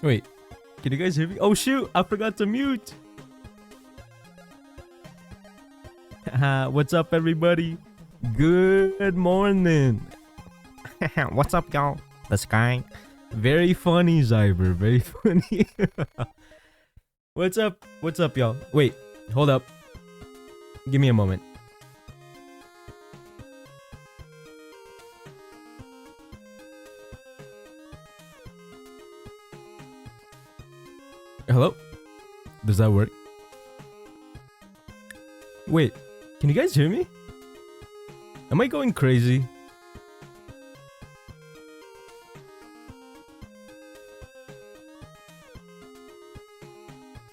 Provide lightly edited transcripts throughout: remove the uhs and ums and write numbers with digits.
Wait, can you guys hear me? Oh shoot, I forgot to mute. What's up, everybody? Good morning. What's up, y'all? The sky. Very funny, Zyber. Very funny. What's up? What's up, y'all? Wait, hold up. Give me a moment. Hello? Does that work? Wait, can you guys hear me? Am I going crazy?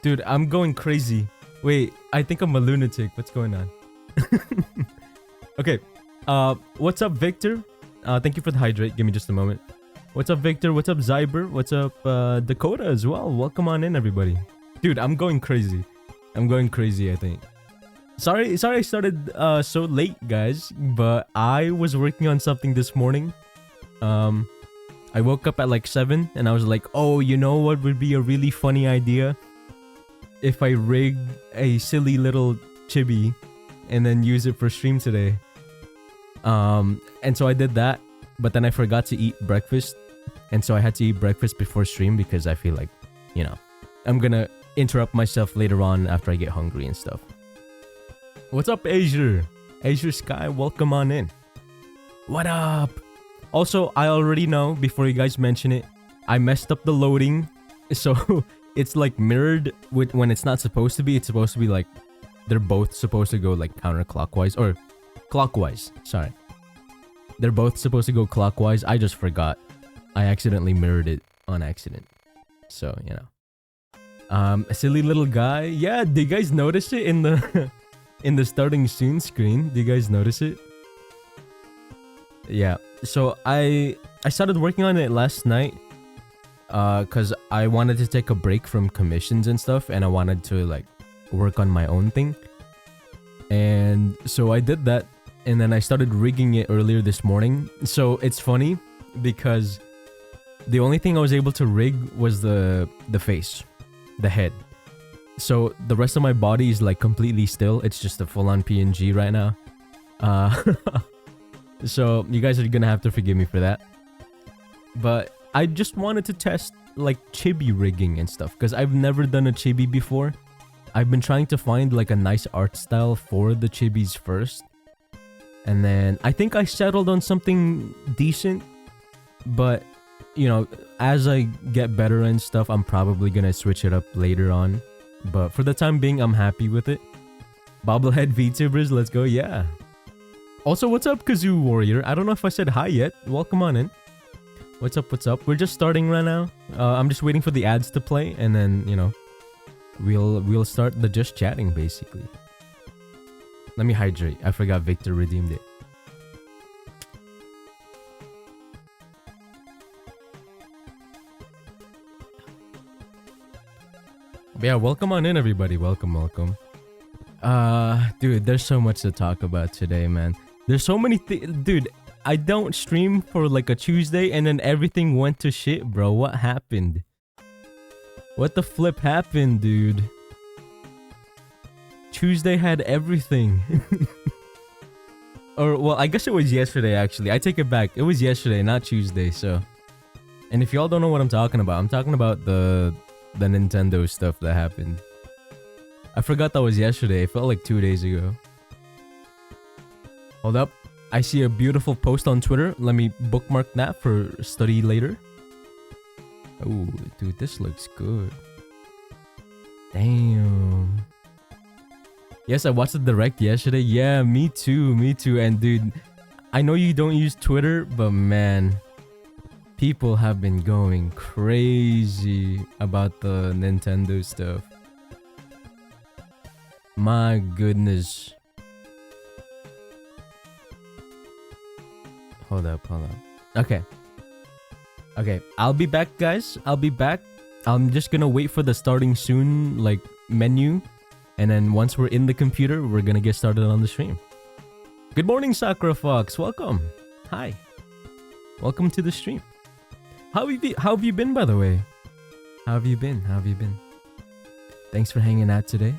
Dude, I'm going crazy. Wait, I think I'm a lunatic. What's going on? Okay. What's up, Victor? Thank you for the hydrate. Give me just a moment. What's up, Victor? What's up, Zyber? What's up, Dakota as well? Welcome on in, everybody. Dude, I'm going crazy. I'm going crazy, I think. Sorry I started so late, guys, but I was working on something this morning. I woke up at like 7 and I was like, oh, you know what would be a really funny idea? If I rig a silly little chibi and then use it for stream today. And so I did that, but then I forgot to eat breakfast. And so I had to eat breakfast before stream because I feel like, you know, I'm gonna interrupt myself later on after I get hungry and stuff. What's up, Azure? Azure Sky, welcome on in. What up? Also, I already know, before you guys mention it, I messed up the loading. So it's like mirrored with when it's not supposed to be. It's supposed to be like, they're both supposed to go like counterclockwise or clockwise. Sorry. They're both supposed to go clockwise. I just forgot. I accidentally mirrored it on accident. So, you know. A silly little guy. Yeah, do you guys notice it in the in the starting soon screen? Do you guys notice it? Yeah. So I started working on it last night. Cause I wanted to take a break from commissions and stuff, and I wanted to like work on my own thing. And so I did that, and then I started rigging it earlier this morning. So it's funny because the only thing I was able to rig was the face, the head. So the rest of my body is like completely still. It's just a full-on PNG right now. So you guys are gonna have to forgive me for that. But I just wanted to test like chibi rigging and stuff because I've never done a chibi before. I've been trying to find like a nice art style for the chibis first. And then I think I settled on something decent. But, you know, as I get better and stuff, I'm probably gonna switch it up later on. But for the time being, I'm happy with it. Bobblehead VTubers, let's go, yeah. Also, what's up, Kazoo Warrior? I don't know if I said hi yet. Welcome on in. What's up, what's up? We're just starting right now. I'm just waiting for the ads to play, and then, you know, we'll start the just chatting, basically. Let me hydrate. I forgot Victor redeemed it. But yeah, welcome on in, everybody. Welcome, welcome. Dude, there's so much to talk about today, man. There's so many things, dude. I don't stream for like a Tuesday and then everything went to shit, bro. What happened? What the flip happened, dude? Tuesday had everything. Or, well, I guess it was yesterday, actually. I take it back. It was yesterday, not Tuesday, so. And if y'all don't know what I'm talking about, I'm talking about the Nintendo stuff that happened. I forgot that was yesterday. It felt like 2 days ago. Hold up. I see a beautiful post on Twitter. Let me bookmark that for study later. Oh, dude, this looks good. Damn. Yes, I watched the direct yesterday. Yeah, me too. Me too. And dude, I know you don't use Twitter, but man, people have been going crazy about the Nintendo stuff. My goodness. Hold up. Okay, I'll be back, guys. I'll be back. I'm just gonna wait for the starting soon, like, menu. And then once we're in the computer, we're gonna get started on the stream. Good morning, Sakura Fox. Welcome. Hi. Welcome to the stream. How have you been, by the way? How have you been? How have you been? Thanks for hanging out today.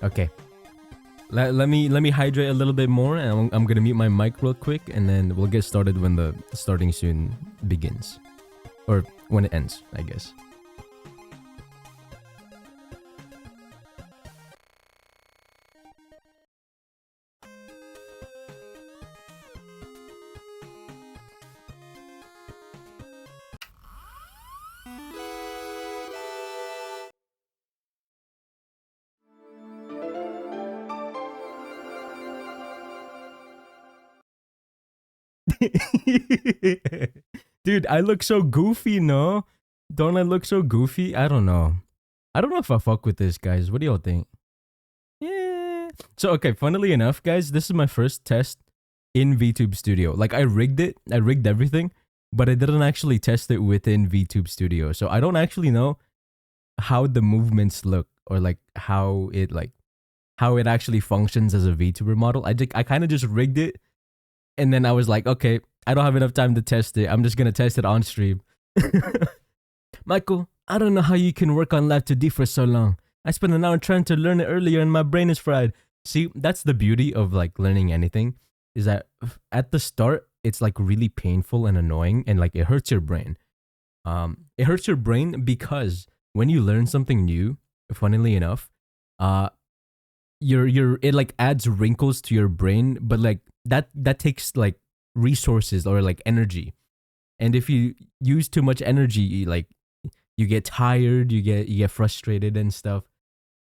Okay. Let me hydrate a little bit more, and I'm gonna mute my mic real quick, and then we'll get started when the starting soon begins, or when it ends, I guess. Dude, I look so goofy, no? Don't I look so goofy? I don't know. I don't know if I fuck with this, guys. What do y'all think? Yeah. So, okay, funnily enough, guys, this is my first test in VTube Studio. Like, I rigged it. I rigged everything, but I didn't actually test it within VTube Studio. So, I don't actually know how the movements look, or like how it actually functions as a VTuber model. I kind of just rigged it, and then I was like, okay, I don't have enough time to test it. I'm just gonna test it on stream. Michael, I don't know how you can work on Live 2D for so long. I spent an hour trying to learn it earlier and my brain is fried. See, that's the beauty of like learning anything, is that at the start it's like really painful and annoying, and like it hurts your brain. It hurts your brain because when you learn something new, funnily enough, it like adds wrinkles to your brain, but like that takes like resources or like energy. And if you use too much energy, like you get tired, you get frustrated and stuff.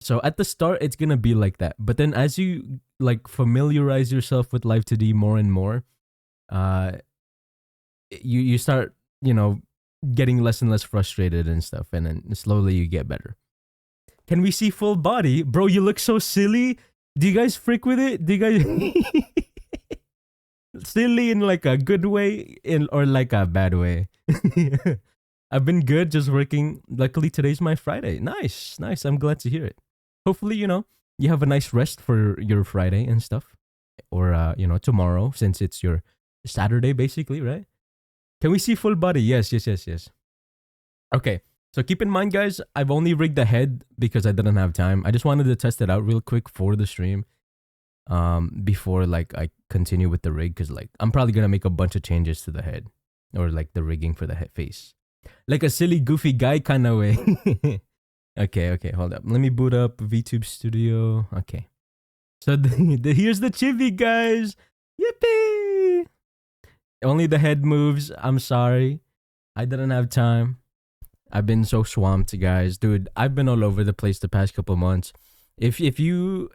So at the start it's gonna be like that, but then as you like familiarize yourself with Live 2D more and more, you start, you know, getting less and less frustrated and stuff, and then slowly you get better. Can we see full body? Bro, you look so silly. Do you guys freak with it? Do you guys silly in like a good way or like a bad way? I've been good, just working. Luckily today's my Friday. Nice. I'm glad to hear it. Hopefully, you know, you have a nice rest for your Friday and stuff, or you know, tomorrow, since it's your Saturday basically, right? Can we see full body? Yes. Okay. So keep in mind, guys, I've only rigged the head because I didn't have time. I just wanted to test it out real quick for the stream, before like I continue with the rig, because like I'm probably gonna make a bunch of changes to the head, or like the rigging for the head face, like a silly goofy guy kind of way. Okay, hold up. Let me boot up VTube Studio. Okay, so here's the chibi, guys. Yippee! Only the head moves. I'm sorry, I didn't have time. I've been so swamped, guys. Dude, I've been all over the place the past couple months. If you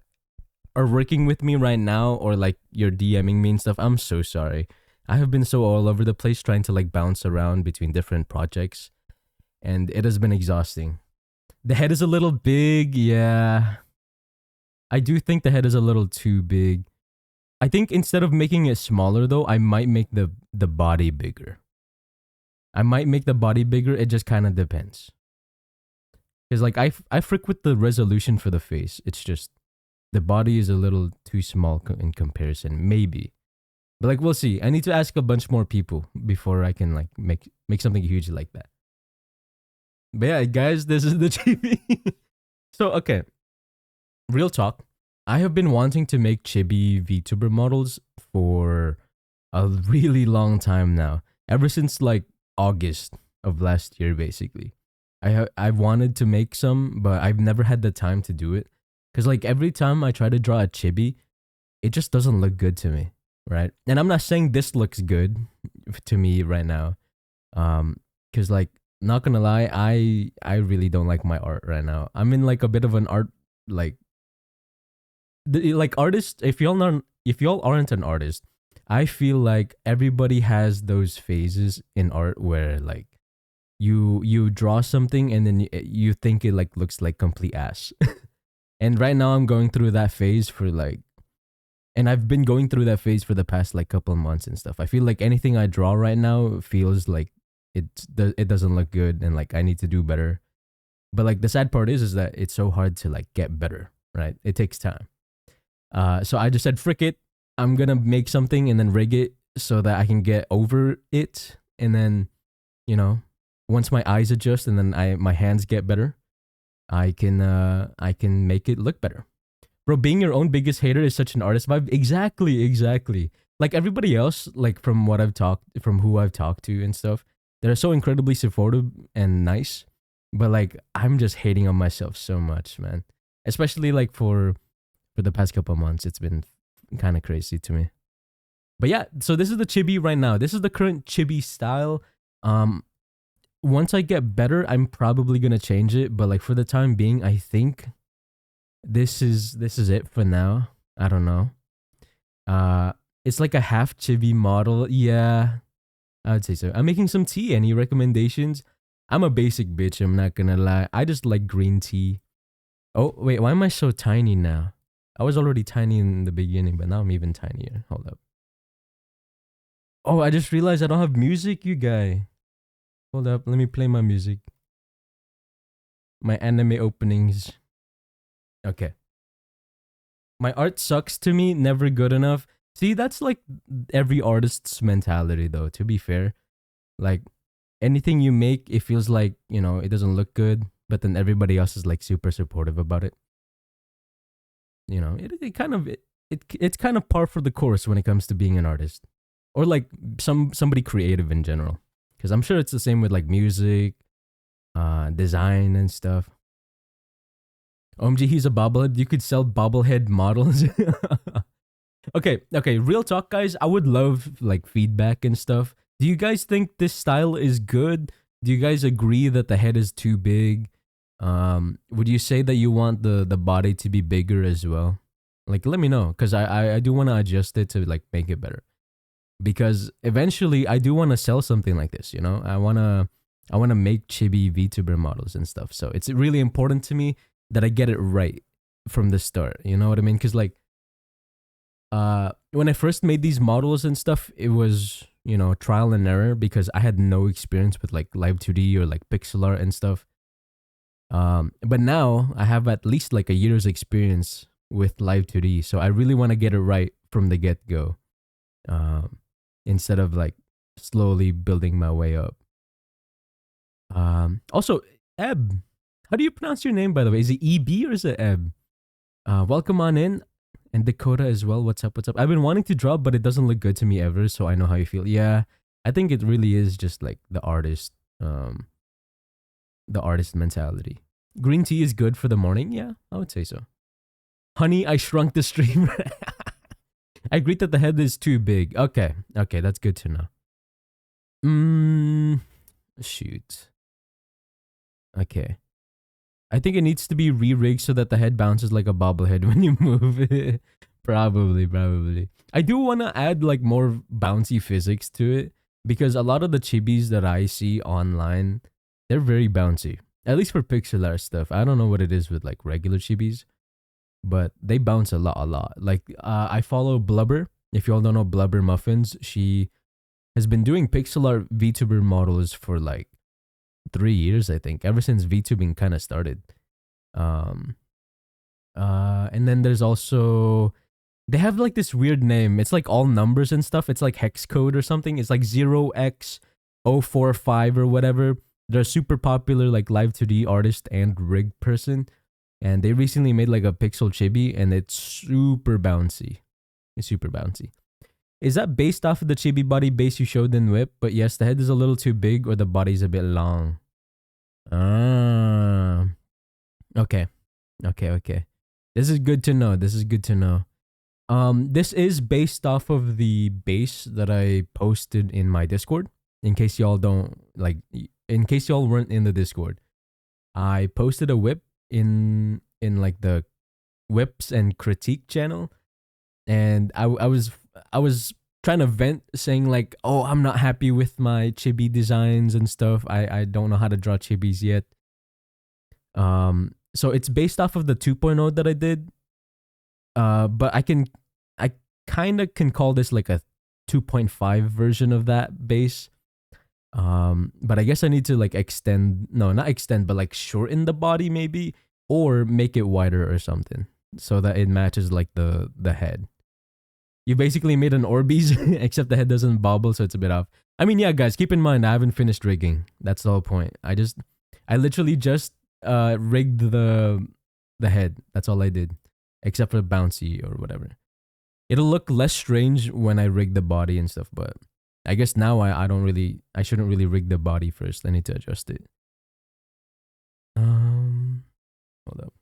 are working with me right now, or like you're DMing me and stuff, I'm so sorry. I have been so all over the place trying to like bounce around between different projects, and it has been exhausting. The head is a little big, yeah. I do think the head is a little too big. I think instead of making it smaller though, I might make the body bigger. It just kind of depends. Because like I frick with the resolution for the face. It's just the body is a little too small in comparison, maybe. But like we'll see. I need to ask a bunch more people before I can like make something huge like that. But yeah, guys, this is the chibi. So okay, real talk. I have been wanting to make chibi VTuber models for a really long time now. Ever since like August of last year, basically. I've wanted to make some, but I've never had the time to do it. Cause like every time I try to draw a chibi, it just doesn't look good to me, right? And I'm not saying this looks good to me right now. Cause like, not gonna lie, I really don't like my art right now. I'm in like a bit of an art like artist. If y'all aren't an artist, I feel like everybody has those phases in art where like you draw something and then you think it like looks like complete ass. And right now I'm going through that phase and I've been going through that phase for the past like couple months and stuff. I feel like anything I draw right now feels like it doesn't look good, and like I need to do better. But like the sad part is that it's so hard to like get better, right? It takes time. So I just said frick it. I'm gonna make something and then rig it so that I can get over it, and then, you know, once my eyes adjust and then my hands get better, I can make it look better. Bro, being your own biggest hater is such an artist vibe. Exactly, exactly. Like everybody else, like from who I've talked to and stuff, they're so incredibly supportive and nice. But like I'm just hating on myself so much, man. Especially like for the past couple of months, it's been kind of crazy to me. But yeah, so this is the chibi right now. This is the current chibi style. Um, Once I get better, I'm probably gonna change it. But like for the time being, I think this is it for now. I don't know. It's like a half chibi model. Yeah, I would say so. I'm making some tea. Any recommendations? I'm a basic bitch. I'm not gonna lie. I just like green tea. Oh wait, why am I so tiny now? I was already tiny in the beginning, but now I'm even tinier. Hold up. Oh, I just realized I don't have music, you guy. Hold up, let me play my music. My anime openings. Okay. My art sucks to me, never good enough. See, that's like every artist's mentality though, to be fair. Like anything you make, it feels like, it doesn't look good, but then everybody else is like super supportive about it. It kind of it's kind of par for the course when it comes to being an artist. Or like somebody creative in general. Because I'm sure it's the same with like music, design and stuff. OMG, he's a bobblehead. You could sell bobblehead models. Okay. Real talk, guys. I would love like feedback and stuff. Do you guys think this style is good? Do you guys agree that the head is too big? Would you say that you want the body to be bigger as well? Like, let me know, because I do want to adjust it to like make it better. Because eventually, I do want to sell something like this. I wanna make chibi VTuber models and stuff. So it's really important to me that I get it right from the start. You know what I mean? Because like, when I first made these models and stuff, it was trial and error because I had no experience with like live 2D or like pixel art and stuff. But now I have at least like a year's experience with live 2D, so I really want to get it right from the get go, instead of like slowly building my way up. Also, Eb, how do you pronounce your name by the way? Is it EB or is it Eb? Welcome on in. And Dakota as well. What's up? What's up? I've been wanting to drop, but it doesn't look good to me ever, so I know how you feel. Yeah, I think it really is just like the artist mentality. Green tea is good for the morning. Yeah, I would say so. Honey, I shrunk the stream. I agree that the head is too big. Okay, that's good to know. Shoot. Okay. I think it needs to be re-rigged so that the head bounces like a bobblehead when you move it. Probably. I do want to add like more bouncy physics to it because a lot of the chibis that I see online, they're very bouncy. At least for pixel art stuff. I don't know what it is with like regular chibis, but they bounce a lot. Like I follow Blubber. If you all don't know Blubber Muffins, she has been doing pixel art VTuber models for like 3 years, I think, ever since VTubing kind of started. Um, and then there's also they have like this weird name. It's like all numbers and stuff. It's like hex code or something. It's like 0x045 or whatever. They're a super popular like live 2D artist and rig person, and they recently made like a pixel chibi, and it's super bouncy. It's super bouncy. Is that based off of the chibi body base you showed in Whip? But yes, the head is a little too big or the body's a bit long. Ah. Okay. This is good to know. This is based off of the base that I posted in my Discord. In case y'all weren't in the Discord, I posted a whip in like the whips and critique channel, and I was trying to vent, saying like, oh, I'm not happy with my chibi designs and stuff. I don't know how to draw chibis yet. So it's based off of the 2.0 that I did. But I kind of can call this like a 2.5 version of that base. But I guess I need to like not extend, but like shorten the body maybe, or make it wider or something so that it matches like the head. You basically made an Orbeez, except the head doesn't bobble, so it's a bit off. I mean, yeah, guys, keep in mind I haven't finished rigging. That's the whole point. I literally just rigged the head. That's all I did, except for bouncy or whatever. It'll look less strange when I rig the body and stuff, but I guess now I shouldn't really rig the body first. I need to adjust it. Hold up.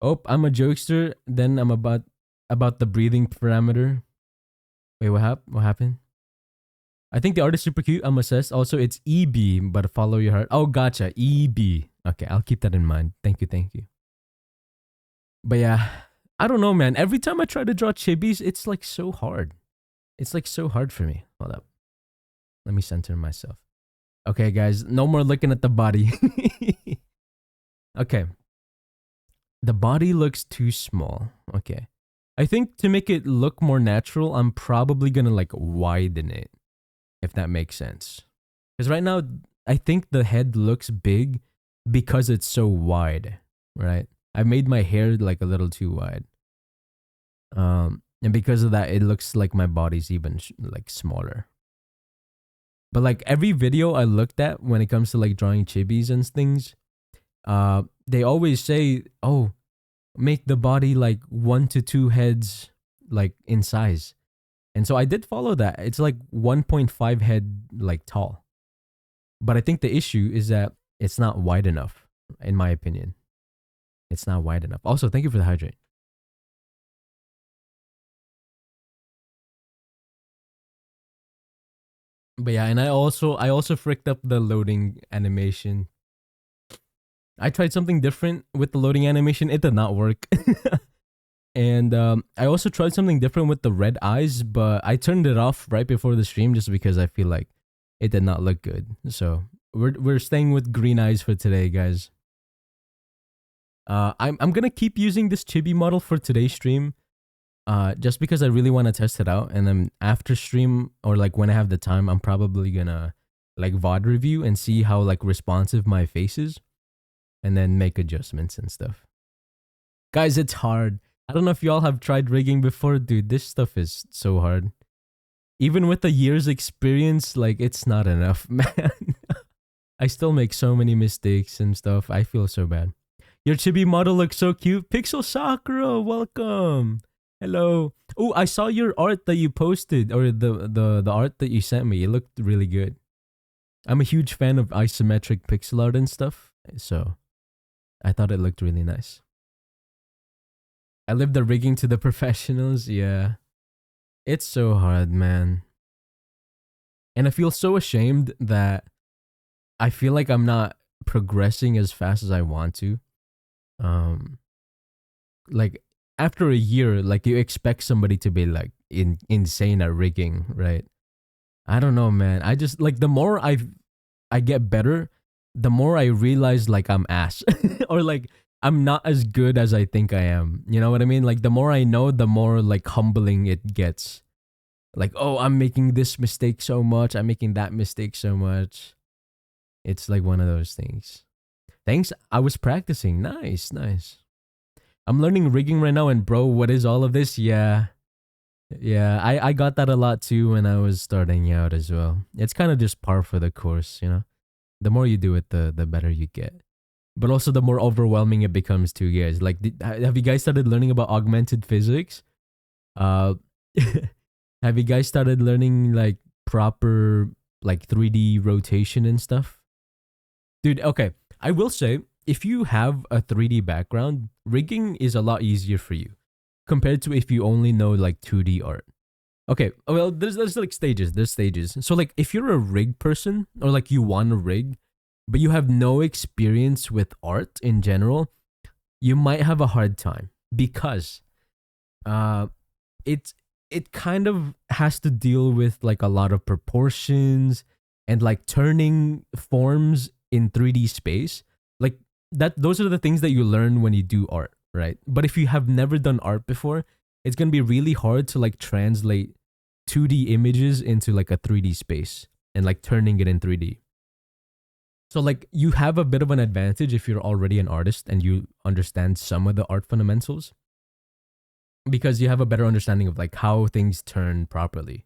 Oh, I'm a jokester. Then I'm about the breathing parameter. Wait, what happened? I think the art is super cute. I'm obsessed. Also, it's EB, but follow your heart. Oh, gotcha. EB. Okay, I'll keep that in mind. Thank you, thank you. But yeah, I don't know, man. Every time I try to draw chibis, it's like so hard. It's like so hard for me. Hold up. Let me center myself. Okay, guys, no more looking at the body. Okay. The body looks too small. Okay. I think to make it look more natural, I'm probably gonna like widen it, if that makes sense. Because right now, I think the head looks big because it's so wide, right? I made my hair like a little too wide. And because of that, it looks like my body's even like smaller. But like every video I looked at when it comes to like drawing chibis and things, they always say, oh, make the body like 1 to 2 heads like in size. And so I did follow that. It's like 1.5 head like tall. But I think the issue is that it's not wide enough, in my opinion. It's not wide enough. Also, thank you for the hydrate. But yeah, and I also fricked up the loading animation. I tried something different with the loading animation. It did not work. And I also tried something different with the red eyes, but I turned it off right before the stream just because I feel like it did not look good. So we're staying with green eyes for today, guys. I'm gonna keep using this chibi model for today's stream. Just because I really want to test it out, and then after stream or like when I have the time, I'm probably gonna like VOD review and see how like responsive my face is, and then make adjustments and stuff. Guys, it's hard. I don't know if y'all have tried rigging before, dude. This stuff is so hard. Even with a year's experience, like it's not enough, man. I still make so many mistakes and stuff. I feel so bad. Your chibi model looks so cute. Pixel Sakura, welcome. Hello. Oh, I saw your art that you posted, or the art that you sent me. It looked really good. I'm a huge fan of isometric pixel art and stuff, so I thought it looked really nice. I leave the rigging to the professionals. Yeah. It's so hard, man. And I feel so ashamed that I feel like I'm not progressing as fast as I want to. Like after a year, like you expect somebody to be like insane at rigging, right? I don't know, man. I just like the more I get better, the more I realize like I'm ass or like I'm not as good as I think I am. You know what I mean? Like the more I know, the more like humbling it gets. Like, oh, I'm making this mistake so much. I'm making that mistake so much. It's like one of those things. Thanks. I was practicing. Nice, nice. I'm learning rigging right now, and bro, what is all of this? Yeah. Yeah, I got that a lot too when I was starting out as well. It's kind of just par for the course, you know? The more you do it, the better you get. But also the more overwhelming it becomes too, guys. Like, have you guys started learning about augmented physics? Have you guys started learning like proper like 3D rotation and stuff? Dude, okay. I will say, if you have a 3D background, rigging is a lot easier for you compared to if you only know like 2D art. Okay, well, there's like stages. There's stages. So like if you're a rig person or like you want to rig, but you have no experience with art in general, you might have a hard time because it kind of has to deal with like a lot of proportions and like turning forms in 3D space. Like those are the things that you learn when you do art, right? But if you have never done art before, it's going to be really hard to like translate 2D images into like a 3D space and like turning it in 3D. So like you have a bit of an advantage if you're already an artist and you understand some of the art fundamentals. because you have a better understanding of like how things turn properly.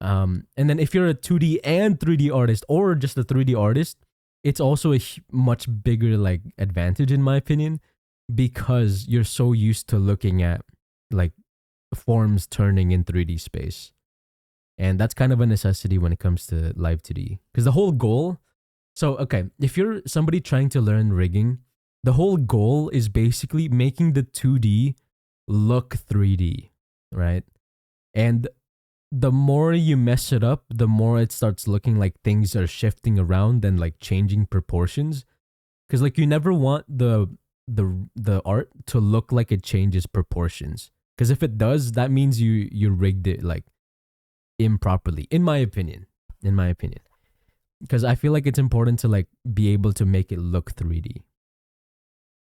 And then if you're a 2D and 3D artist or just a 3D artist, it's also a much bigger like advantage in my opinion, because you're so used to looking at like forms turning in 3D space. And that's kind of a necessity when it comes to live 2D. Because the whole goal, so okay, if you're somebody trying to learn rigging, the whole goal is basically making the 2D look 3D, right? And the more you mess it up, the more it starts looking like things are shifting around and like changing proportions. Because like you never want the art to look like it changes proportions. Because if it does, that means you rigged it like improperly, in my opinion. In my opinion, because I feel like it's important to like be able to make it look 3D.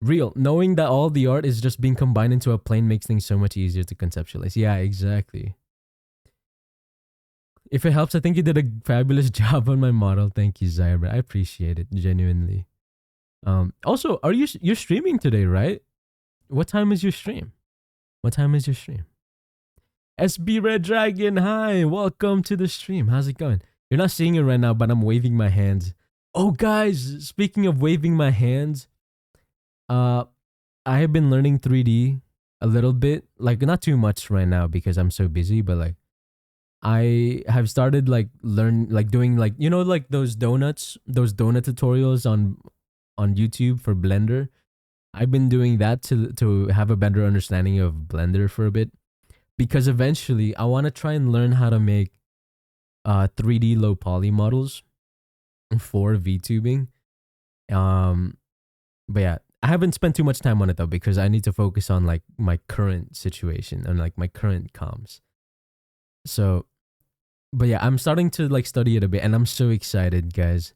Real, knowing that all the art is just being combined into a plane makes things so much easier to conceptualize. Yeah, exactly. If it helps, I think you did a fabulous job on my model. Thank you, Zyra. I appreciate it genuinely. Also, you're streaming today, right? What time is your stream? What time is your stream? SB Red Dragon, hi, welcome to the stream. How's it going? You're not seeing it right now, but I'm waving my hands. Oh, guys, speaking of waving my hands, I have been learning 3D a little bit, like not too much right now because I'm so busy, but like I have started like doing like like those donut tutorials on YouTube for Blender. I've been doing that to have a better understanding of Blender for a bit, because eventually I want to try and learn how to make 3D low poly models for VTubing. But yeah, I haven't spent too much time on it though, because I need to focus on like my current situation and like my current comms. So, but yeah, I'm starting to like study it a bit, and I'm so excited, guys.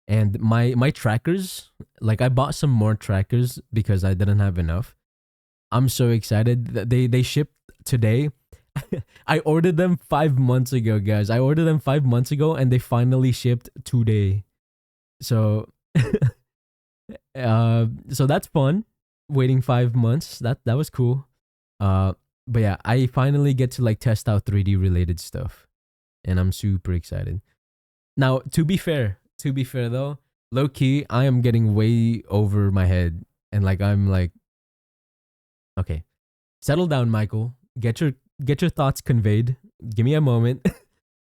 And my trackers, like I bought some more trackers because I didn't have enough. I'm so excited. They shipped today. I ordered them 5 months ago, guys. I ordered them 5 months ago, and they finally shipped today. So, so that's fun. Waiting 5 months. That was cool. But yeah, I finally get to like test out 3D related stuff, and I'm super excited. Now, to be fair though, low key, I am getting way over my head, and like I'm like, okay, settle down, Michael. Get your thoughts conveyed. Give me a moment.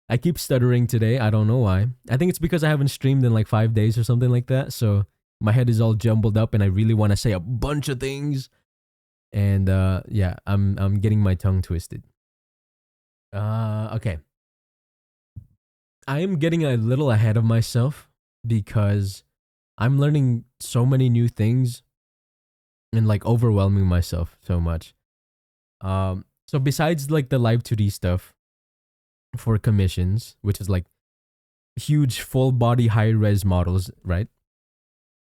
I keep stuttering today. I don't know why. I think it's because I haven't streamed in like 5 days or something like that. So my head is all jumbled up, and I really want to say a bunch of things. And yeah, I'm getting my tongue twisted. Okay. I am getting a little ahead of myself because I'm learning so many new things and like overwhelming myself so much. So besides like the live 2D stuff for commissions, which is like huge full body high res models, right?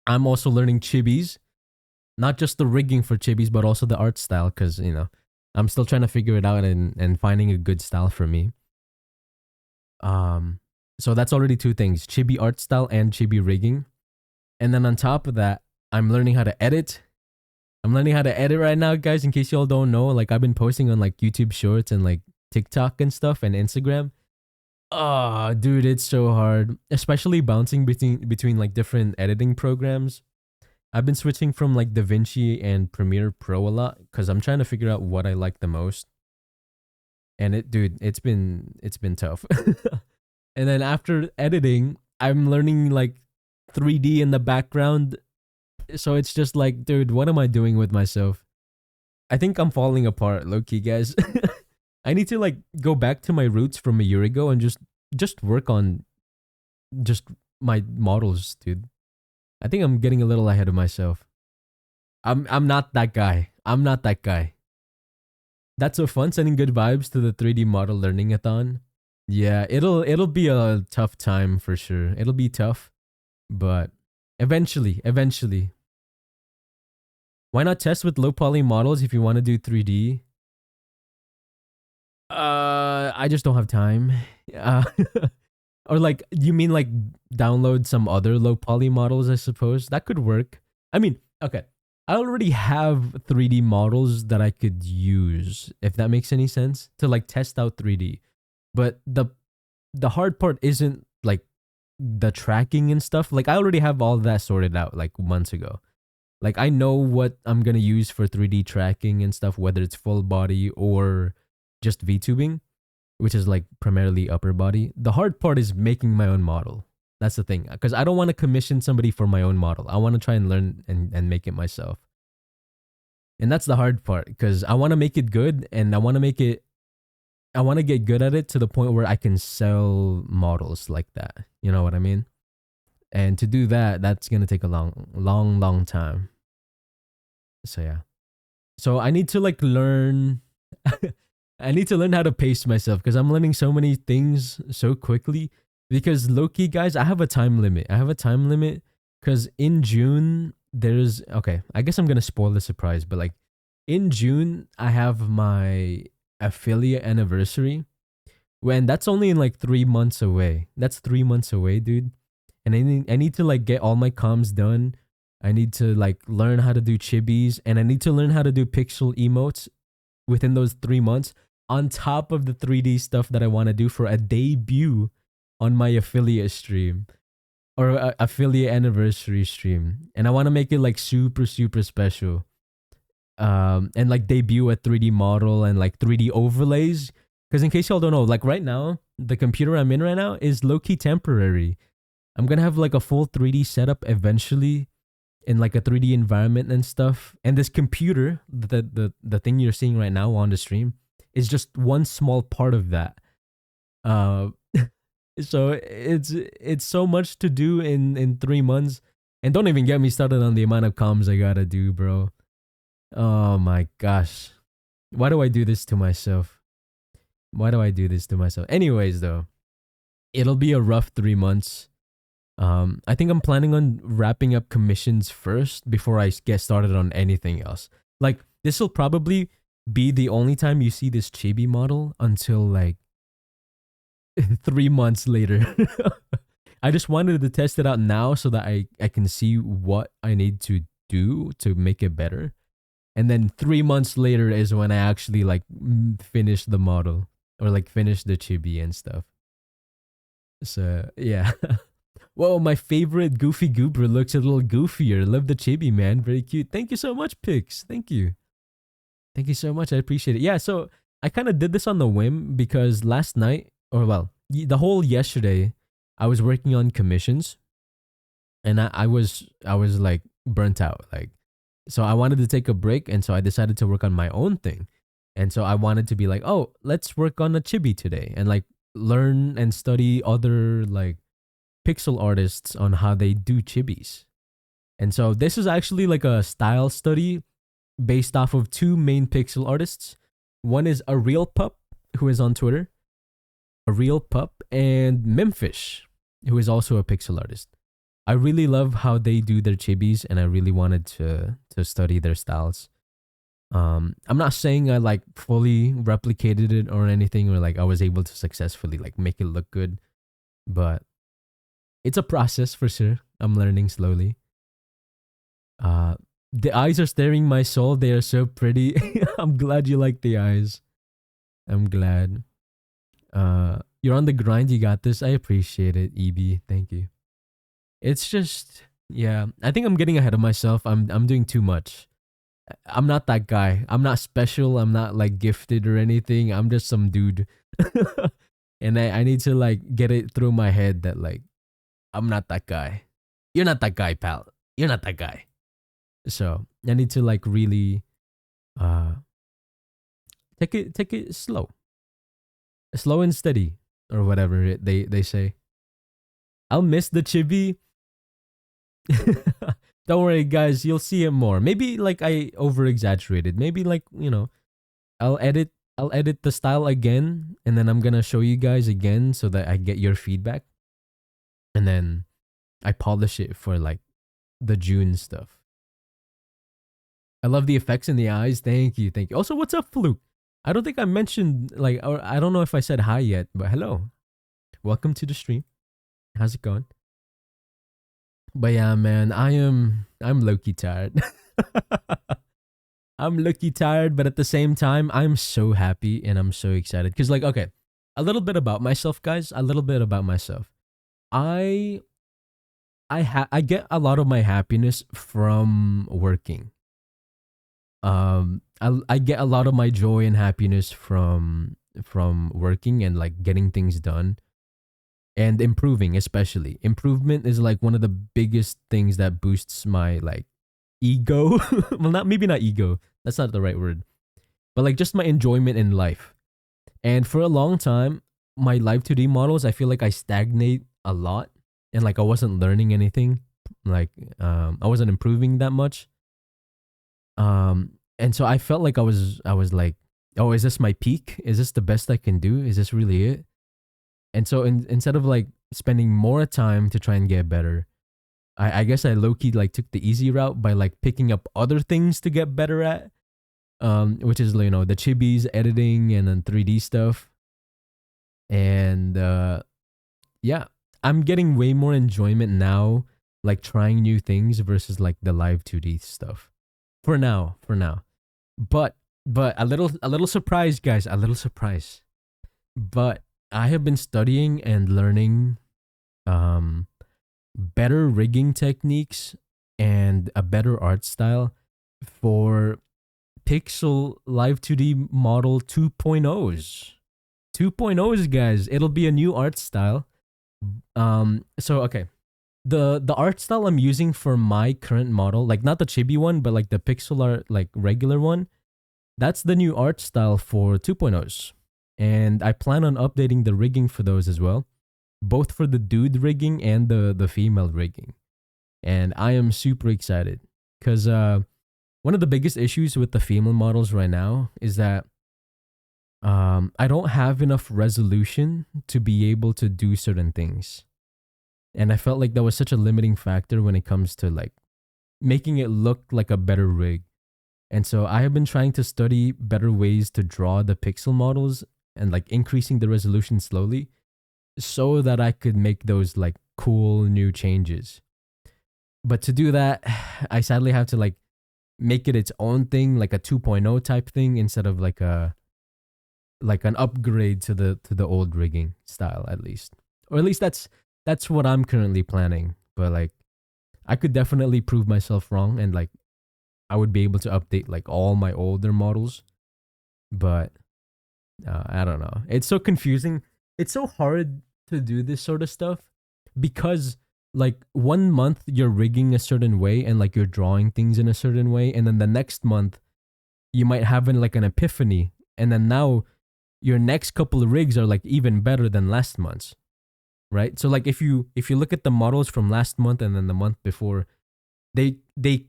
I'm also learning chibis, not just the rigging for chibis, but also the art style, because I'm still trying to figure it out and finding a good style for me. So that's already 2 things: chibi art style and chibi rigging. And then on top of that, I'm learning how to edit. I'm learning how to edit right now, guys. In case y'all don't know, like I've been posting on like YouTube Shorts and like TikTok and stuff and Instagram. Oh, dude, it's so hard, especially bouncing between like different editing programs. I've been switching from like DaVinci and Premiere Pro a lot because I'm trying to figure out what I like the most. And it's been tough. And then after editing, I'm learning like 3D in the background. So it's just like, dude, what am I doing with myself? I think I'm falling apart, low-key, guys. I need to like go back to my roots from a year ago and just work on just my models, dude. I think I'm getting a little ahead of myself. I'm not that guy. I'm not that guy. That's so fun, sending good vibes to the 3D model learning-a-thon. Yeah, it'll be a tough time for sure. It'll be tough, but eventually. Why not test with low poly models if you want to do 3D? I just don't have time. Or like, you mean like download some other low poly models, I suppose? That could work. I mean, okay. I already have 3D models that I could use, if that makes any sense, to like test out 3D. But the hard part isn't like the tracking and stuff. Like I already have all that sorted out like months ago. Like I know what I'm gonna use for 3D tracking and stuff, whether it's full body or just VTubing, which is like primarily upper body. The hard part is making my own model. That's the thing. Because I don't want to commission somebody for my own model. I want to try and learn and make it myself. And that's the hard part because I want to make it good and I want to get good at it to the point where I can sell models like that. You know what I mean? And to do that, that's going to take a long time. So yeah. So I need to like learn I need to learn how to pace myself because I'm learning so many things so quickly. Because low key, guys, I have a time limit. Because in June, there's okay. I guess I'm gonna spoil the surprise, but like in June, I have my affiliate anniversary. When that's only in like 3 months away. That's 3 months away, dude. And I need to like get all my comms done. I need to like learn how to do chibis, and I need to learn how to do pixel emotes within those 3 months. On top of the 3D stuff that I want to do for a debut on my affiliate stream or affiliate anniversary stream, and I want to make it like super special, and like debut a 3D model and like 3D overlays. Because in case y'all don't know, like right now the computer I'm in right now is low-key temporary. I'm gonna have like a full 3D setup eventually in like a 3D environment and stuff, and this computer, the thing you're seeing right now on the stream, is just one small part of that. uh So it's so much to do in 3 months, and don't even get me started on the amount of comms I gotta do, bro. Oh my gosh, why do I do this to myself? Anyways, though, it'll be a rough 3 months. I think I'm planning on wrapping up commissions first before I get started on anything else. Like this will probably be the only time you see this chibi model until like 3 months later. I just wanted to test it out now so that I can see what I need to do to make it better. And then 3 months later is when I actually like finish the model or like finish the chibi and stuff. So yeah. Whoa, my favorite Goofy Goober looks a little goofier. Love the chibi, man. Very cute. Thank you so much, Pix. Thank you. Thank you so much. I appreciate it. Yeah, so I kind of did this on the whim because last night, or well, the whole yesterday, I was working on commissions, and I was like burnt out. Like, so I wanted to take a break, and so I decided to work on my own thing. And so I wanted to be like, oh, let's work on a chibi today and like learn and study other like pixel artists on how they do chibis. And so this is actually like a style study based off of two main pixel artists. One is a real pup who is on Twitter, a real pup, and Memfish, who is also a pixel artist. I really love how they do their chibis, and I really wanted to study their styles. I'm not saying I like fully replicated it or anything, or like I was able to successfully like make it look good, but it's a process for sure. I'm learning slowly. The eyes are staring my soul. They are so pretty. I'm glad you like the eyes. I'm glad. You're on the grind. You got this. I appreciate it, EB. Thank you. It's just, yeah. I think I'm getting ahead of myself. I'm doing too much. I'm not that guy. I'm not special. I'm not like gifted or anything. I'm just some dude. And I need to like get it through my head that like I'm not that guy. You're not that guy, pal. You're not that guy. So I need to like really take it slow. Slow and steady, or whatever they say. I'll miss the chibi. Don't worry, guys. You'll see it more. Maybe like I over exaggerated. Maybe like, you know, I'll edit the style again, and then I'm gonna show you guys again so that I get your feedback, and then I polish it for like the June stuff. I love the effects in the eyes. Thank you. Also, what's up, Fluke? I don't think I mentioned like, or I don't know if I said hi yet, but hello, welcome to the stream. How's it going? But yeah, man, I'm low-key tired. I'm lucky tired, but at the same time, I'm so happy and I'm so excited. Cause like, okay, a little bit about myself, guys. A little bit about myself. I I get a lot of my happiness from working. I get a lot of my joy and happiness from working and like getting things done and improving, especially. Improvement is like one of the biggest things that boosts my like ego. Well, not maybe not ego. That's not the right word. But like just my enjoyment in life. And for a long time, my live 2D models, I feel like I stagnate a lot and like I wasn't learning anything. Like I wasn't improving that much. And so I felt like I was like, oh, is this my peak? Is this the best I can do? Is this really it? And so instead of like spending more time to try and get better, I guess I low key like took the easy route by like picking up other things to get better at. Which is the chibis, editing, and then 3D stuff. And yeah, I'm getting way more enjoyment now, like trying new things versus like the live 2D stuff. For now. But a little surprise, guys, a little surprise. But I have been studying and learning um better rigging techniques and a better art style for Pixel Live 2D Model 2.0s. 2.0s, guys. It'll be a new art style. So okay. The art style I'm using for my current model, like not the chibi one, but like the pixel art like regular one, that's the new art style for 2.0s. And I plan on updating the rigging for those as well, both for the dude rigging and the female rigging. And I am super excited cuz one of the biggest issues with the female models right now is that I don't have enough resolution to be able to do certain things. And I felt like that was such a limiting factor when it comes to like making it look like a better rig. And so I have been trying to study better ways to draw the pixel models and like increasing the resolution slowly so that I could make those like cool new changes. But to do that, I sadly have to like make it its own thing, like a 2.0 type thing instead of like an upgrade to the old rigging style at least. Or at least that's what I'm currently planning. But like I could definitely prove myself wrong and like I would be able to update like all my older models. But I don't know. It's so confusing. It's so hard to do this sort of stuff because like 1 month you're rigging a certain way and like you're drawing things in a certain way, and then the next month you might have like an epiphany, and then now your next couple of rigs are like even better than last month's, right? So like if you look at the models from last month and then the month before, they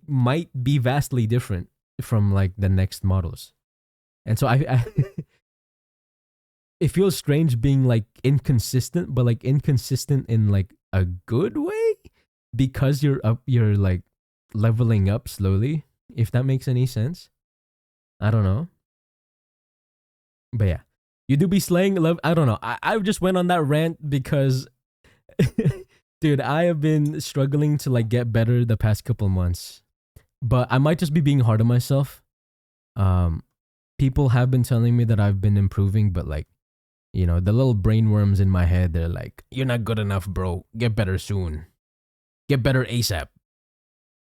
might be vastly different from like the next models. And so I it feels strange being like inconsistent, but like inconsistent in like a good way because you're like leveling up slowly, if that makes any sense. I don't know. But yeah. You do be slaying love. I don't know. I just went on that rant because dude, I have been struggling to like get better the past couple months. But I might just be being hard on myself. Um People have been telling me that I've been improving, but like, the little brain worms in my head, they're like, "You're not good enough, bro. Get better soon. Get better ASAP."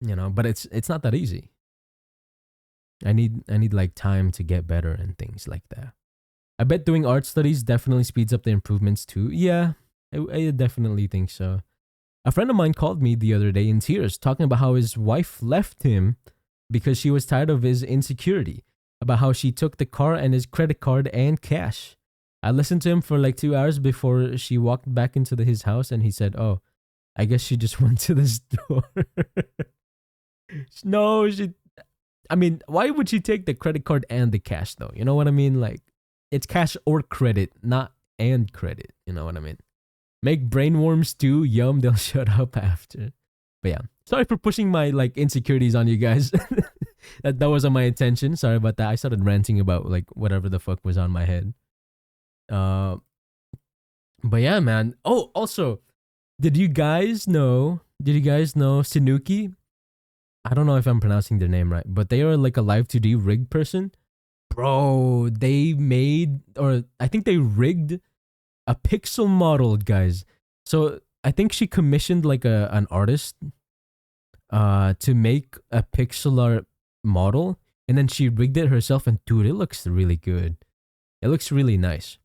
But it's not that easy. I need like time to get better and things like that. I bet doing art studies definitely speeds up the improvements too. Yeah, I definitely think so. A friend of mine called me the other day in tears, talking about how his wife left him because she was tired of his insecurity, about how she took the car and his credit card and cash. I listened to him for like 2 hours before she walked back into his house, and he said, "Oh, I guess she just went to the store." No, I mean, why would she take the credit card and the cash though? You know what I mean? Like, it's cash or credit, not and credit. You know what I mean? Make brainworms too. Yum, they'll shut up after. But yeah, sorry for pushing my like insecurities on you guys. that wasn't my intention. Sorry about that. I started ranting about like whatever the fuck was on my head. Uh, but yeah, man. Oh, also, did you guys know? Did you guys know Sinuki? I don't know if I'm pronouncing their name right, but they are like a live 2D rig person. Bro, they made, or I think they rigged a pixel model, guys. So I think she commissioned like an artist to make a pixel art model, and then she rigged it herself, and dude, it looks really good. It looks really nice.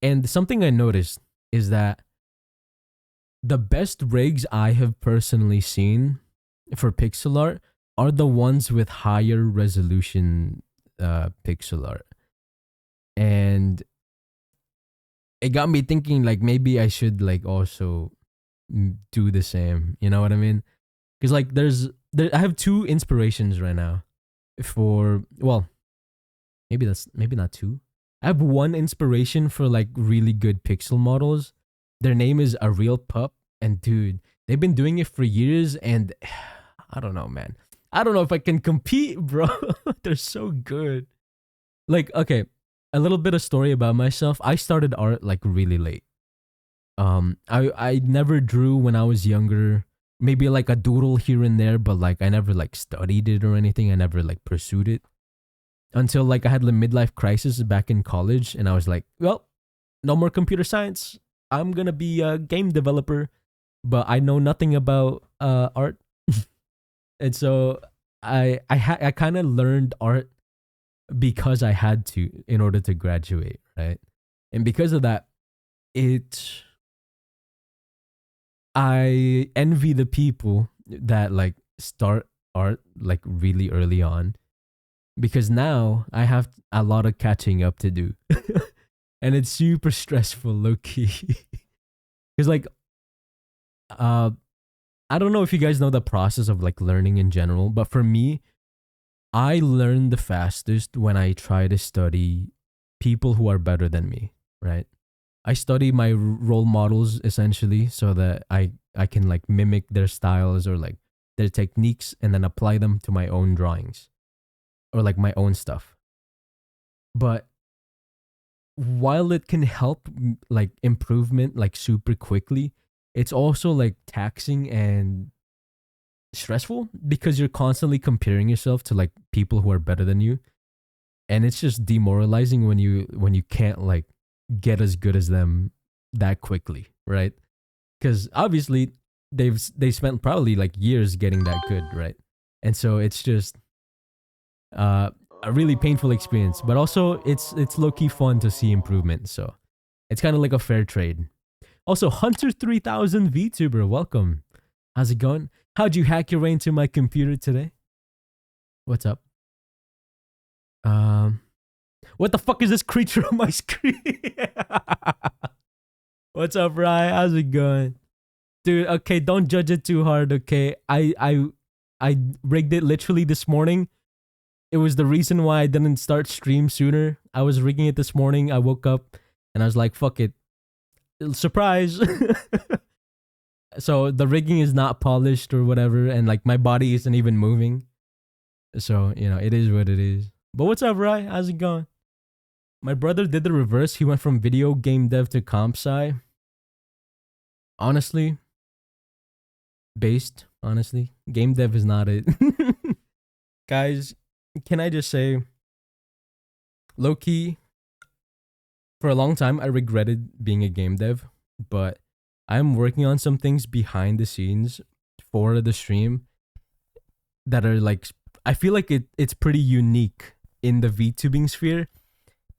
And something I noticed is that the best rigs I have personally seen for pixel art are the ones with higher resolution pixel art. And it got me thinking like maybe I should like also do the same. You know what I mean? Because like I have two inspirations right now for, well, maybe not two. I have one inspiration for like really good pixel models. Their name is A Real Pup, and dude, they've been doing it for years, and I don't know, man. I don't know if I can compete, bro. They're so good. Like, okay, a little bit of story about myself. I started art like really late. I never drew when I was younger. Maybe like a doodle here and there, but like I never like studied it or anything. I never like pursued it until like I had the midlife crisis back in college, and I was like, well, no more computer science. I'm gonna be a game developer, but I know nothing about art, and so I kind of learned art because I had to in order to graduate, right? And because of that, it I envy the people that like start art like really early on, because now I have a lot of catching up to do. And it's super stressful, low key. Cuz like uh I don't know if you guys know the process of like learning in general, but for me, I learn the fastest when I try to study people who are better than me, right? I study my role models essentially so that I can like mimic their styles or like their techniques and then apply them to my own drawings or like my own stuff. But while it can help like improvement like super quickly, it's also like taxing and stressful because you're constantly comparing yourself to like people who are better than you, and it's just demoralizing when you can't like get as good as them that quickly, right? Because obviously they spent probably like years getting that good, right? And so it's just a really painful experience, but also it's low key fun to see improvement. So it's kind of like a fair trade. Also, Hunter 3000 VTuber, welcome. How's it going? How'd you hack your way into my computer today? What's up? What the fuck is this creature on my screen? What's up, Ryan? How's it going? Dude, okay, don't judge it too hard, okay? I rigged it literally this morning. It was the reason why I didn't start stream sooner. I was rigging it this morning. I woke up and I was like, fuck it. Surprise. So the rigging is not polished or whatever, and like my body isn't even moving. So, you know, it is what it is. But what's up, Ryan? How's it going? My brother did the reverse. He went from video game dev to comp sci. Honestly, game dev is not it. Guys, can I just say, low key, for a long time I regretted being a game dev, but I'm working on some things behind the scenes for the stream that are like, I feel like it's pretty unique in the VTubing sphere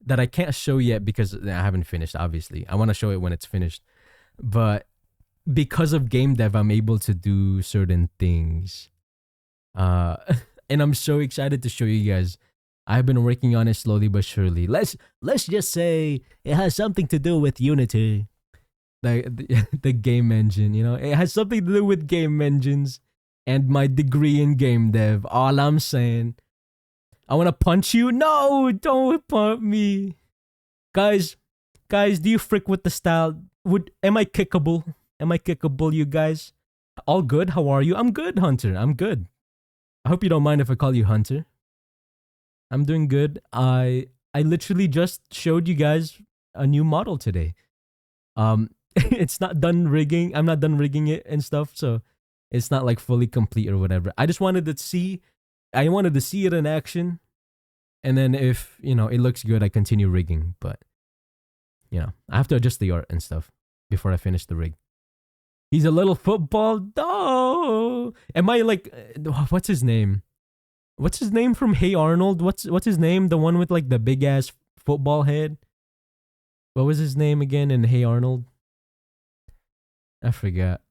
that I can't show yet because I haven't finished, obviously. I want to show it when it's finished. But because of game dev, I'm able to do certain things. And I'm so excited to show you guys. I've been working on it slowly but surely. Let's just say it has something to do with Unity. The game engine, you know? It has something to do with game engines and my degree in game dev. All I'm saying. I want to punch you. No, don't punch me. Guys, do you frick with the style? Am I kickable? Am I kickable, you guys? All good? How are you? I'm good, Hunter. I'm good. I hope you don't mind if I call you Hunter. I'm doing good. I literally just showed you guys a new model today. It's not done rigging. I'm not done rigging it and stuff. So It's not like fully complete or whatever. I just wanted to see. I wanted to see it in action, and then if it looks good, I continue rigging. But I have to adjust the art and stuff before I finish the rig. He's a little football dog. Am I like, what's his name? What's his name from Hey Arnold? What's his name? The one with like the big ass football head. What was his name again in Hey Arnold? I forgot.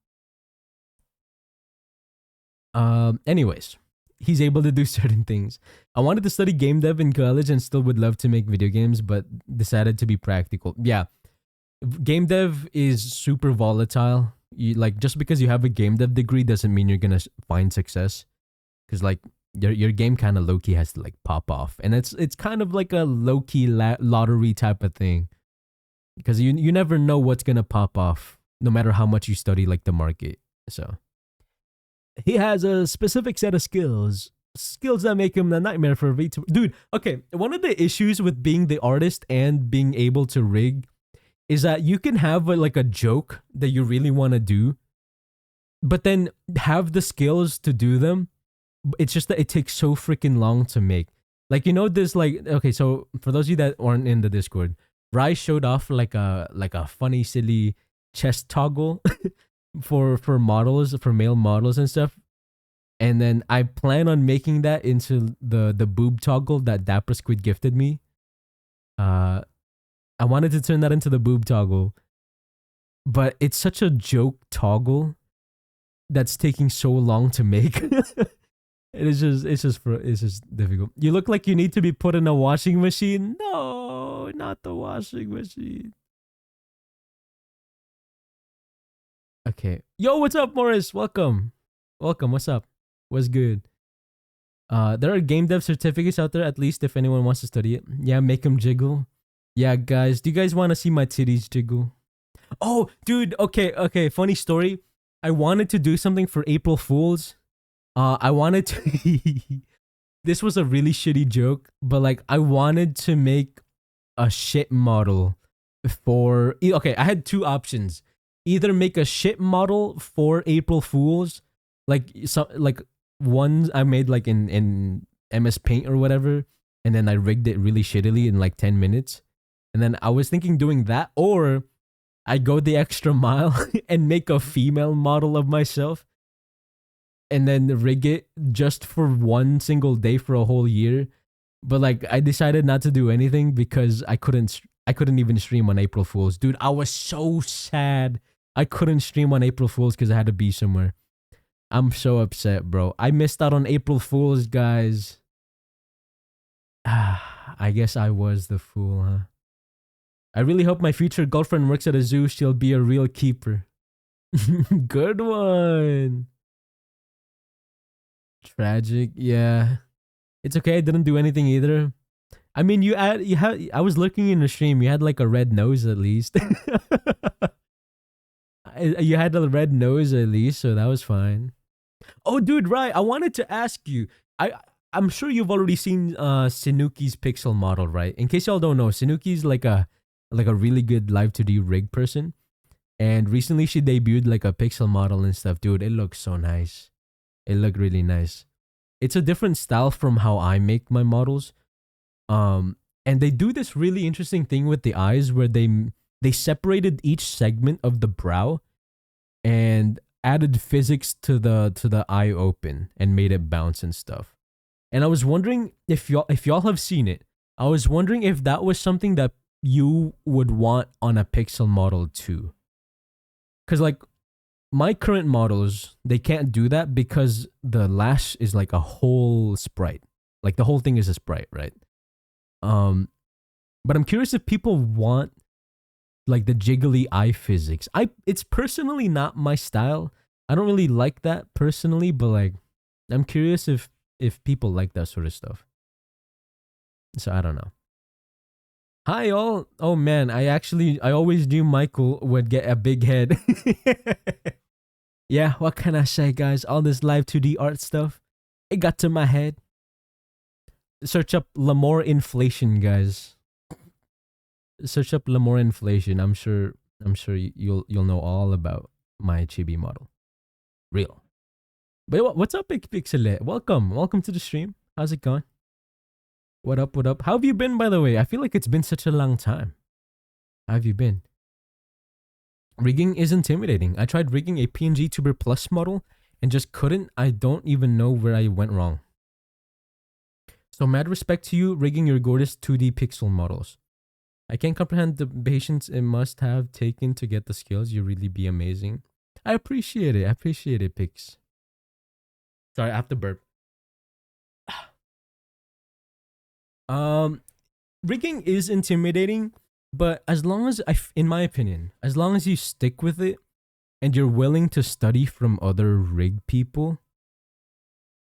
Anyways, he's able to do certain things. I wanted to study game dev in college and still would love to make video games, but decided to be practical. Yeah, game dev is super volatile. Just because you have a game dev degree doesn't mean you're gonna find success, because like your game kind of low key has to like pop off, and it's kind of like a low key lottery type of thing, because you never know what's gonna pop off, no matter how much you study like the market. So he has a specific set of skills that make him a nightmare for a VTuber. Dude, okay, one of the issues with being the artist and being able to rig is that you can have like a joke that you really want to do, but then have the skills to do them. It's just that it takes so freaking long to make. Like, this like, okay, so for those of you that aren't in the Discord, Rai showed off like a funny, silly chest toggle for models, for male models and stuff. And then I plan on making that into the boob toggle that Dapper Squid gifted me. I wanted to turn that into the boob toggle, but it's such a joke toggle that's taking so long to make. It's just difficult. You look like you need to be put in a washing machine. No, not the washing machine. Okay. Yo, what's up, Morris? Welcome. What's up? What's good? There are game dev certificates out there, at least if anyone wants to study it. Yeah, make them jiggle. Yeah, guys, do you guys want to see my titties jiggle? Oh, dude, okay, funny story. I wanted to do something for April Fools. I wanted to... This was a really shitty joke, but like, I wanted to make a shit model for... Okay, I had two options. Either make a shit model for April Fools, like ones I made like in MS Paint or whatever, and then I rigged it really shittily in like 10 minutes. And then I was thinking doing that, or I go the extra mile and make a female model of myself and then rig it just for one single day for a whole year. But like, I decided not to do anything because I couldn't even stream on April Fools. Dude, I was so sad. I couldn't stream on April Fools because I had to be somewhere. I'm so upset, bro. I missed out on April Fools, guys. I guess I was the fool, huh? I really hope my future girlfriend works at a zoo. She'll be a real keeper. Good one. Tragic, yeah. It's okay. I didn't do anything either. I mean, I was looking in the stream. You had like a red nose at least. You had a red nose at least, so that was fine. Oh, dude, right. I wanted to ask you. I'm sure you've already seen Sinuki's pixel model, right? In case y'all don't know, Sinuki's like a really good live 2D rig person, and recently she debuted like a pixel model and stuff. Dude, it looks so nice. It looked really nice. It's a different style from how I make my models. And they do this really interesting thing with the eyes where they separated each segment of the brow and added physics to the eye open and made it bounce and stuff. And I was wondering if y'all have seen it. I was wondering if that was something that you would want on a pixel model too. Cause like my current models, they can't do that because the lash is like a whole sprite. Like the whole thing is a sprite, right? But I'm curious if people want like the jiggly eye physics. It's personally not my style. I don't really like that personally, but like I'm curious if people like that sort of stuff. So I don't know. Hi all. Oh man, I always knew Michael would get a big head. Yeah, what can I say, guys? All this live 2D art stuff, it got to my head. Search up Lamore inflation, guys. Search up Lamore inflation. I'm sure you'll know all about my chibi model. Real. But what's up, Big Pixelet? Welcome to the stream. How's it going? What up? What up? How have you been, by the way? I feel like it's been such a long time. How have you been? Rigging is intimidating. I tried rigging a PNG Tuber Plus model and just couldn't. I don't even know where I went wrong. So mad respect to you rigging your gorgeous 2D pixel models. I can't comprehend the patience it must have taken to get the skills. You really be amazing. I appreciate it. I appreciate it, Pix. Sorry, I have to burp. Rigging is intimidating, but as long as in my opinion, as long as you stick with it and you're willing to study from other rig people,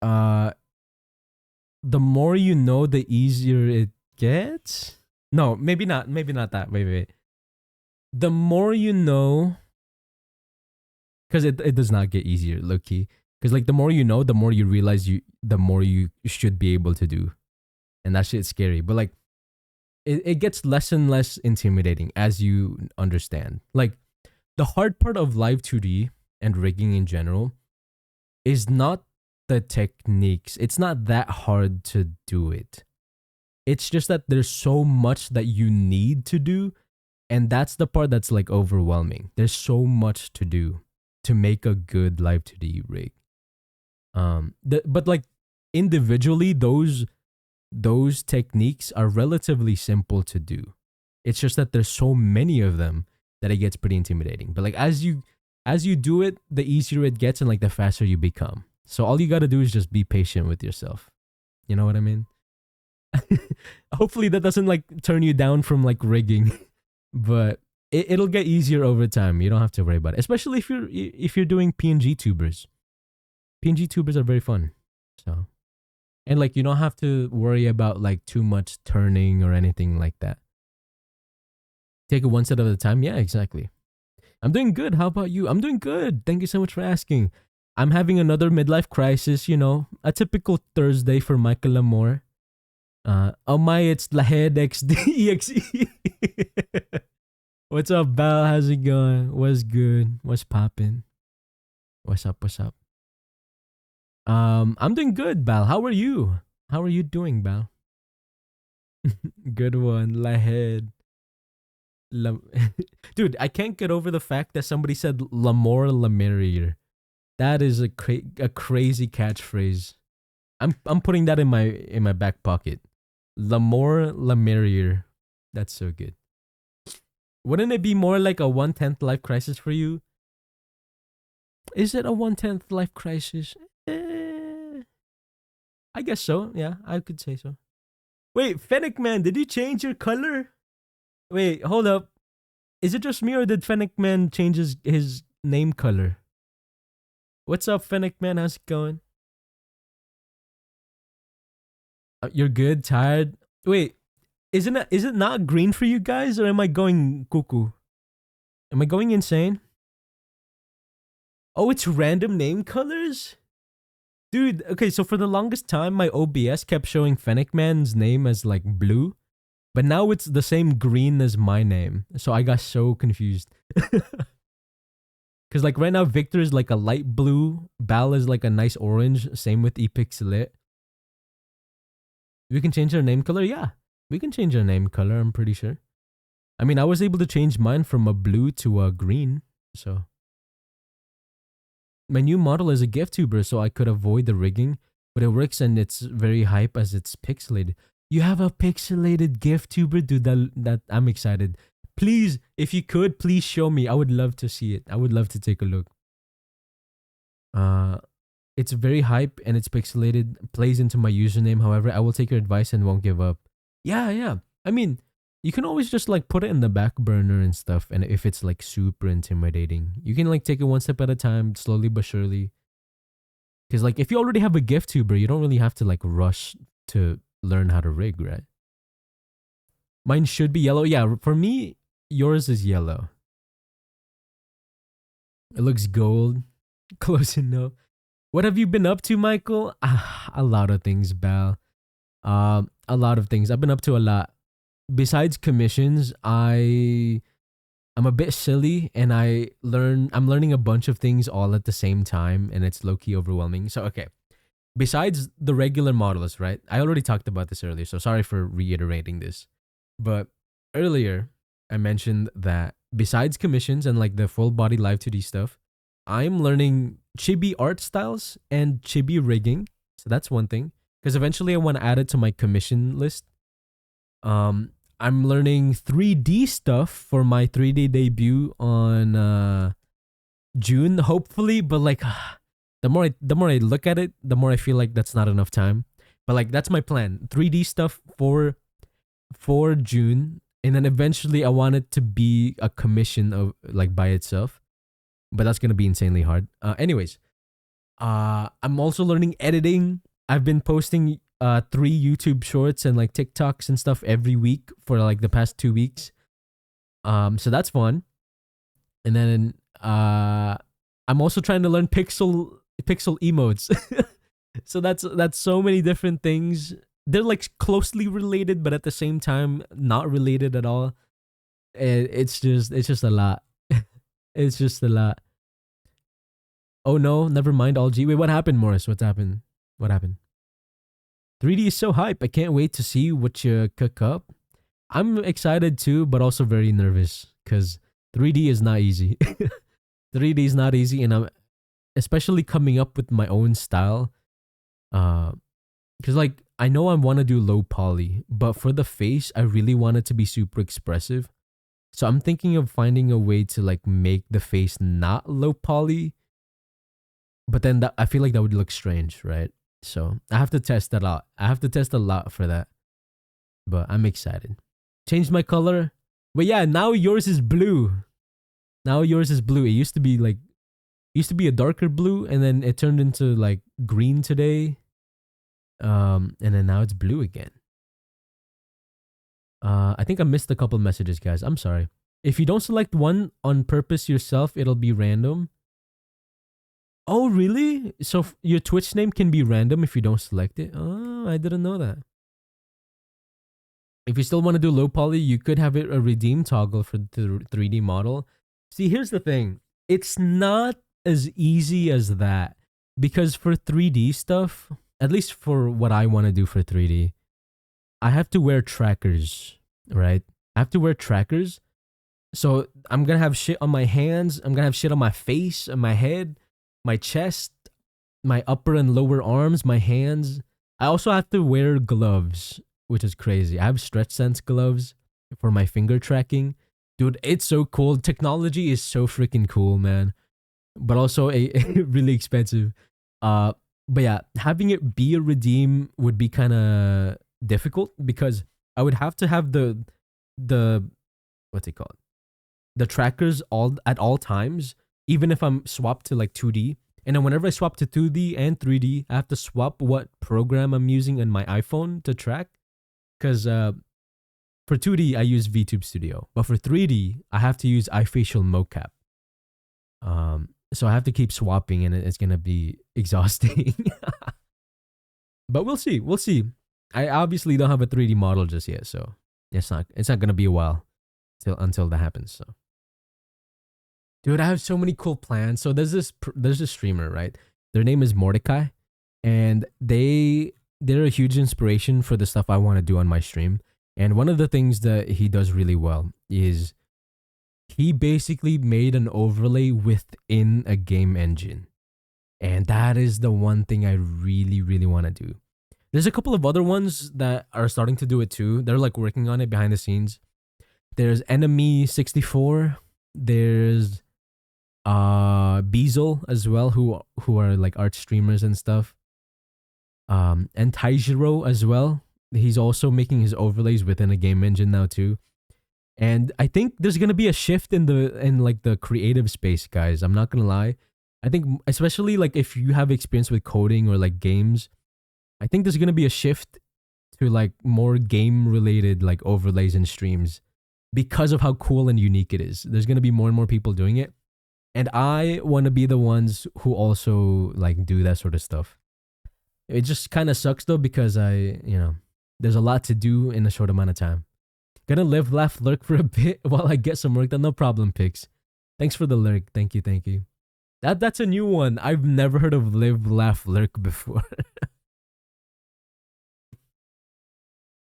the more you know, the easier it gets. No, maybe not that. Wait. The more you know, because it does not get easier, low-key. Because like the more you know, the more you realize the more you should be able to do. And that shit's scary. But like it gets less and less intimidating as you understand. Like the hard part of live 2D and rigging in general is not the techniques. It's not that hard to do it. It's just that there's so much that you need to do, and that's the part that's like overwhelming. There's so much to do to make a good live 2D rig. But like individually, those techniques are relatively simple to do. It's just that there's so many of them that it gets pretty intimidating. But like as you do it, the easier it gets and like the faster you become. So all you gotta do is just be patient with yourself. You know what I mean? Hopefully that doesn't like turn you down from like rigging, but it'll get easier over time. You don't have to worry about it, especially if you're doing PNG tubers. PNG tubers are very fun. So, and like you don't have to worry about like too much turning or anything like that. Take it one step at a time. Yeah, exactly. I'm doing good. How about you? I'm doing good. Thank you so much for asking. I'm having another midlife crisis, you know, a typical Thursday for Michael Lamore. Oh my, it's Lahead XD. What's up, Bal? How's it going? What's good? What's poppin'? What's up? I'm doing good, Bal. How are you? How are you doing, Bal? Good one, Lahead. Dude, I can't get over the fact that somebody said Lamore Lamere. That is a crazy catchphrase. I'm putting that in my back pocket. Lamore Lamere. That's so good. Wouldn't it be more like a 1/10 life crisis for you? Is it a 1/10 life crisis? I guess so. Yeah, I could say so. Wait, Fennec Man, did you change your color? Wait, hold up. Is it just me or did Fennec Man change his name color? What's up, Fennec Man? How's it going? You're good? Tired? Wait, is it not green for you guys, or am I going cuckoo? Am I going insane? Oh, it's random name colors? Dude, okay, so for the longest time, my OBS kept showing Fennec Man's name as like blue, but now it's the same green as my name. So I got so confused. Because like right now, Victor is like a light blue, Bal is like a nice orange, same with ePixelit. We can change our name color? Yeah, we can change our name color, I'm pretty sure. I mean, I was able to change mine from a blue to a green, so. My new model is a gift tuber, so I could avoid the rigging, but it works and it's very hype as it's pixelated. You have a pixelated gift tuber? Dude, that I'm excited. Please, if you could, please show me. I would love to see it. I would love to take a look. It's very hype and it's pixelated. Plays into my username. However, I will take your advice and won't give up. Yeah. I mean, you can always just like put it in the back burner and stuff. And if it's like super intimidating, you can like take it one step at a time, slowly but surely. Because like if you already have a gift tuber, you don't really have to like rush to learn how to rig, right? Mine should be yellow. Yeah, for me, yours is yellow. It looks gold. Close enough. What have you been up to, Michael? A lot of things, Bal. A lot of things. I've been up to a lot. Besides commissions, I I'm a bit silly, and I'm learning a bunch of things all at the same time, and it's low key overwhelming. So okay, besides the regular models, right? I already talked about this earlier, so sorry for reiterating this. But earlier, I mentioned that besides commissions and like the full body live 2D stuff, I'm learning chibi art styles and chibi rigging. So that's one thing. Because eventually I want to add it to my commission list. I'm learning 3D stuff for my 3D debut on June, hopefully. But like, the more I look at it, the more I feel like that's not enough time. But like, that's my plan: 3D stuff for June, and then eventually I want it to be a commission of like by itself. But that's gonna be insanely hard. Anyways, I'm also learning editing. I've been posting 3 YouTube shorts and like TikToks and stuff every week for like the past 2 weeks. So that's fun. And then I'm also trying to learn pixel emotes. So that's so many different things. They're like closely related, but at the same time not related at all. It's just a lot. It's just a lot. Oh no, never mind. All G. Wait, what happened, Morris? What's happened? What happened? 3D is so hype. I can't wait to see what you cook up. I'm excited too, but also very nervous because 3D is not easy. 3D is not easy, and I'm especially coming up with my own style. Because like I know I want to do low poly, but for the face, I really want it to be super expressive. So I'm thinking of finding a way to like make the face not low poly, but then I feel like that would look strange, right? So I have to test that out. I have to test a lot for that, but I'm excited. Changed my color, but yeah, now yours is blue. Now yours is blue. It used to be a darker blue, and then it turned into like green today. And then now it's blue again. I think I missed a couple messages, guys. I'm sorry. If you don't select one on purpose yourself, it'll be random. Oh, really? So your Twitch name can be random if you don't select it? Oh, I didn't know that. If you still want to do low poly, you could have it a redeem toggle for the 3D model. See, here's the thing. It's not as easy as that. Because for 3D stuff, at least for what I want to do for 3D, I have to wear trackers, right? I have to wear trackers. So I'm going to have shit on my hands. I'm going to have shit on my face, on my head, my chest, my upper and lower arms, my hands. I also have to wear gloves, which is crazy. I have Stretch Sense gloves for my finger tracking. Dude, it's so cool. Technology is so freaking cool, man. But also really expensive. But yeah, having it be a redeem would be kind of difficult because I would have to have the what's it called? The trackers at all times, even if I'm swapped to like 2D. And then whenever I swap to 2D and 3D, I have to swap what program I'm using in my iPhone to track. Because for 2D, I use VTube Studio. But for 3D, I have to use iFacial mocap. So I have to keep swapping, and it's going to be exhausting. But we'll see. We'll see. I obviously don't have a 3D model just yet, so it's not going to be a while until that happens. So, dude, I have so many cool plans. So there's this streamer, right? Their name is Mordecai, and they're a huge inspiration for the stuff I want to do on my stream. And one of the things that he does really well is he basically made an overlay within a game engine. And that is the one thing I really, really want to do. There's a couple of other ones that are starting to do it too. They're like working on it behind the scenes. There's Enemy 64. There's Beazle as well, who are like art streamers and stuff. And Taijiro as well. He's also making his overlays within a game engine now too. And I think there's gonna be a shift in the creative space, guys. I'm not gonna lie. I think especially like if you have experience with coding or like games, I think there's gonna be a shift to like more game related like overlays and streams because of how cool and unique it is. There's gonna be more and more people doing it, and I want to be the ones who also like do that sort of stuff. It just kind of sucks though because there's a lot to do in a short amount of time. Gonna live, laugh, lurk for a bit while I get some work done. No problem, Pix. Thanks for the lurk. Thank you, thank you. That's a new one. I've never heard of live, laugh, lurk before.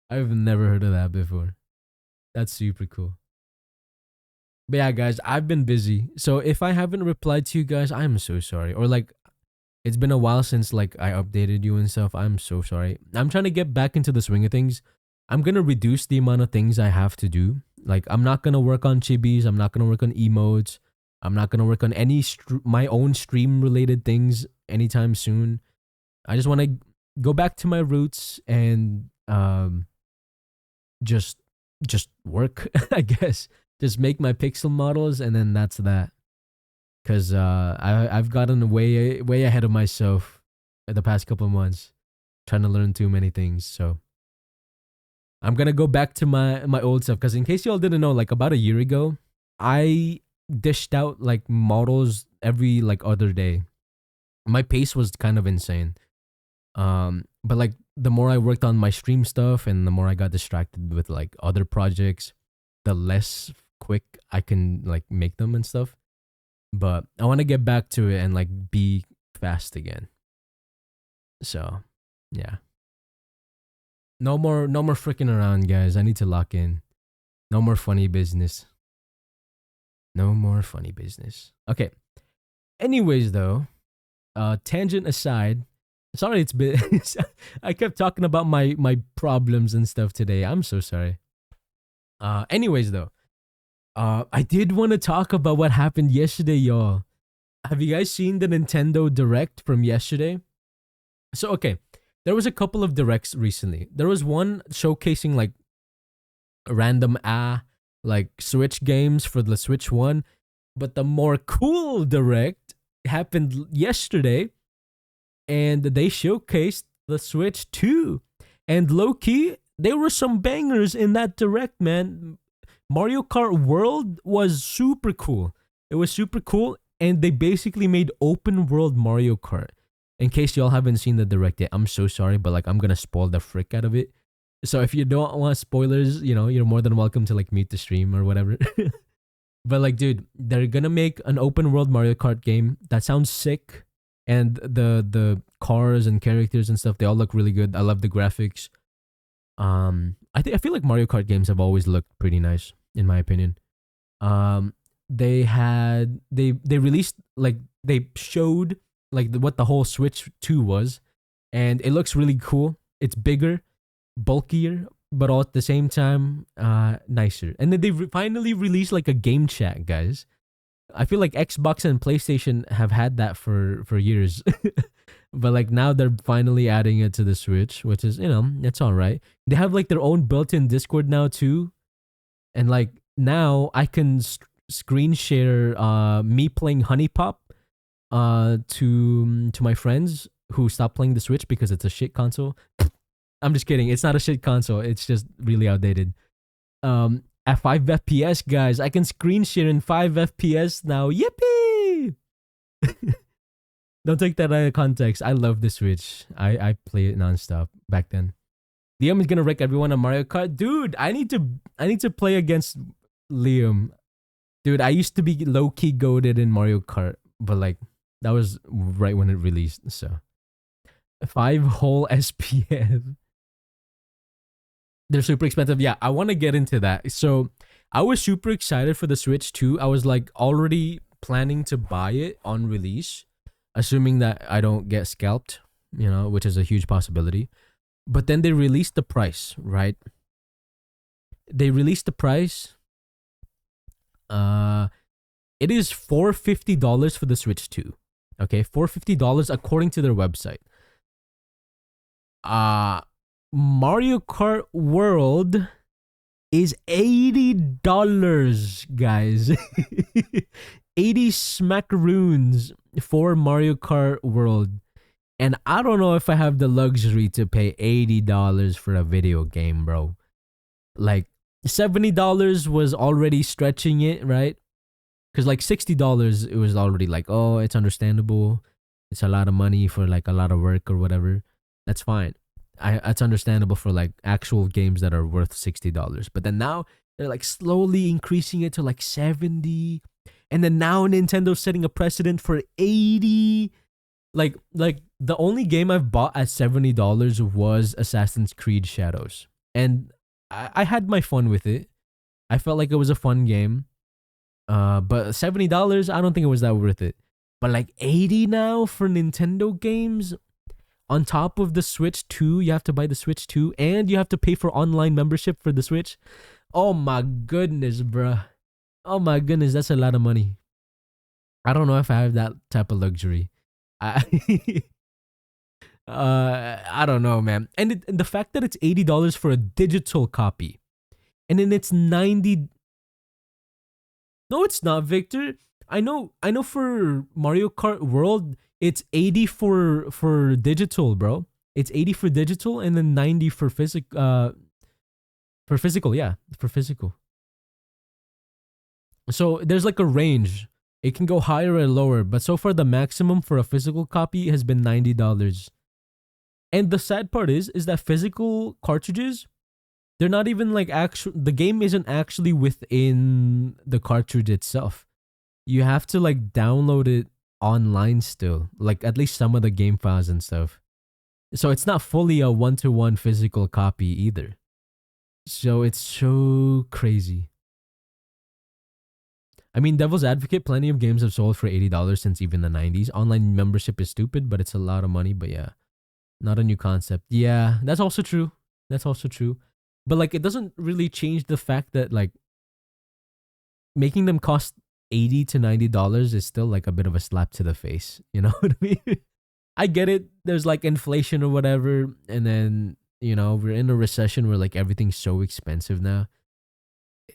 I've never heard of that before. That's super cool. But yeah, guys, I've been busy. So if I haven't replied to you guys, I'm so sorry. Or like it's been a while since like I updated you and stuff. I'm so sorry. I'm trying to get back into the swing of things. I'm gonna reduce the amount of things I have to do. Like I'm not gonna work on chibis. I'm not gonna work on emotes. I'm not gonna work on any my own stream related things anytime soon. I just want to go back to my roots and just work. I guess just make my pixel models and then that's that. Cause I've gotten way ahead of myself in the past couple of months, trying to learn too many things. So I'm gonna go back to my old stuff. Cause in case y'all didn't know, like about a year ago, I dished out like models every like other day. My pace was kind of insane. But like the more I worked on my stream stuff and the more I got distracted with like other projects, the less quick I can like make them and stuff. But I want to get back to it and like be fast again. So, yeah. No more freaking around, guys. I need to lock in. No more funny business. No more funny business. Okay. Anyways, though, tangent aside, sorry it's been I kept talking about my problems and stuff today. I'm so sorry. Anyways, though, I did want to talk about what happened yesterday, y'all. Have you guys seen the Nintendo Direct from yesterday? So, okay, there was a couple of directs recently. There was one showcasing like random like Switch games for the Switch 1, but the more cool direct happened yesterday, and they showcased the Switch 2. And low-key, there were some bangers in that direct, man. Mario Kart World was super cool. It was super cool, and they basically made open world Mario Kart. In case y'all haven't seen the direct yet, I'm so sorry, but like I'm gonna spoil the frick out of it. So if you don't want spoilers, you know, you're more than welcome to like mute the stream or whatever. But like, dude, they're gonna make an open world Mario Kart game that sounds sick, and the cars and characters and stuff, they all look really good. I love the graphics. I feel like Mario Kart games have always looked pretty nice, in my opinion. They released like they showed like what the whole Switch 2 was, and it looks really cool. It's bigger, bulkier, but all at the same time nicer. And then they finally released like a game chat, guys. I feel like Xbox and PlayStation have had that for years. But like now they're finally adding it to the Switch, which is, you know, it's all right. They have like their own built-in Discord now too. And like now I can screen share me playing Honey Pop to my friends who stopped playing the Switch because it's a shit console. I'm just kidding. It's not a shit console. It's just really outdated. At 5 FPS, guys, I can screen share in 5 FPS now. Yippee! Don't take that out of context. I love the Switch. I play it nonstop back then. Liam is gonna wreck everyone on Mario Kart. Dude, I need to play against Liam. Dude, I used to be low-key goated in Mario Kart, but like that was right when it released, so 5 whole SPF. They're super expensive. Yeah, I want to get into that. So I was super excited for the Switch 2. I was like already planning to buy it on release, assuming that I don't get scalped, you know, which is a huge possibility. But then they released the price, right? They released the price. It is $450 for the Switch 2. Okay, $450 according to their website. Mario Kart World is $80, guys. 80 smackaroons for Mario Kart World. And I don't know if I have the luxury to pay $80 for a video game, bro. Like, $70 was already stretching it, right? Because like $60, it was already like, oh, it's understandable. It's a lot of money for like a lot of work or whatever. That's fine. it's understandable for like actual games that are worth $60. But then now they're like slowly increasing it to like 70, and then now Nintendo's setting a precedent for 80. Like the only game I've bought at $70 was Assassin's Creed Shadows, and I had my fun with it. I felt like it was a fun game. But $70, I don't think it was that worth it. But like 80 now for Nintendo games, on top of the Switch 2, you have to buy the Switch 2, and you have to pay for online membership for the Switch. Oh my goodness, bruh. Oh my goodness, that's a lot of money. I don't know if I have that type of luxury. I I don't know, man. And the fact that it's $80 for a digital copy, and then it's 90. No, it's not, Victor. I know for Mario Kart World, it's 80 for digital, bro. It's 80 for digital and then 90 for physical, yeah, for physical. So there's like a range. It can go higher or lower, but so far the maximum for a physical copy has been $90. And the sad part is that physical cartridges, they're not even like actual. The game isn't actually within the cartridge itself. You have to like download it online still, like at least some of the game files and stuff. So it's not fully a one-to-one physical copy either. So it's so crazy. I mean, devil's advocate, plenty of games have sold for $80 since even the 90s. Online membership is stupid, but it's a lot of money. But yeah, not a new concept. Yeah, that's also true. That's also true. But like, it doesn't really change the fact that like making them cost $80 to $90 is still like a bit of a slap to the face. You know what I mean? I get it. There's like inflation or whatever, and then we're in a recession where like everything's so expensive now.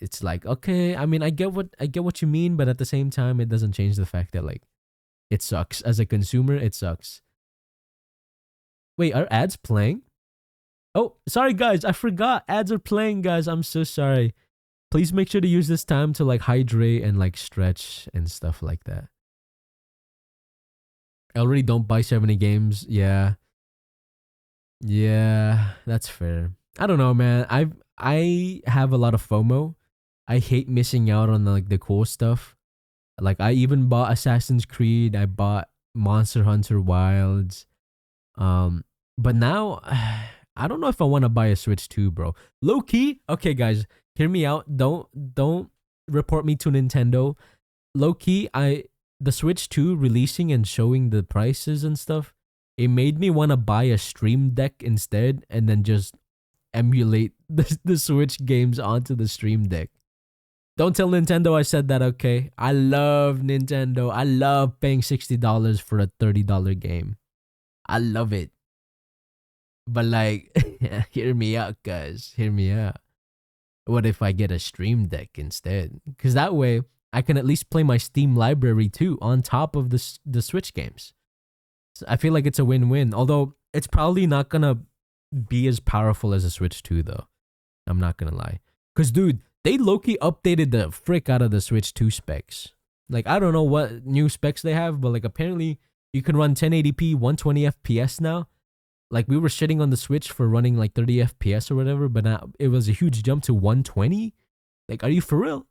It's like, okay, I mean, I get what you mean, but at the same time, it doesn't change the fact that like it sucks as a consumer. It sucks. Wait, are ads playing? Oh, sorry guys, I forgot. Ads are playing, guys. I'm so sorry. Please make sure to use this time to like hydrate and like stretch and stuff like that. I already don't buy 70 games. Yeah. Yeah, that's fair. I don't know, man. I have a lot of FOMO. I hate missing out on like the cool stuff. Like I even bought Assassin's Creed. I bought Monster Hunter Wilds. But now I don't know if I want to buy a Switch 2, bro. Low key, okay, guys, hear me out. Don't report me to Nintendo. Low key, the Switch 2 releasing and showing the prices and stuff, it made me want to buy a Stream Deck instead, and then just emulate the Switch games onto the Stream Deck. Don't tell Nintendo I said that, okay? I love Nintendo. I love paying $60 for a $30 game. I love it. But like, hear me out, guys. Hear me out. What if I get a Stream Deck instead? Because that way, I can at least play my Steam library too on top of the Switch games. So I feel like it's a win-win. Although, it's probably not going to be as powerful as a Switch 2 though. I'm not going to lie. Because, dude, they low-key updated the frick out of the Switch 2 specs. Like, I don't know what new specs they have, but like apparently you can run 1080p 120 FPS now. Like, we were shitting on the Switch for running like 30 FPS or whatever, but now it was a huge jump to 120. Like, are you for real?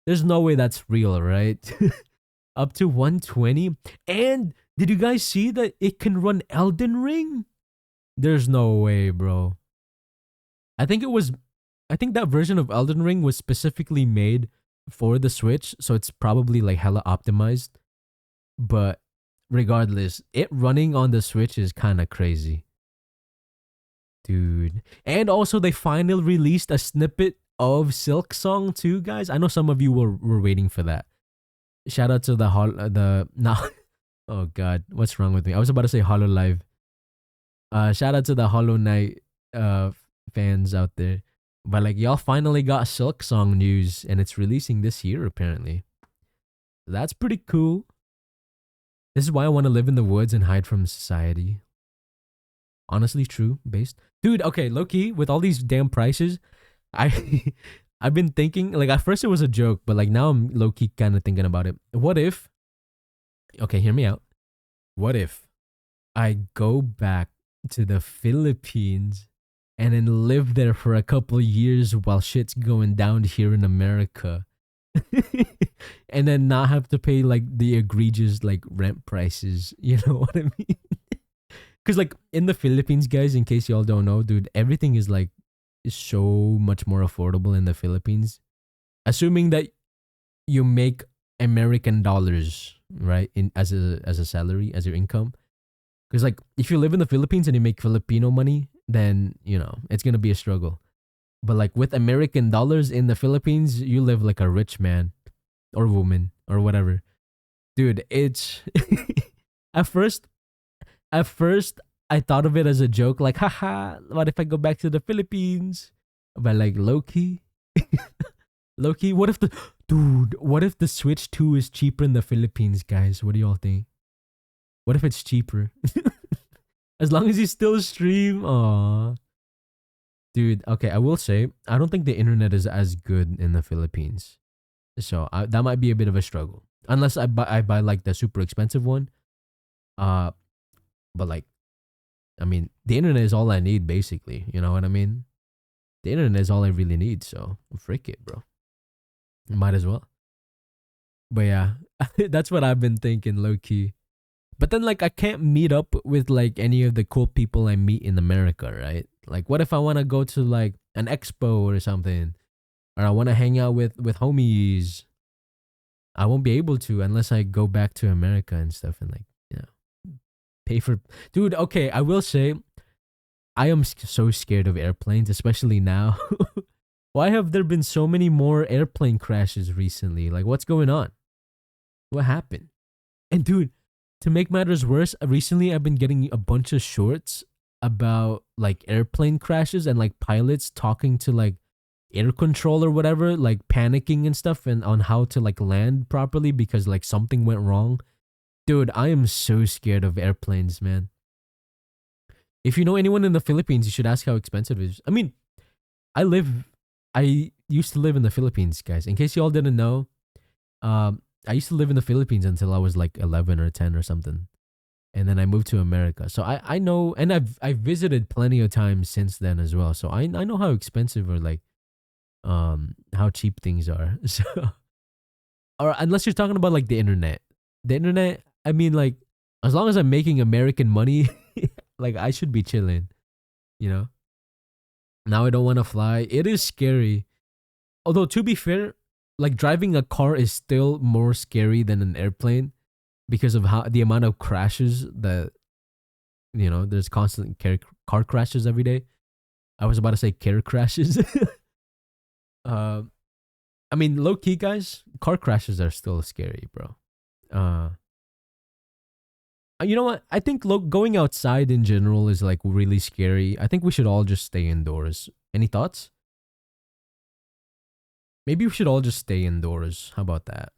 There's no way that's real, right? Up to 120. And did you guys see that it can run Elden Ring? There's no way, bro. I think that version of Elden Ring was specifically made for the Switch, so it's probably like hella optimized. But regardless, it running on the Switch is kind of crazy. Dude. And also they finally released a snippet of Silk Song too, guys. I know some of you were waiting for that. Shout out to oh god, what's wrong with me? I was about to say HoloLive. Shout out to the Hollow Knight fans out there. But like, y'all finally got Silk Song news, and it's releasing this year apparently. That's pretty cool. This is why I want to live in the woods and hide from society. Honestly, true, based. Dude, okay, low-key, with all these damn prices, I've been thinking, like at first it was a joke, but like now I'm low-key kind of thinking about it. What if, okay, hear me out. What if I go back to the Philippines and then live there for a couple years while shit's going down here in America. And then not have to pay like the egregious like rent prices. You know what I mean? Because like in the Philippines, guys, in case y'all don't know, dude, everything is like so much more affordable in the Philippines. Assuming that you make American dollars, right? In as a salary, as your income. Because like if you live in the Philippines and you make Filipino money, then you know it's gonna be a struggle. But like with American dollars in the Philippines, you live like a rich man or woman or whatever. Dude, it's at first at first I thought of it as a joke, like haha, what if I go back to the Philippines? But like low key, low key, what if the dude, what if the Switch 2 is cheaper in the Philippines, guys? What do y'all think? What if it's cheaper? As long as you still stream, aw. Dude, okay, I will say, I don't think the internet is as good in the Philippines. So that might be a bit of a struggle. Unless I buy like the super expensive one. Uh, but like, I mean, the internet is all I need basically. You know what I mean? The internet is all I really need. So frick it, bro. Might as well. But yeah, that's what I've been thinking, low key. But then like I can't meet up with like any of the cool people I meet in America, right? Like what if I want to go to like an expo or something, or I want to hang out with homies? I won't be able to unless I go back to America and stuff and like, you know, pay for. Dude, okay, I will say I am so scared of airplanes, especially now. Why have there been so many more airplane crashes recently? Like what's going on? What happened? And dude, to make matters worse, recently I've been getting a bunch of shorts about like airplane crashes and like pilots talking to like air control or whatever, like panicking and stuff and on how to like land properly because like something went wrong. Dude, I am so scared of airplanes, man. If you know anyone in the Philippines, you should ask how expensive it is. I mean, I used to live in the Philippines, guys. In case you all didn't know, I used to live in the Philippines until I was like 11 or 10 or something. And then I moved to America. So I know, and I've visited plenty of times since then as well. So I know how expensive or like how cheap things are. So or unless you're talking about like the internet. The internet, I mean like as long as I'm making American money, like I should be chilling, you know? Now I don't want to fly. It is scary. Although to be fair, like driving a car is still more scary than an airplane because of how the amount of crashes that you know there's constant car crashes every day. I was about to say car crashes. uh I mean low key guys, car crashes are still scary, bro. uh you know what, I think going outside in general is like really scary. I think we should all just stay indoors. Any thoughts? Maybe we should all just stay indoors. How about that?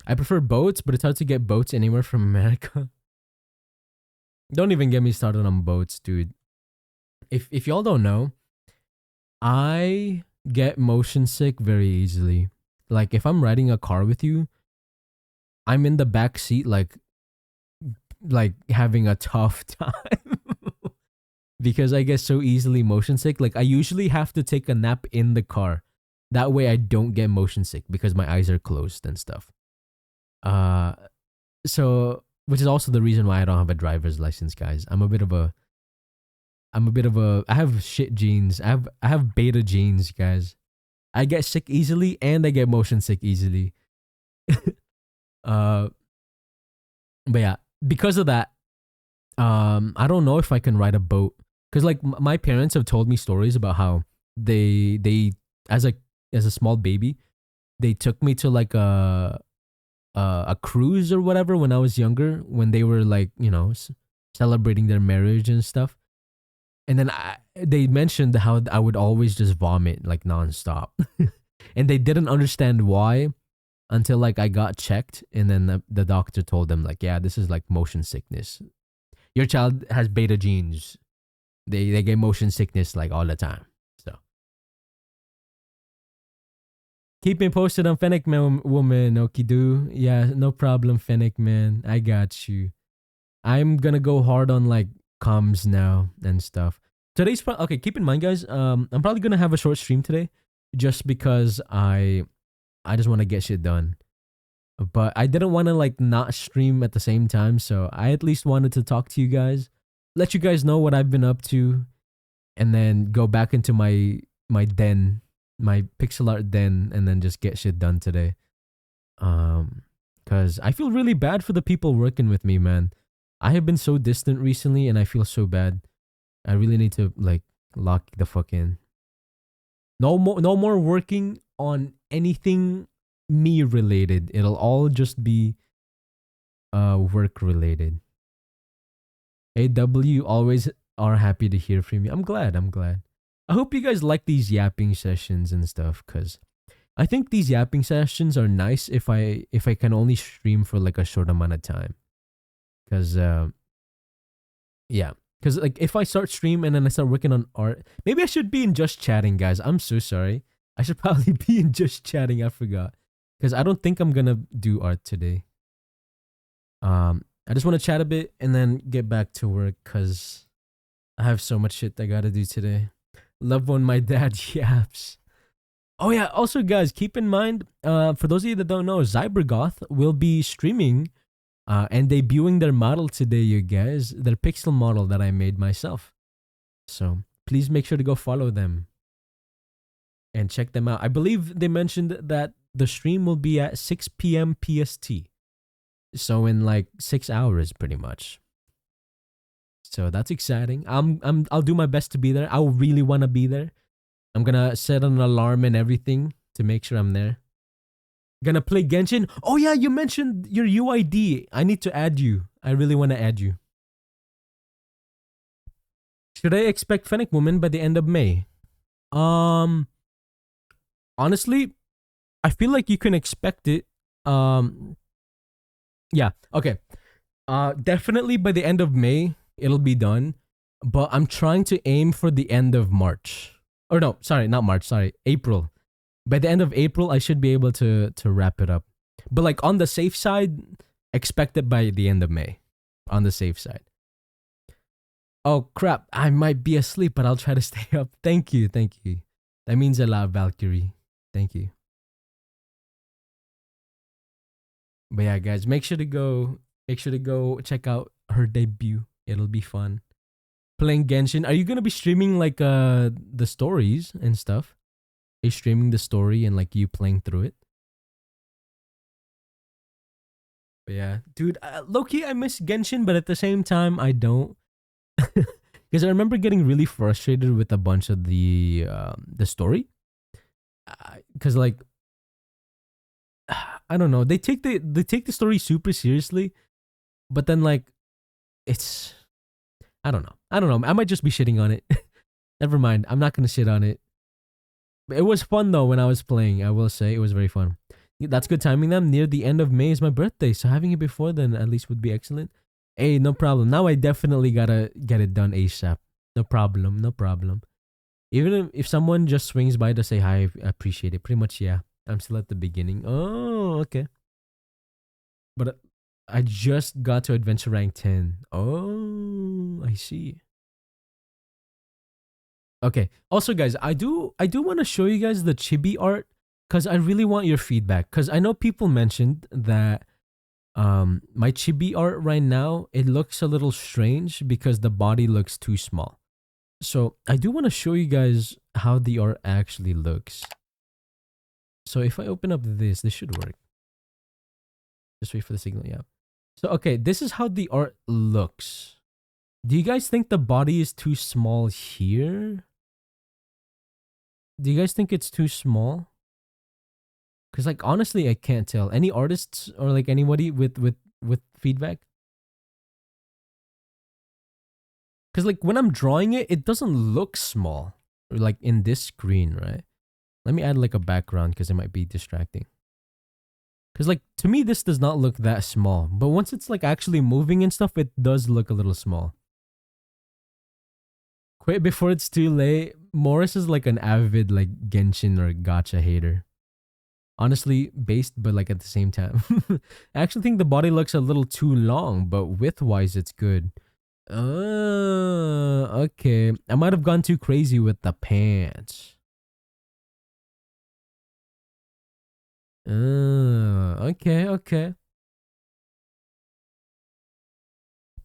I prefer boats, but it's hard to get boats anywhere from America. Don't even get me started on boats, dude. If y'all don't know, I get motion sick very easily. Like if I'm riding a car with you, I'm in the back seat like having a tough time because I get so easily motion sick. Like I usually have to take a nap in the car. That way I don't get motion sick because my eyes are closed and stuff. Uh so which is also the reason why I don't have a driver's license, guys. I have shit genes. I have beta genes, guys. I get sick easily and I get motion sick easily. uh but yeah, because of that, I don't know if I can ride a boat cuz like my parents have told me stories about how they as a small baby, they took me to like a cruise or whatever when I was younger, when they were like, you know, celebrating their marriage and stuff. And then they mentioned how I would always just vomit like nonstop. And they didn't understand why until like I got checked. And then the doctor told them like, yeah, this is like motion sickness. Your child has beta genes. They get motion sickness like all the time. So keep me posted on Fennec man, woman. Okie do. Yeah, no problem, Fennec man. I got you. I'm gonna go hard on like comes now and stuff. Today's okay. Keep in mind, guys. I'm probably gonna have a short stream today, just because I just want to get shit done. But I didn't want to like not stream at the same time, so I at least wanted to talk to you guys, let you guys know what I've been up to, and then go back into my den, my pixel art den, and then just get shit done today. Cause I feel really bad for the people working with me, man. I have been so distant recently, and I feel so bad. I really need to like lock the fuck in. No more working on anything me related. It'll all just be work related. AW always are happy to hear from you. I'm glad. I hope you guys like these yapping sessions and stuff, cuz I think these yapping sessions are nice if I can only stream for like a short amount of time. Cuz yeah, cuz like if I start stream and then I start working on art, maybe I should be in just chatting, guys. I'm so sorry. I should probably be in just chatting. I forgot. Cuz I don't think I'm going to do art today. I just want to chat a bit and then get back to work cuz I have so much shit I got to do today. Love when my dad yaps. Oh yeah, also guys, keep in mind, for those of you that don't know, Zybergoth will be streaming and debuting their model today, you guys. Their pixel model that I made myself. So please make sure to go follow them and check them out. I believe they mentioned that the stream will be at 6 p.m. PST. So in like 6 hours pretty much. So that's exciting. I'll do my best to be there. I really want to be there. I'm gonna set an alarm and everything to make sure I'm there. Gonna play Genshin. Oh yeah, you mentioned your UID. I need to add you. I really want to add you. Should I expect Fennec Woman by the end of May? Honestly, I feel like you can expect it. Yeah, okay. Definitely by the end of May, it'll be done. But I'm trying to aim for the end of March. Or no, sorry, not March, sorry, April. By the end of April, I should be able to wrap it up. But like on the safe side, expect it by the end of May. On the safe side. Oh crap, I might be asleep, but I'll try to stay up. Thank you. That means a lot, Valkyrie. Thank you. But yeah, guys, make sure to go check out her debut. It'll be fun. Playing Genshin. Are you gonna be streaming like the stories and stuff? Are you streaming the story and like you playing through it? But yeah, dude, low-key I miss Genshin, but at the same time I don't. Because I remember getting really frustrated with a bunch of the story. Because like I don't know, they take the story super seriously, but then like it's I don't know. I might just be shitting on it. Never mind. I'm not gonna shit on it. It was fun though when I was playing. I will say it was very fun. That's good timing. Them near the end of May is my birthday, so having it before then at least would be excellent. Hey, no problem. Now I definitely gotta get it done ASAP. No problem. Even if someone just swings by to say hi, I appreciate it. Pretty much, yeah. I'm still at the beginning. Oh, okay. But I just got to adventure rank 10. Oh, I see. Okay. Also, guys, I do want to show you guys the chibi art because I really want your feedback. Because I know people mentioned that my chibi art right now, it looks a little strange because the body looks too small. So I do want to show you guys how the art actually looks. So if I open up this should work. Just wait for the signal, yeah. So okay, this is how the art looks. Do you guys think the body is too small here? Do you guys think it's too small? Because like honestly, I can't tell. Any artists or like anybody with feedback? Because like when I'm drawing it, it doesn't look small. Like in this screen, right? Let me add like a background because it might be distracting. Because like to me, this does not look that small. But once it's like actually moving and stuff, it does look a little small. Quit before it's too late. Morris is like an avid like Genshin or gacha hater. Honestly, based, but like at the same time. I actually think the body looks a little too long, but width-wise, it's good. Okay. I might have gone too crazy with the pants. Okay, okay.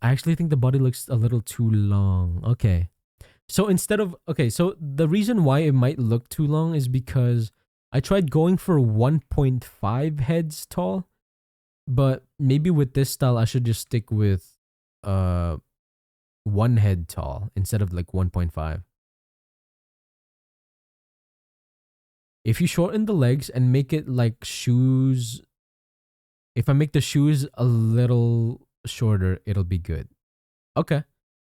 I actually think the body looks a little too long. Okay. So instead of, okay, so the reason why it might look too long is because I tried going for 1.5 heads tall, but maybe with this style I should just stick with uh 1 head tall instead of like 1.5. If you shorten the legs and make it like shoes, if I make the shoes a little shorter, it'll be good. Okay.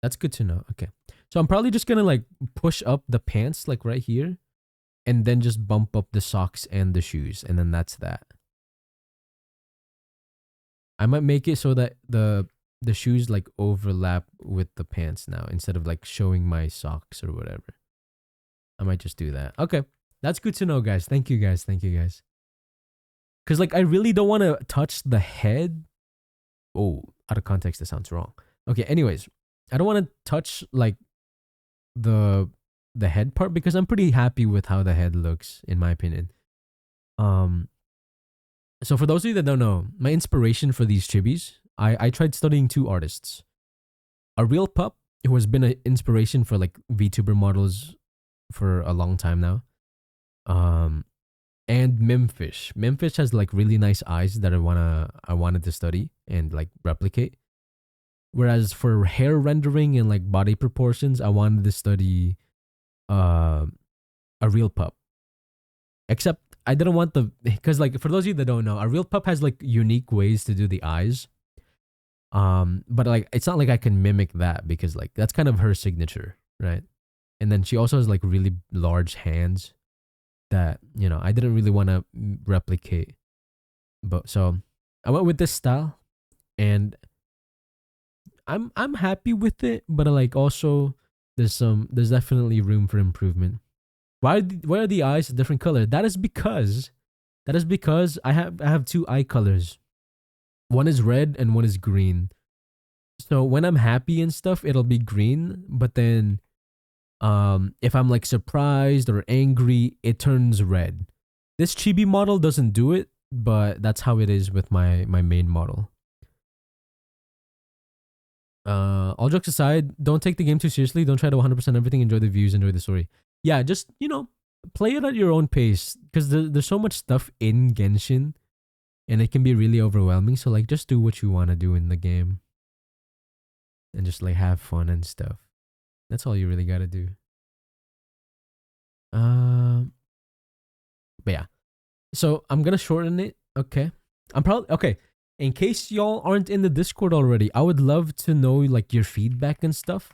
That's good to know. Okay. So I'm probably just gonna like push up the pants like right here and then just bump up the socks and the shoes, and then that's that. I might make it so that the shoes like overlap with the pants now instead of like showing my socks or whatever. I might just do that. Okay. That's good to know, guys. Thank you guys. Thank you guys. Cuz like I really don't want to touch the head. Oh, out of context that sounds wrong. Okay, anyways, I don't want to touch like the the head part because I'm pretty happy with how the head looks in my opinion. Um so for those of you that don't know, my inspiration for these chibis, I tried studying two artists. A real pup who has been an inspiration for like VTuber models for a long time now. Um and Memfish. Memfish has like really nice eyes that I wanted to study and like replicate. Whereas for hair rendering and like body proportions, I wanted to study uh, a real pup. Except I didn't want the, because like for those of you that don't know, a real pup has like unique ways to do the eyes. But like it's not like I can mimic that because like that's kind of her signature, right? And then she also has like really large hands that I didn't really want to replicate. But so I went with this style, and I'm happy with it. But like also there's definitely room for improvement. Why are the eyes a different color? That is because I have two eye colors. One is red and one is green. So when I'm happy and stuff, it'll be green. But then, if I'm like surprised or angry, it turns red. This chibi model doesn't do it, but that's how it is with my main model. All jokes aside, don't take the game too seriously. Don't try to 100% everything. Enjoy the views. Enjoy the story. Yeah, just play it at your own pace because there's so much stuff in Genshin, and it can be really overwhelming. So like, just do what you want to do in the game, and just like have fun and stuff. That's all you really gotta do. Um, but yeah. So I'm gonna shorten it. Okay. I'm probably okay. In case y'all aren't in the Discord already, I would love to know like your feedback and stuff.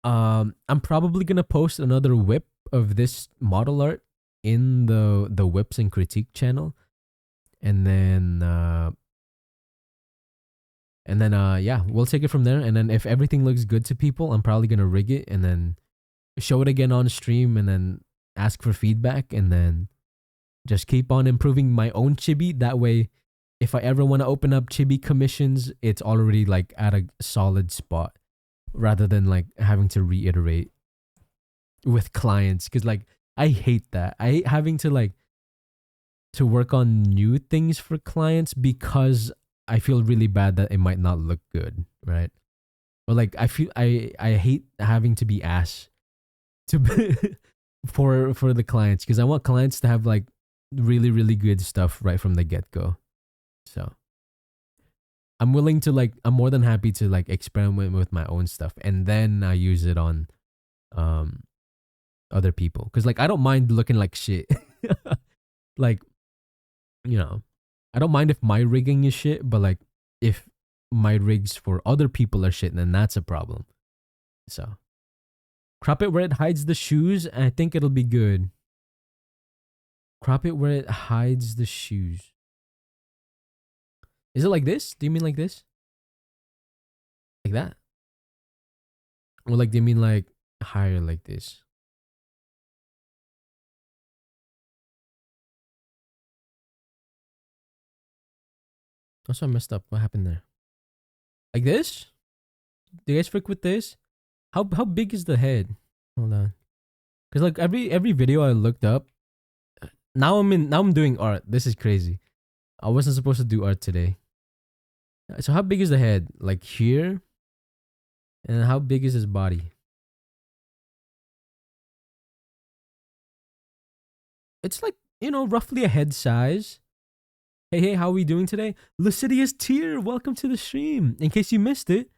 I'm probably gonna post another whip of this model art in the whips and critique channel, and then yeah, we'll take it from there. And then if everything looks good to people, I'm probably gonna rig it and then show it again on stream, and then ask for feedback, and then just keep on improving my own chibi. That way, if I ever want to open up chibi commissions, it's already like at a solid spot rather than like having to reiterate with clients. Cause like I hate that. I hate having to like to work on new things for clients because I feel really bad that it might not look good, right? Or like I hate having to be asked to be for the clients because I want clients to have like really good stuff right from the get go. So I'm more than happy to like experiment with my own stuff and then I use it on um other people because like I don't mind looking like shit. Like I don't mind if my rigging is shit, but like if my rigs for other people are shit, then that's a problem. So crop it where it hides the shoes, and I think it'll be good. Crop it where it hides the shoes. Is it like this? Do you mean like this? Like that? Or like do you mean like higher like this? Also, I messed up. What happened there? Like this? Do you guys freak with this? How big is the head? Hold on. Cause like every video I looked up, now I'm doing art. This is crazy. I wasn't supposed to do art today. So how big is the head? Like here? And how big is his body? It's like, roughly a head size. Hey, how are we doing today? Lucidius Tier, welcome to the stream. In case you missed it,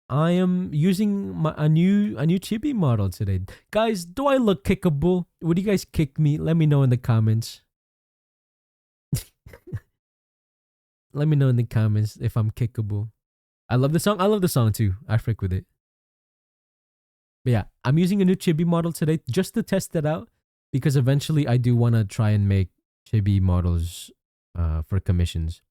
I am using a new chibi model today. Guys, do I look kickable? Would you guys kick me? Let me know in the comments. Let me know in the comments if I'm kickable. I love the song. I love the song too. I freak with it. But yeah, I'm using a new chibi model today just to test it out because eventually I do want to try and make chibi models for commissions.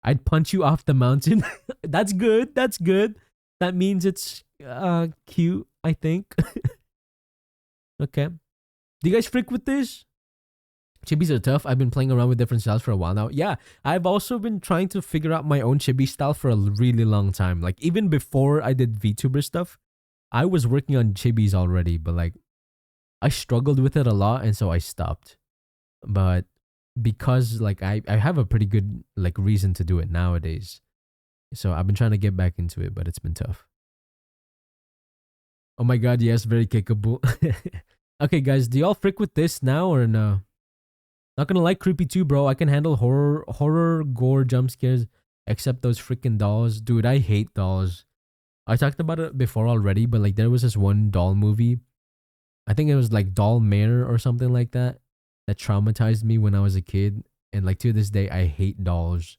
I'd punch you off the mountain. That's good. That's good. That means it's cute, I think. Okay. Do you guys freak with this? Chibis are tough. I've been playing around with different styles for a while now. Yeah, I've also been trying to figure out my own chibi style for a really long time. Like even before I did VTuber stuff, I was working on chibis already, but like I struggled with it a lot and so I stopped. But because like I have a pretty good like reason to do it nowadays. So I've been trying to get back into it, but it's been tough. Oh my god, yes, very kickable. Okay, guys, do y'all freak with this now or no? Not gonna like creepy too, bro. I can handle horror, gore, jump scares, except those freaking dolls. Dude, I hate dolls. I talked about it before already, but like there was this one doll movie. I think it was like Lamore or something like that traumatized me when I was a kid. And like to this day, I hate dolls.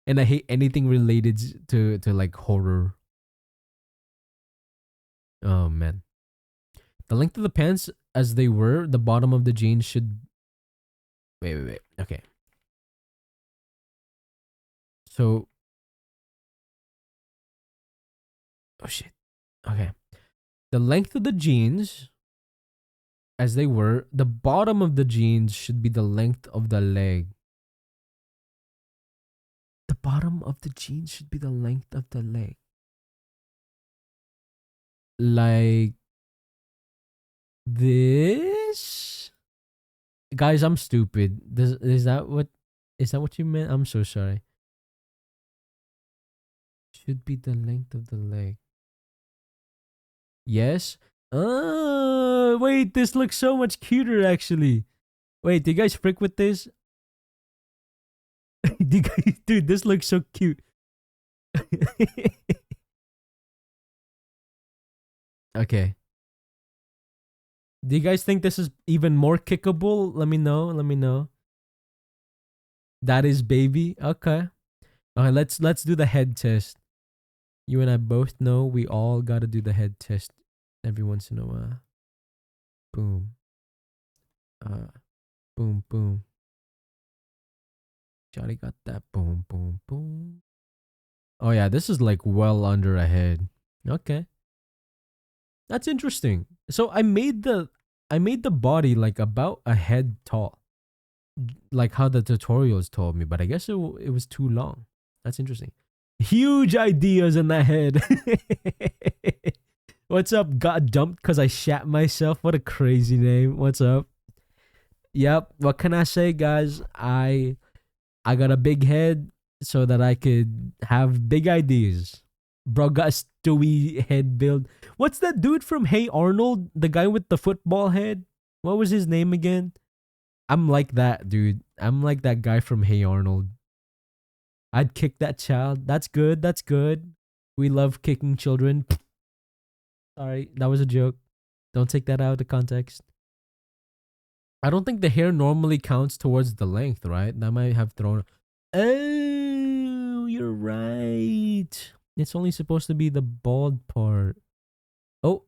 And I hate anything related to like horror. Oh man. The length of the pants as they were, the bottom of the jeans should... Wait. Okay. So... Oh shit. Okay. The length of the jeans as they were, the bottom of the jeans should be the length of the leg. The bottom of the jeans should be the length of the leg. Like this? Guys, I'm stupid. Is that what you meant? I'm so sorry. Should be the length of the leg. Yes? Wait, this looks so much cuter actually. Wait, do you guys freak with this? Dude, this looks so cute. Okay. Do you guys think this is even more kickable? Let me know. That is baby. Okay. Alright, let's do the head test. You and I both know we all gotta do the head test every once in a while. Boom. Boom. Johnny got that. Boom. Oh yeah, this is like well under a head. Okay. That's interesting. So I made the body like about a head tall. Like how the tutorials told me, but I guess it was too long. That's interesting. Huge ideas in that head. What's up? Got dumped because I shat myself. What a crazy name. What's up? Yep. What can I say, guys? I got a big head so that I could have big ideas. Bro got a Stewie head build. What's that dude from Hey Arnold? The guy with the football head? What was his name again? I'm like that, dude. I'm like that guy from Hey Arnold. I'd kick that child. That's good. We love kicking children. Sorry, that was a joke. Don't take that out of context. I don't think the hair normally counts towards the length, right? That might have thrown... Oh, you're right. It's only supposed to be the bald part. Oh,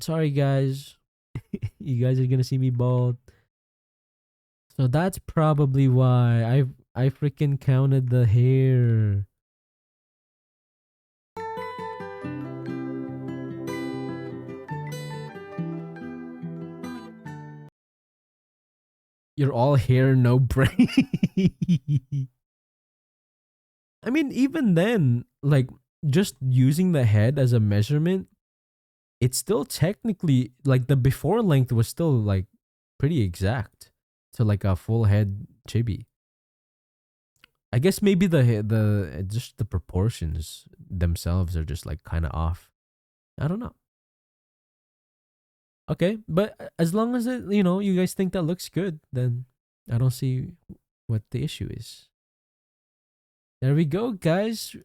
sorry guys. You guys are gonna see me bald. So that's probably why I freaking counted the hair. You're all hair, no brain. I mean, even then, like just using the head as a measurement, it's still technically like the before length was still like pretty exact to like a full head chibi. I guess maybe the just the proportions themselves are just like kind of off. I don't know. Okay, but as long as it, you guys think that looks good, then I don't see what the issue is. There we go, guys.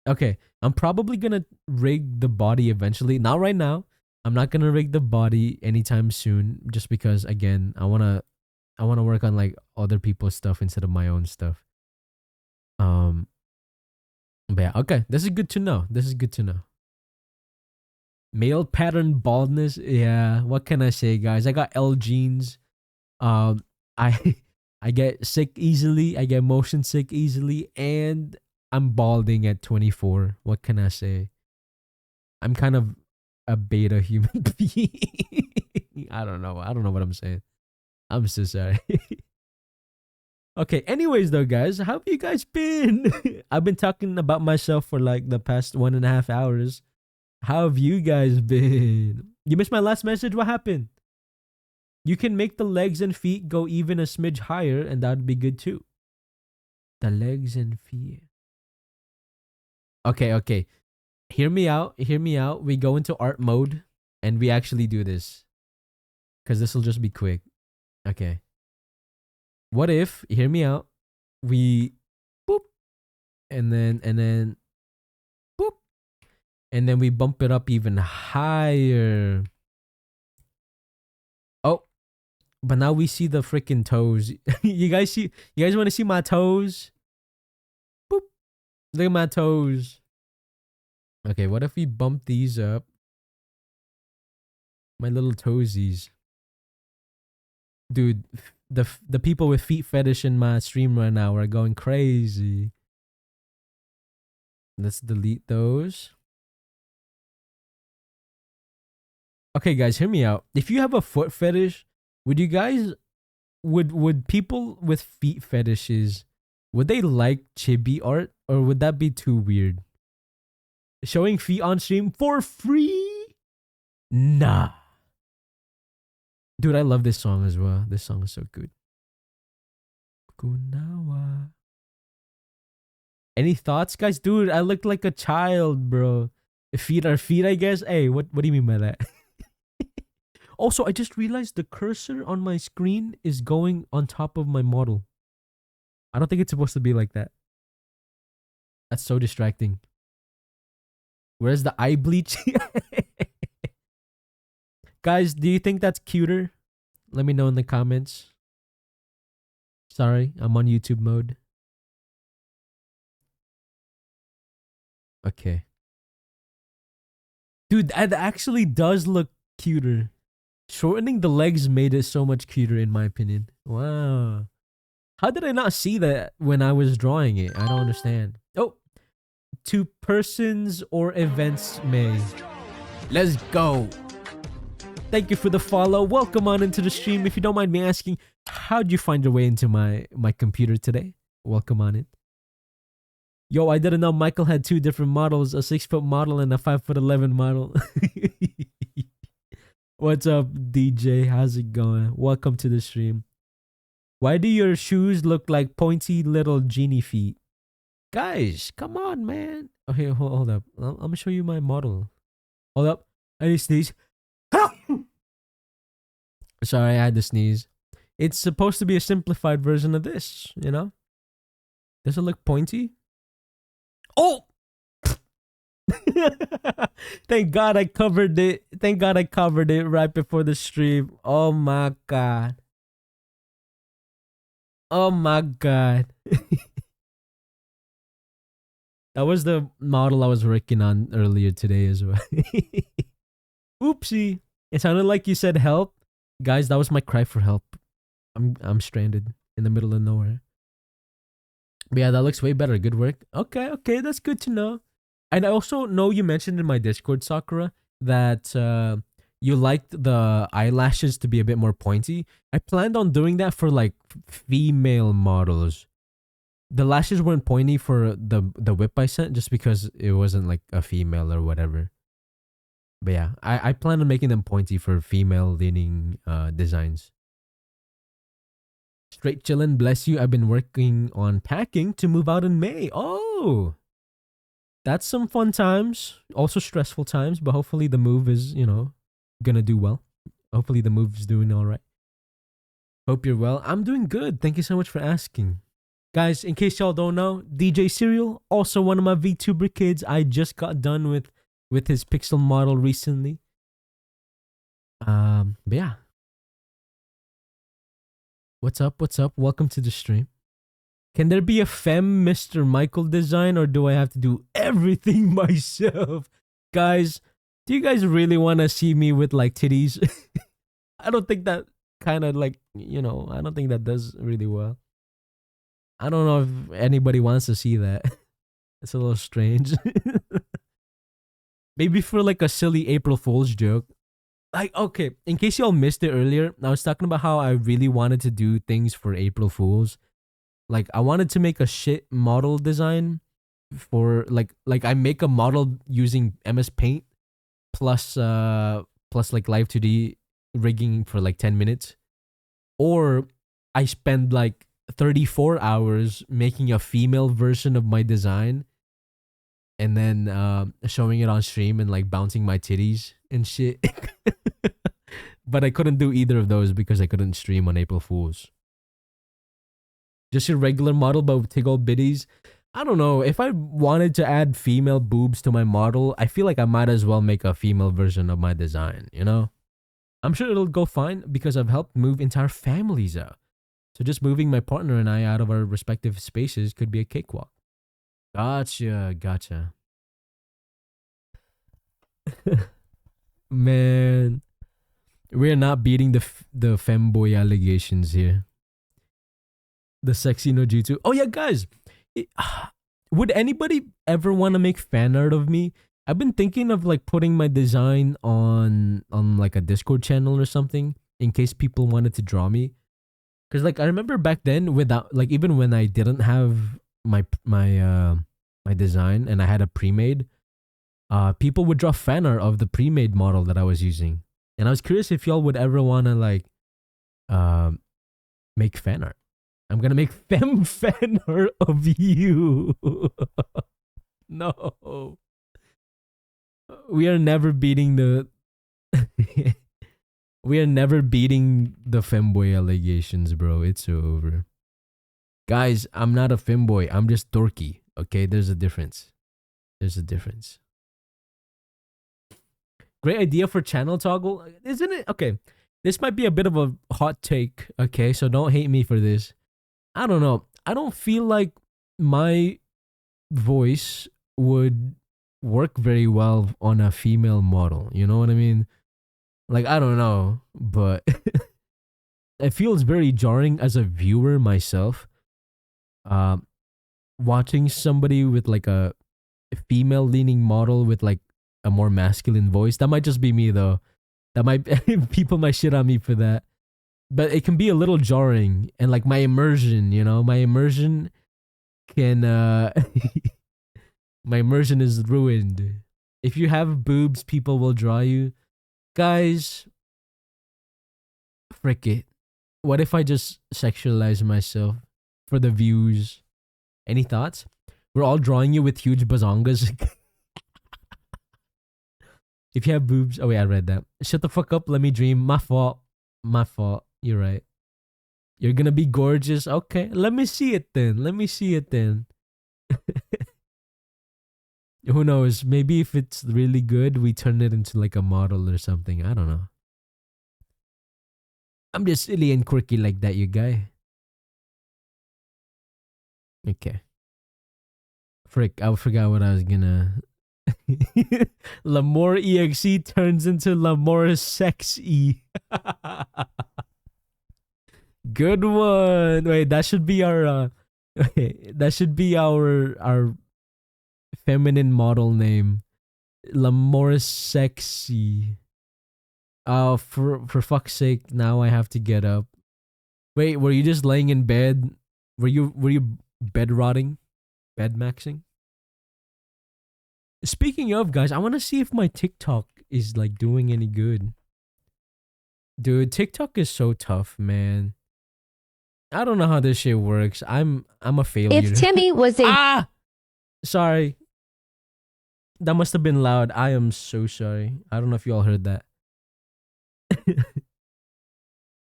Okay, I'm probably gonna rig the body eventually. Not right now. I'm not gonna rig the body anytime soon, just because again, I wanna work on like other people's stuff instead of my own stuff. Um, but yeah, okay, this is good to know. This is good to know. Male pattern baldness. Yeah, what can I say, guys? I got L genes. I I get sick easily. I get motion sick easily, and I'm balding at 24. What can I say? I'm kind of a beta human being. I don't know. I don't know what I'm saying. I'm so sorry. Okay, anyways though, guys, how have you guys been? I've been talking about myself for like the past 1.5 hours. How have you guys been? You missed my last message? What happened? You can make the legs and feet go even a smidge higher, and that would be good too. The legs and feet. Okay, okay. Hear me out. Hear me out. We go into art mode and we actually do this. Because this will just be quick. Okay. What if, hear me out, we boop, and then boop, and then we bump it up even higher. Oh, but now we see the freaking toes. You guys want to see my toes? Boop. Look at my toes. Okay, what if we bump these up? My little toesies. Dude, the people with feet fetish in my stream right now are going crazy. Let's delete those. Okay, guys, hear me out. If you have a foot fetish, would you guys would people with feet fetishes, would they like chibi art, or would that be too weird? Showing feet on stream for free? Nah. Dude, I love this song as well. This song is so good. Kunawa. Any thoughts, guys? Dude, I look like a child, bro. Feet are feet, I guess. Hey, what do you mean by that? Also, I just realized the cursor on my screen is going on top of my model. I don't think it's supposed to be like that. That's so distracting. Where's the eye bleach? Guys, do you think that's cuter? Let me know in the comments. Sorry, I'm on YouTube mode. Okay. Dude, that actually does look cuter. Shortening the legs made it so much cuter in my opinion. Wow. How did I not see that when I was drawing it? I don't understand. Oh. To persons or events may. Let's go. Thank you for the follow. Welcome on into the stream. If you don't mind me asking, how'd you find your way into my computer today? Welcome on it. Yo, I didn't know Michael had two different models, a 6-foot model and a 5'11" model. What's up, DJ? How's it going? Welcome to the stream. Why do your shoes look like pointy little genie feet? Guys, come on, man. Okay, hold up. I'm gonna show you my model. Hold up. I need to sneeze. Sorry, I had to sneeze. It's supposed to be a simplified version of this, you know? Does it look pointy? Oh! Thank God I covered it. Thank God I covered it right before the stream. Oh my God. Oh my God. That was the model I was working on earlier today as well. Oopsie. It sounded like you said help. Guys, that was my cry for help. I'm stranded in the middle of nowhere. But yeah, that looks way better. Good work. Okay, that's good to know. And I also know you mentioned in my Discord, Sakura, that you liked the eyelashes to be a bit more pointy. I planned on doing that for like female models. the lashes weren't pointy for the whip I sent just because it wasn't like a female or whatever. But yeah, I plan on making them pointy for female leaning designs. Straight chillin', bless you. I've been working on packing to move out in May. Oh, that's some fun times. Also stressful times, but hopefully the move is, gonna do well. Hopefully the move is doing all right. Hope you're well. I'm doing good. Thank you so much for asking. Guys, in case y'all don't know, DJ Serial, also one of my VTuber kids. I just got done with his pixel model recently. But yeah. What's up? What's up? Welcome to the stream. Can there be a femme Mr. Michael design, or do I have to do everything myself? Guys, do you guys really want to see me with like titties? I don't think that kind of like, I don't think that does really well. I don't know if anybody wants to see that. It's a little strange. Maybe for like a silly April Fool's joke. Like, okay, in case y'all missed it earlier, I was talking about how I really wanted to do things for April Fools. Like, I wanted to make a shit model design for like I make a model using MS Paint plus like Live 2D rigging for like 10 minutes, or I spend like 34 hours making a female version of my design and then showing it on stream and like bouncing my titties and shit. But I couldn't do either of those because I couldn't stream on April Fools. Just your regular model but with tickle bitties. I don't know. If I wanted to add female boobs to my model, I feel like I might as well make a female version of my design, I'm sure it'll go fine because I've helped move entire families out. So just moving my partner and I out of our respective spaces could be a cakewalk. Gotcha. Man, we're not beating the femboy allegations here. The sexy no jutsu. Oh yeah, guys. Would anybody ever want to make fan art of me? I've been thinking of like putting my design on like a Discord channel or something in case people wanted to draw me. Cause like I remember back then without like even when I didn't have my design and I had a pre-made, people would draw fan art of the pre-made model that I was using. And I was curious if y'all would ever wanna like make fan art. I'm gonna make fan art of you. No. We are never beating the we are never beating the femboy allegations, bro. It's over. Guys, I'm not a femboy. I'm just dorky. Okay, there's a difference. Great idea for channel toggle, isn't it? Okay, this might be a bit of a hot take. Okay, so don't hate me for this. I don't know. I don't feel like my voice would work very well on a female model. You know what I mean? Like, I don't know, but it feels very jarring as a viewer myself. Watching somebody with like a female leaning model with like a more masculine voice. That might just be me though. That might people might shit on me for that. But it can be a little jarring, and like my immersion can my immersion is ruined. If you have boobs, people will draw you. Guys, frick it. What if I just sexualize myself for the views? Any thoughts? We're all drawing you with huge bazongas. If you have boobs, oh wait, I read that. Shut the fuck up, let me dream. My fault. You're right. You're gonna be gorgeous. Okay, let me see it then. Who knows? Maybe if it's really good, we turn it into like a model or something. I don't know. I'm just silly and quirky like that, you guy. Okay. Frick, I forgot what I was gonna... lamoreexe turns into lamoreexe. Good one. Wait, that should be our our feminine model name. Lamoreexe. Oh, for fuck's sake, now I have to get up. Wait, were you just laying in bed? Were you bed rotting, bed maxing. Speaking of, guys, I want to see if my TikTok is like doing any good. Dude, TikTok is so tough, man. I don't know how this shit works. I'm a failure. If Timmy was a ah, sorry. That must have been loud. I am so sorry. I don't know if you all heard that.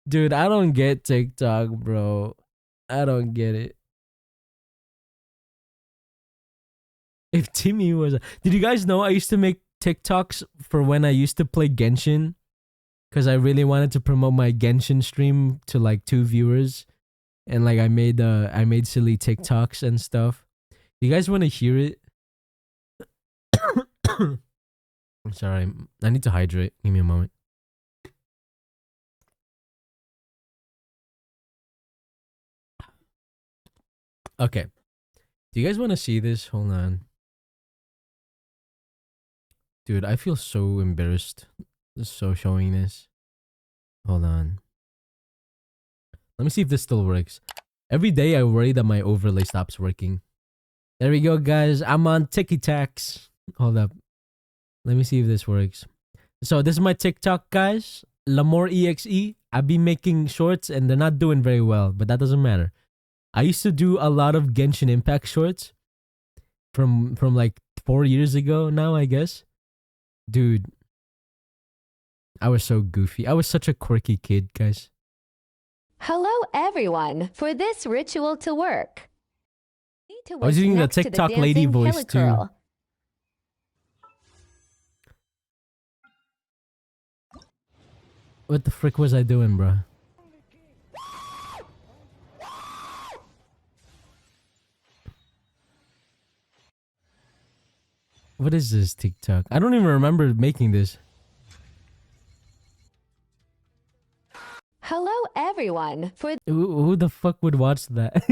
Dude, I don't get TikTok, bro. I don't get it. If Timmy was did you guys know I used to make TikToks for when I used to play Genshin? Because I really wanted to promote my Genshin stream to like 2 viewers. And like I made silly TikToks and stuff. You guys want to hear it? I'm sorry. I need to hydrate. Give me a moment. Okay. Do you guys want to see this? Hold on. Dude, I feel so embarrassed. So showing this. Hold on. Let me see if this still works. Every day I worry that my overlay stops working. There we go, guys. I'm on TikToks. Hold up. Let me see if this works. So this is my TikTok, guys. Lamoreexe. I've been making shorts and they're not doing very well, but that doesn't matter. I used to do a lot of Genshin Impact shorts from like 4 years ago now, I guess. Dude, I was so goofy. I was such a quirky kid, guys. hello everyone. For this ritual to work, I was using the TikTok lady voice too. What the frick was I doing, bro? What is this TikTok? I don't even remember making this. Hello everyone. For Who the fuck would watch that?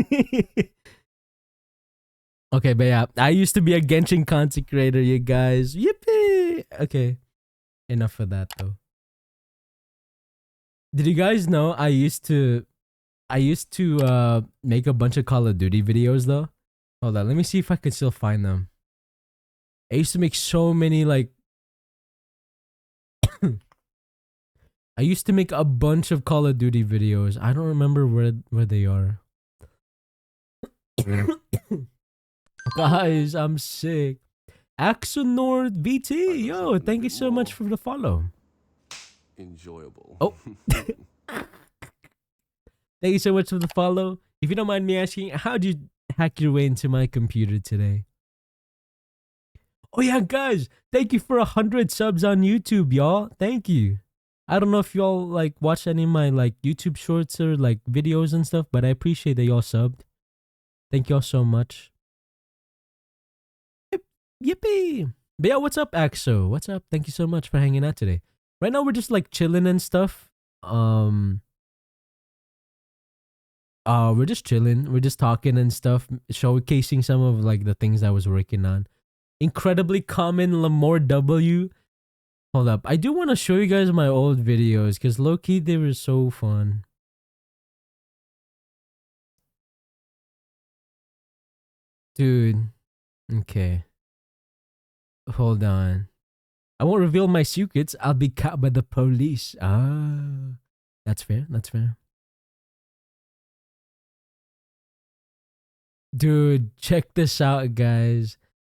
Okay, but yeah, I used to be a Genshin content creator, you guys. Yippee! Okay, enough of that though. Did you guys know I used to make a bunch of Call of Duty videos though? Hold on, let me see if I can still find them. I used to make so many like I used to make a bunch of Call of Duty videos. I don't remember where they are. Guys, I'm sick. Axonord VT, yo, thank you so much for the follow. Enjoyable. Oh. Thank you so much for the follow. If you don't mind me asking, how'd you hack your way into my computer today? Oh yeah, guys, thank you for 100 subs on YouTube, y'all. Thank you. I don't know if y'all like watch any of my like YouTube shorts or like videos and stuff, but I appreciate that y'all subbed. Thank y'all so much. Yippee! But yeah, what's up, Axo? What's up? Thank you so much for hanging out today. Right now we're just like chilling and stuff. We're just chilling. We're just talking and stuff, showcasing some of like the things I was working on. Incredibly common Lamore W. Hold up. I do want to show you guys my old videos because low-key they were so fun. Dude. Okay. Hold on. I won't reveal my secrets. I'll be caught by the police. Ah. That's fair. That's fair. Dude, check this out, guys.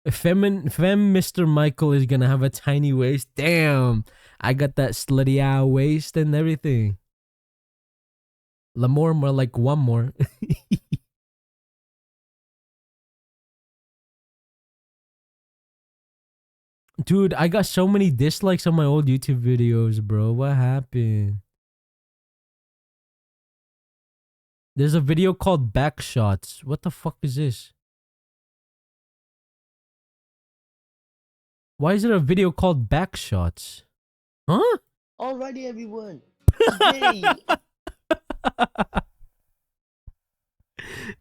Femme Mr. Michael is gonna have a tiny waist. Damn, I got that slutty out waist and everything. Lamore, more like one more. Dude, I got so many dislikes on my old YouTube videos, bro. What happened? There's a video called Back Shots. What the fuck is this? Why is there a video called Back Shots? Huh? Alrighty, everyone. Yay.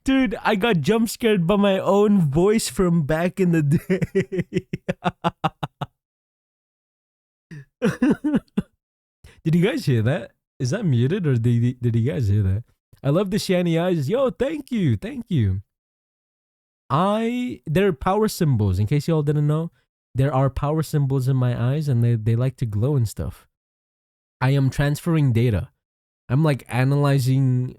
Dude, I got jump scared by my own voice from back in the day. Did you guys hear that? Is that muted or did you guys hear that? I love the shiny eyes. Yo, thank you. Thank you. There are power symbols. In case y'all didn't know, there are power symbols in my eyes, and they like to glow and stuff. I am transferring data. I'm like analyzing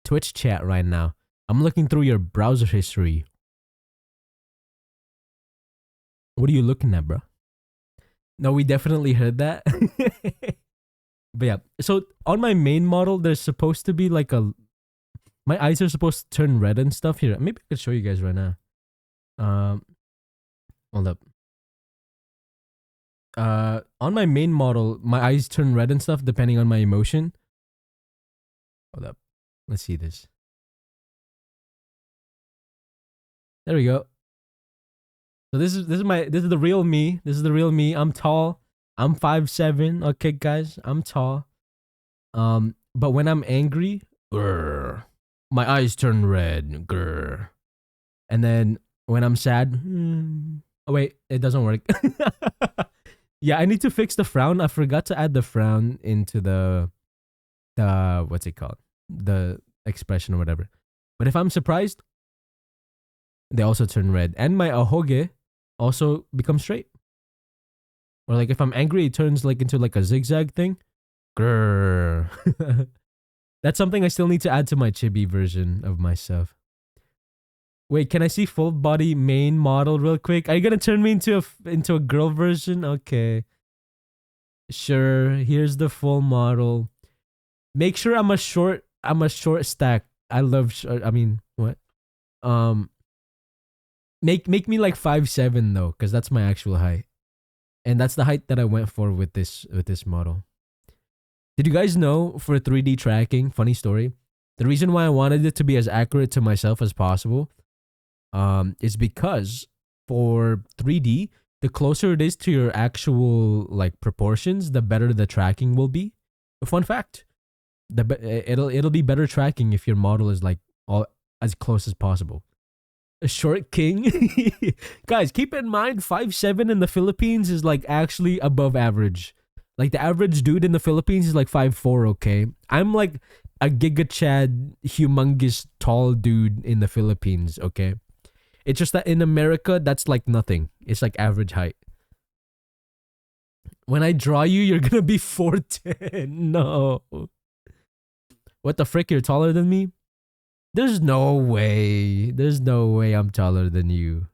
Twitch chat right now. I'm looking through your browser history. What are you looking at, bro? No, we definitely heard that. But yeah, so on my main model, there's supposed to be like my eyes are supposed to turn red and stuff. Here, maybe I could show you guys right now. Hold up. On my main model, my eyes turn red and stuff depending on my emotion. Hold up. Let's see this. There we go. So this is the real me. This is the real me. I'm tall. I'm 5'7". Okay, guys, I'm tall. But when I'm angry, grr, my eyes turn red. Grr. And then when I'm sad, oh wait, it doesn't work. Yeah, I need to fix the frown. I forgot to add the frown into the what's it called? The expression or whatever. But if I'm surprised, they also turn red. And my ahoge also becomes straight. Or like if I'm angry, it turns like into like a zigzag thing. Grrr. That's something I still need to add to my chibi version of myself. Wait, can I see full body main model real quick? Are you gonna turn me into a girl version? Okay. Sure. Here's the full model. Make sure I'm a short stack. I love I mean, what? Make me like 5'7" though, because that's my actual height. And that's the height that I went for with this model. Did you guys know for 3D tracking, funny story, the reason why I wanted it to be as accurate to myself as possible is because for 3D, the closer it is to your actual like proportions, the better the tracking will be. A fun fact. It'll be better tracking if your model is like all as close as possible. A short king. Guys, keep in mind 5'7" in the Philippines is like actually above average. Like the average dude in the Philippines is like 5'4", okay? I'm like a giga chad, humongous tall dude in the Philippines, okay? It's just that in America, that's like nothing. It's like average height. When I draw you, you're gonna be 4'10". No. What the frick? You're taller than me? There's no way. There's no way I'm taller than you.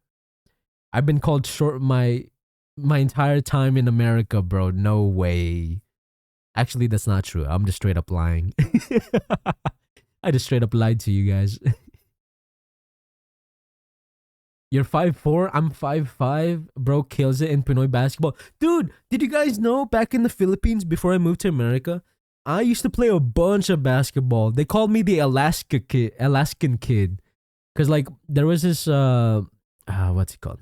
I've been called short my entire time in America, bro. No way. Actually, that's not true. I'm just straight up lying. I just straight up lied to you guys. You're 5'4", I'm 5'5". Bro kills it in Pinoy basketball. Dude, did you guys know back in the Philippines before I moved to America, I used to play a bunch of basketball. They called me the Alaskan kid. Cause like there was this what's it called?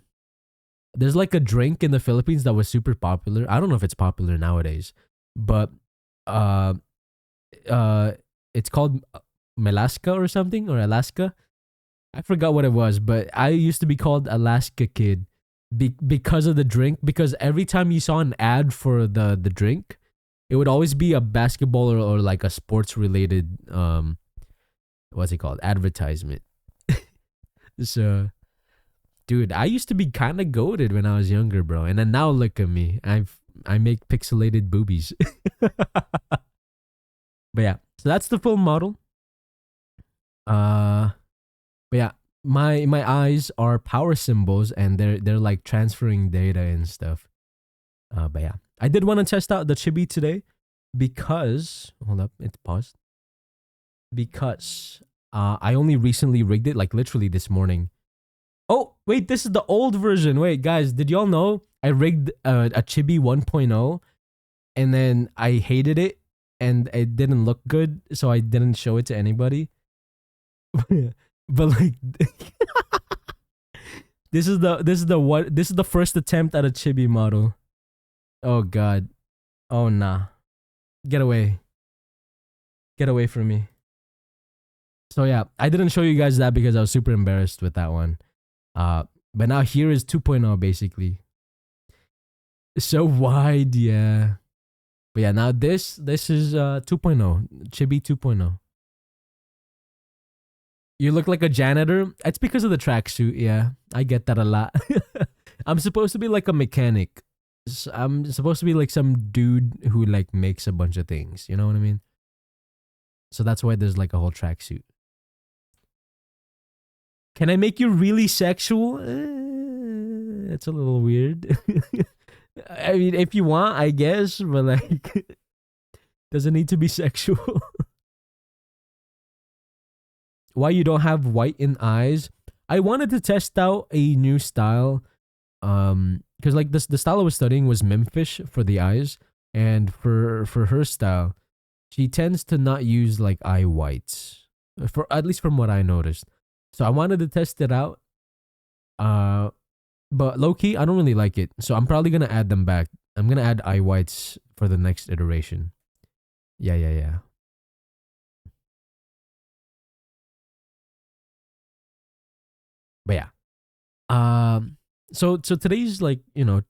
There's like a drink in the Philippines that was super popular. I don't know if it's popular nowadays, but it's called Melaska or something, or Alaska. I forgot what it was, but I used to be called Alaska Kid because of the drink. Because every time you saw an ad for the drink, it would always be a basketball or like a sports related what's it called, advertisement. So, dude, I used to be kind of goated when I was younger, bro. And then now look at me. I make pixelated boobies. But yeah, so that's the full model. But yeah, my eyes are power symbols, and they're like transferring data and stuff. But yeah, I did want to test out the chibi today because hold up, it's paused. Because I only recently rigged it, like literally this morning. Oh wait, this is the old version. Wait, guys, did y'all know I rigged a chibi 1.0, and then I hated it and it didn't look good, so I didn't show it to anybody. But like this is the first attempt at a chibi model. Oh god. Oh nah. Get away from me. So yeah, I didn't show you guys that because I was super embarrassed with that one. But now here is 2.0 basically. So wide, yeah. But yeah, now this is 2.0, chibi 2.0. You look like a janitor. It's because of the tracksuit. Yeah, I get that a lot. I'm supposed to be like a mechanic. I'm supposed to be like some dude who like makes a bunch of things. You know what I mean? So that's why there's like a whole tracksuit. Can I make you really sexual? It's a little weird. I mean, if you want, I guess, but like, doesn't need to be sexual. Why you don't have white in eyes? I wanted to test out a new style. Because like the style I was studying was Memfish for the eyes, and for her style, she tends to not use like eye whites, for at least from what I noticed. So I wanted to test it out. But low key, I don't really like it. So I'm probably gonna add them back. I'm gonna add eye whites for the next iteration. Yeah. But yeah. So today's like, the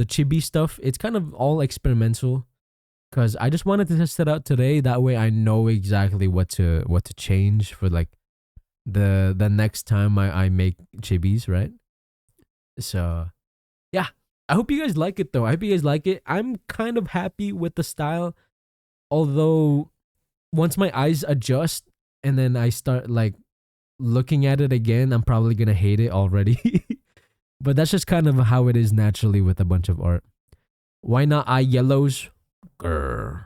chibi stuff, it's kind of all experimental because I just wanted to test it out today. That way I know exactly what to change for like the next time I make chibis, right? So yeah. I hope you guys like it though. I hope you guys like it. I'm kind of happy with the style. Although once my eyes adjust and then I start like looking at it again, I'm probably gonna hate it already. But that's just kind of how it is naturally with a bunch of art. Why not eye yellows? Grr.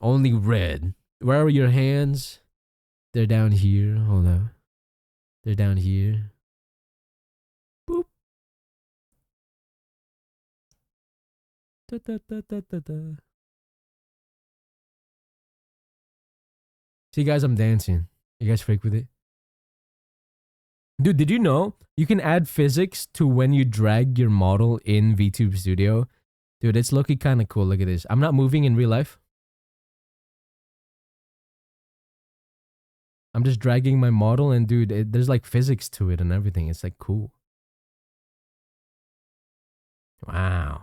Only red. Where are your hands? They're down here. Hold on. They're down here. Boop. Da, da, da, da, da, da. See, guys, I'm dancing. You guys freak with it? Dude, did you know you can add physics to when you drag your model in VTube Studio? Dude, it's looking kind of cool. Look at this. I'm not moving in real life. I'm just dragging my model and dude, there's like physics to it and everything. It's like cool. Wow.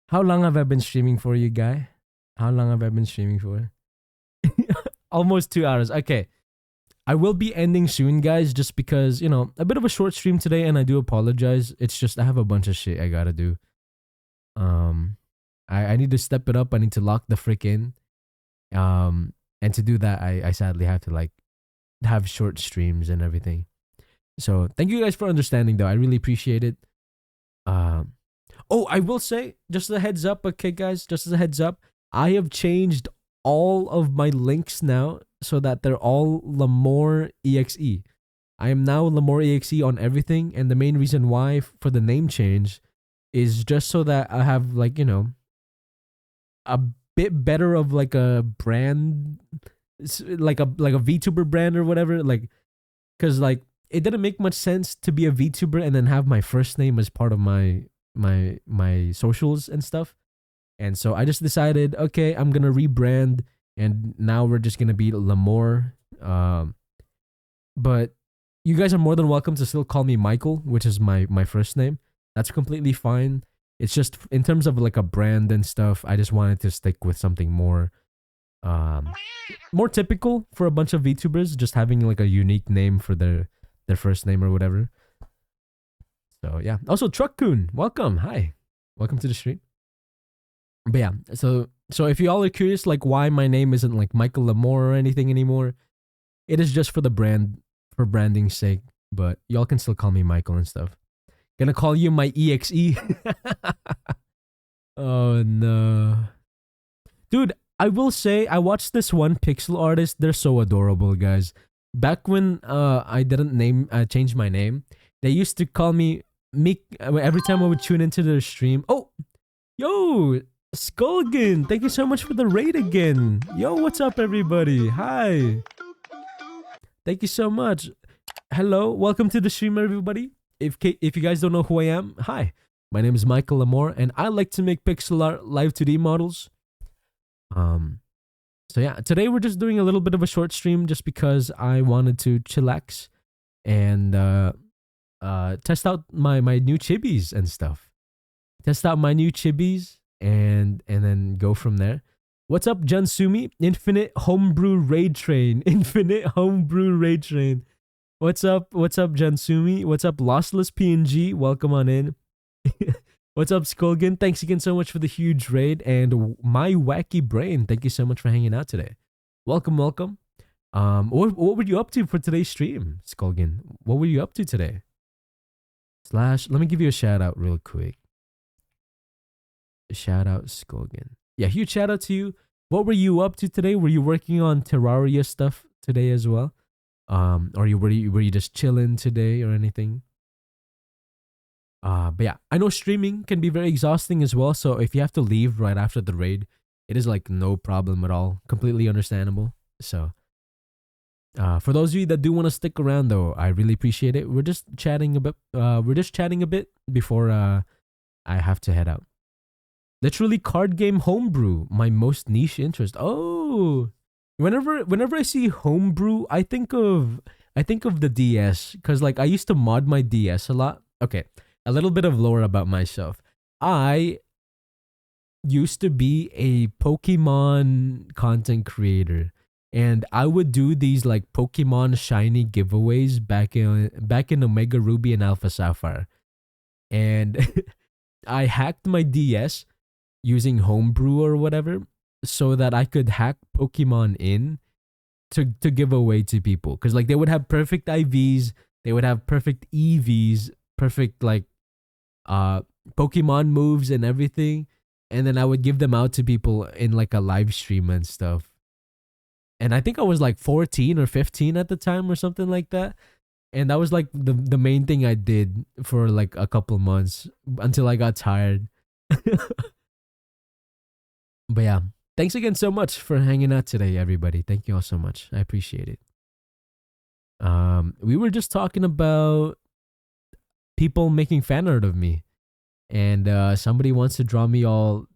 How long have I been streaming for, you guy? How long have I been streaming for? Almost 2 hours. Okay. I will be ending soon, guys, just because, a bit of a short stream today, and I do apologize. It's just I have a bunch of shit I gotta do. I need to step it up. I need to lock the frick in. And to do that, I sadly have to like have short streams and everything. So thank you guys for understanding though. I really appreciate it. Oh, I will say, just a heads up, okay guys, just as a heads up, I have changed all of my links now so that they're all lamoreexe. I am now lamoreexe on everything, and the main reason why for the name change is just so that I have like, a bit better of like a brand, like a VTuber brand or whatever, like, cuz like it didn't make much sense to be a VTuber and then have my first name as part of my socials and stuff. And so I just decided, okay, I'm gonna rebrand, and now we're just gonna be Lamore. But you guys are more than welcome to still call me Michael, which is my first name. That's completely fine. It's just in terms of like a brand and stuff, I just wanted to stick with something more more typical for a bunch of VTubers, just having like a unique name for their first name or whatever. So yeah. Also, Truckcoon, welcome. Hi. Welcome to the stream. But yeah, so if you all are curious like why my name isn't like Michaellamore or anything anymore, it is just for the brand, for branding's sake. But y'all can still call me Michael and stuff. Gonna call you my EXE. Oh no. Dude, I will say I watched this one pixel artist. They're so adorable, guys. Back when I didn't change my name, they used to call me Mick every time I would tune into their stream. Oh, yo, Skulgan, thank you so much for the raid again. Yo, what's up, everybody? Hi. Thank you so much. Hello, welcome to the stream, everybody. If you guys don't know who I am, hi. My name is Michaellamore, and I like to make pixel art live 2D models. So yeah, today we're just doing a little bit of a short stream just because I wanted to chillax and test out my new chibis and stuff. test out my new chibis, and then go from there. What's up, Jansumi? Infinite Homebrew Raid Train. Infinite Homebrew Raid Train. What's up? What's up, Jansumi? What's up, Lossless PNG? Welcome on in. What's up, Skulgan? Thanks again so much for the huge raid. And my wacky brain, thank you so much for hanging out today. Welcome, welcome. What were you up to for today's stream, Skulgan? What were you up to today? Let me give you a shout out real quick. Shout out, Skulgan. Yeah, huge shout out to you. What were you up to today? Were you working on Terraria stuff today as well? Or were you just chilling today or anything? But yeah, I know streaming can be very exhausting as well. So if you have to leave right after the raid, it is like no problem at all. Completely understandable. So for those of you that do want to stick around though, I really appreciate it. We're just chatting a bit. Before I have to head out. Literally card game homebrew, my most niche interest. Oh, whenever I see homebrew, I think of the DS, because like I used to mod my DS a lot. Okay, a little bit of lore about myself. I used to be a Pokemon content creator, and I would do these like Pokemon shiny giveaways back in Omega Ruby and Alpha Sapphire, and I hacked my DS using homebrew or whatever so that I could hack Pokemon in to give away to people, because like they would have perfect IVs, they would have perfect EVs, perfect like Pokemon moves and everything, and then I would give them out to people in like a live stream and stuff. And I think I was like 14 or 15 at the time or something like that. And that was like the main thing I did for like a couple months until I got tired. But yeah, thanks again so much for hanging out today, everybody. Thank you all so much. I appreciate it. We were just talking about people making fan art of me, and somebody wants to draw me all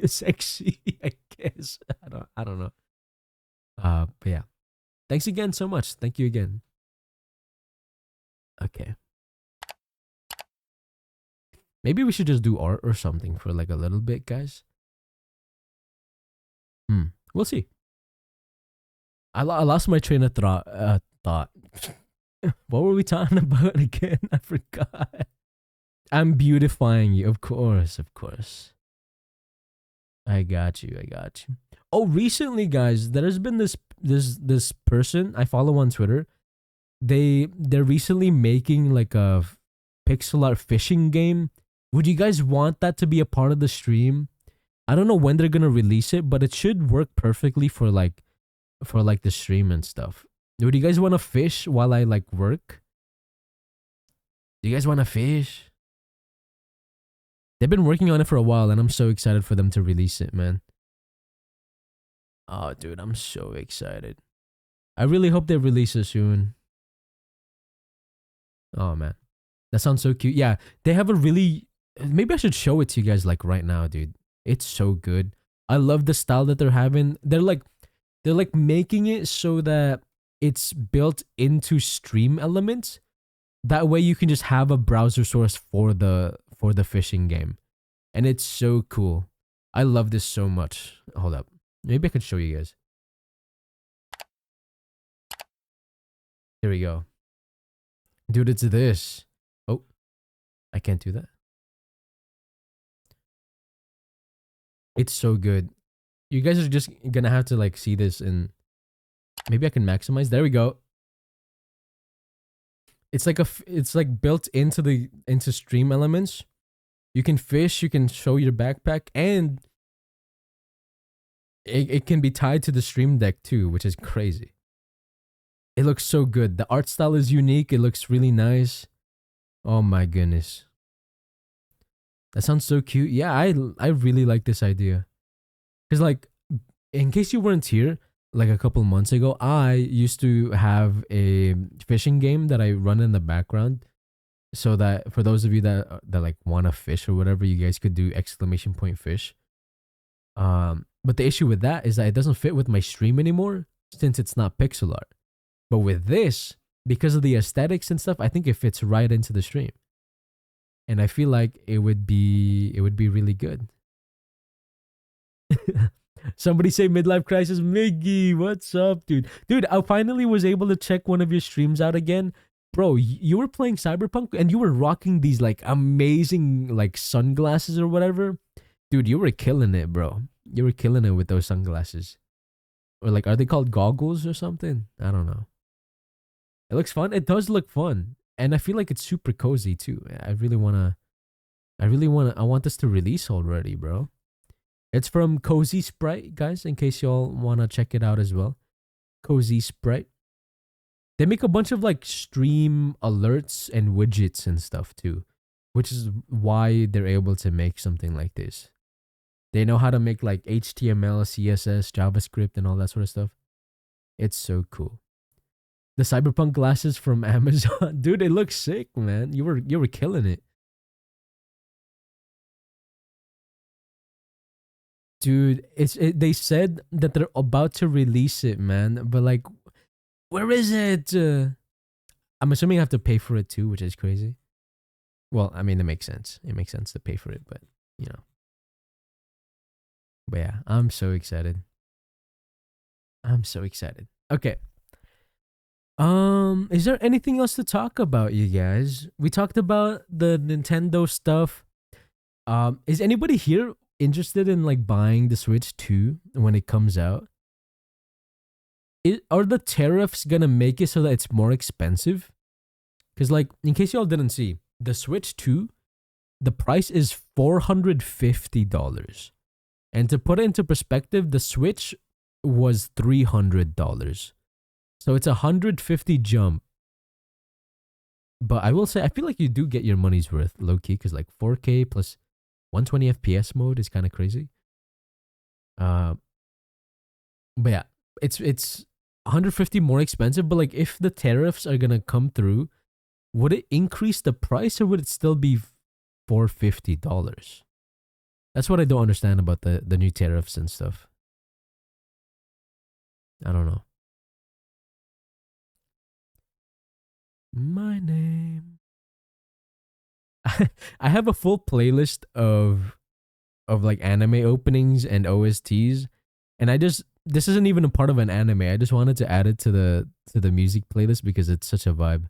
sexy, I guess. I don't know. But yeah, thanks again so much. Thank you again. Okay. Maybe we should just do art or something for like a little bit, guys. We'll see. I lost my train of thought. What were we talking about again? I forgot. I'm beautifying you, of course. I got you. Oh, recently, guys, there's been this person I follow on Twitter. They're recently making like a pixel art fishing game. Would you guys want that to be a part of the stream? I don't know when they're gonna release it, but it should work perfectly for like the stream and stuff. Would you guys want to fish while I like work? Do you guys want to fish? They've been working on it for a while, and I'm so excited for them to release it, man. Oh, dude, I'm so excited. I really hope they release it soon. Oh, man. That sounds so cute. Yeah, they have a really... Maybe I should show it to you guys like right now, dude. It's so good. I love the style that they're having. They're like making it so that it's built into stream elements. That way you can just have a browser source for the fishing game. And it's so cool. I love this so much. Hold up. Maybe I could show you guys. Here we go. Dude, it's this. Oh, I can't do that. It's so good. You guys are just gonna have to like see this, and maybe I can maximize. There we go. It's like built into stream elements. You can fish, you can show your backpack, and it can be tied to the stream deck too, which is crazy. It looks so good. The art style is unique. It looks really nice. Oh my goodness. That sounds so cute. Yeah, I really like this idea. Because like, in case you weren't here, like a couple months ago, I used to have a fishing game that I run in the background. So that for those of you that like want to fish or whatever, you guys could do !fish. But the issue with that is that it doesn't fit with my stream anymore since it's not pixel art. But with this, because of the aesthetics and stuff, I think it fits right into the stream. and I feel like it would be really good. Somebody say midlife crisis. Miggy, what's up, dude? Dude, I finally was able to check one of your streams out again. Bro, you were playing Cyberpunk and you were rocking these like amazing like sunglasses or whatever. Dude, you were killing it, bro. You were killing it with those sunglasses. Or like, are they called goggles or something? I don't know. It looks fun. It does look fun. And I feel like it's super cozy too. I want this to release already, bro. It's from Cozy Sprite, guys, in case y'all want to check it out as well. Cozy Sprite. They make a bunch of like stream alerts and widgets and stuff too, which is why they're able to make something like this. They know how to make like HTML, CSS, JavaScript, and all that sort of stuff. It's so cool. The Cyberpunk glasses from Amazon, dude, it looks sick, man. You were killing it. Dude, they said that they're about to release it, man. But like, where is it? I'm assuming I have to pay for it too, which is crazy. Well, I mean, it makes sense. It makes sense to pay for it, but you know. But yeah, I'm so excited. I'm so excited. Okay. Is there anything else to talk about, you guys? We talked about the Nintendo stuff. Is anybody here interested in like buying the Switch 2 when it comes out? Are the tariffs gonna make it so that it's more expensive? Because like, in case y'all didn't see, the Switch 2, the price is $450. And to put it into perspective, the Switch was $300. So it's $150 jump. But I will say, I feel like you do get your money's worth, low key, because like 4K plus 120 FPS mode is kind of crazy. But yeah, it's 150 more expensive. But like, if the tariffs are gonna come through, would it increase the price or would it still be $450? That's what I don't understand about the new tariffs and stuff. I don't know. My name. I have a full playlist of like anime openings and OSTs, and this isn't even a part of an anime. I just wanted to add it to the music playlist because it's such a vibe.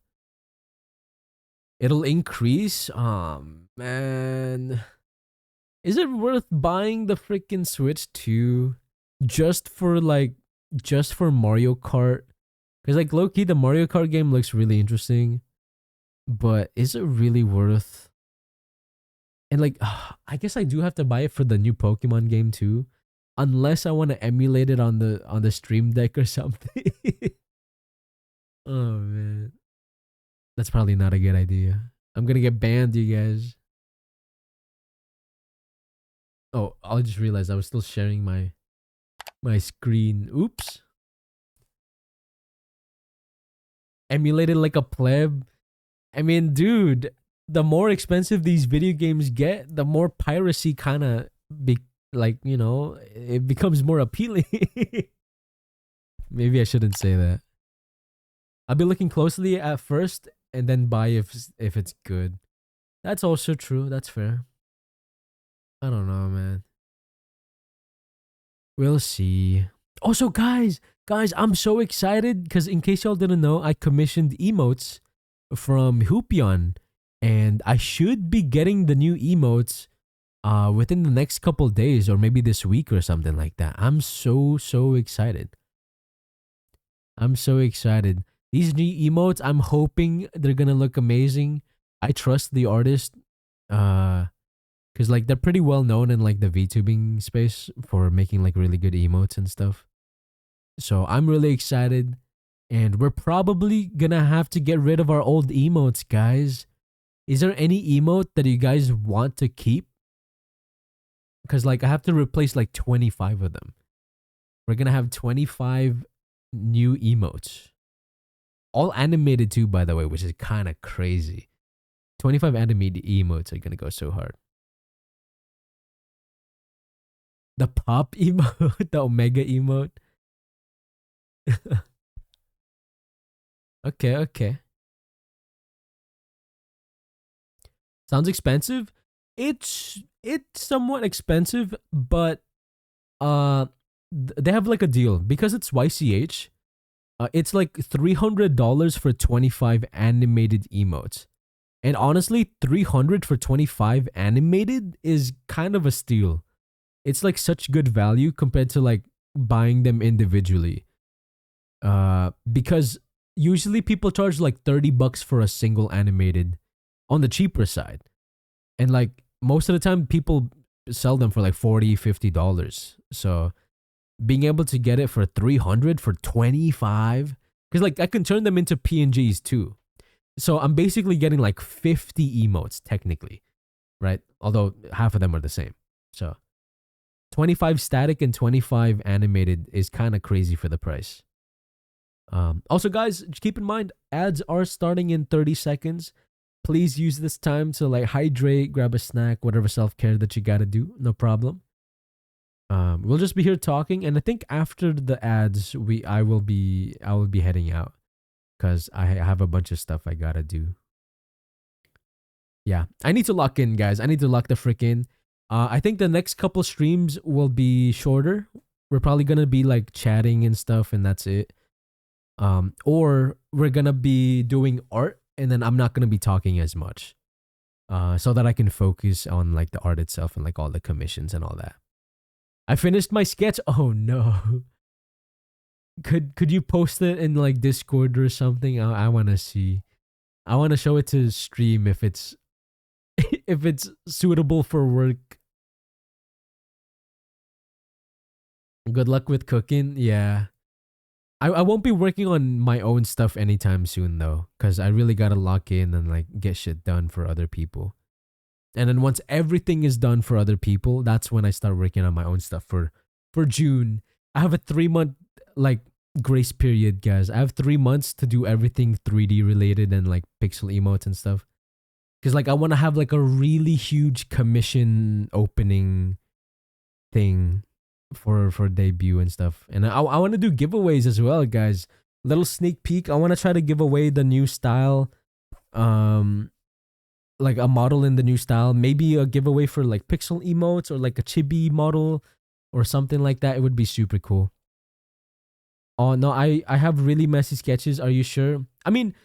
It'll increase. Man, is it worth buying the freaking Switch 2 just for Mario Kart? Because like low key, the Mario Kart game looks really interesting, but is it really worth? And like, I guess I do have to buy it for the new Pokemon game too, unless I want to emulate it on the Stream Deck or something. Oh man, that's probably not a good idea. I'm gonna get banned, you guys. Oh, I just realized I was still sharing my screen. Oops. Emulated like a pleb. I mean, dude, the more expensive these video games get, the more piracy kind of it becomes more appealing. Maybe I shouldn't say that. I'll be looking closely at first and then buy if it's good. That's also true. That's fair. I don't know, man. We'll see. Also, guys, I'm so excited because in case y'all didn't know, I commissioned emotes from Hoopyon, and I should be getting the new emotes within the next couple days or maybe this week or something like that. I'm so excited. I'm so excited. These new emotes, I'm hoping they're gonna look amazing. I trust the artist, cause like they're pretty well known in like the VTubing space for making like really good emotes and stuff. So I'm really excited, and we're probably gonna have to get rid of our old emotes, guys. Is there any emote that you guys want to keep? Cause like I have to replace like 25 of them. We're gonna have 25 new emotes. All animated too, by the way, which is kind of crazy. 25 animated emotes are gonna go so hard. The pop emote, the omega emote. Okay. Sounds expensive. It's somewhat expensive, but they have like a deal because it's YCH. It's like $300 for 25 animated emotes. And honestly, 300 for 25 animated is kind of a steal. It's like such good value compared to like buying them individually. Because usually people charge like $30 for a single animated on the cheaper side. And like most of the time people sell them for like $40, $50. So being able to get it for 300 for 25, because like I can turn them into PNGs too. So I'm basically getting like 50 emotes technically, right? Although half of them are the same. So 25 static and 25 animated is kind of crazy for the price. Also, guys, keep in mind, ads are starting in 30 seconds. Please use this time to like hydrate, grab a snack, whatever self-care that you gotta do. No problem. We'll just be here talking, and I think after the ads, I will be heading out because I have a bunch of stuff I gotta do. Yeah, I need to lock in, guys. I need to lock the frick in. I think the next couple streams will be shorter. We're probably gonna be like chatting and stuff, and that's it. Or we're gonna be doing art, and then I'm not gonna be talking as much, so that I can focus on like the art itself and like all the commissions and all that. I finished my sketch. Oh no. Could you post it in like Discord or something? I want to see. I want to show it to stream if it's if it's suitable for work. Good luck with cooking. Yeah. I won't be working on my own stuff anytime soon though, cuz I really got to lock in and like get shit done for other people. And then once everything is done for other people, that's when I start working on my own stuff for June. I have a 3-month like grace period, guys. I have 3 months to do everything 3D related and like pixel emotes and stuff. Cause like I want to have like a really huge commission opening thing for debut and stuff. And I want to do giveaways as well, guys. Little sneak peek. I want to try to give away the new style. Like a model in the new style, maybe a giveaway for like pixel emotes or like a chibi model or something like that. It would be super cool. Oh no, I have really messy sketches. Are you sure? I mean,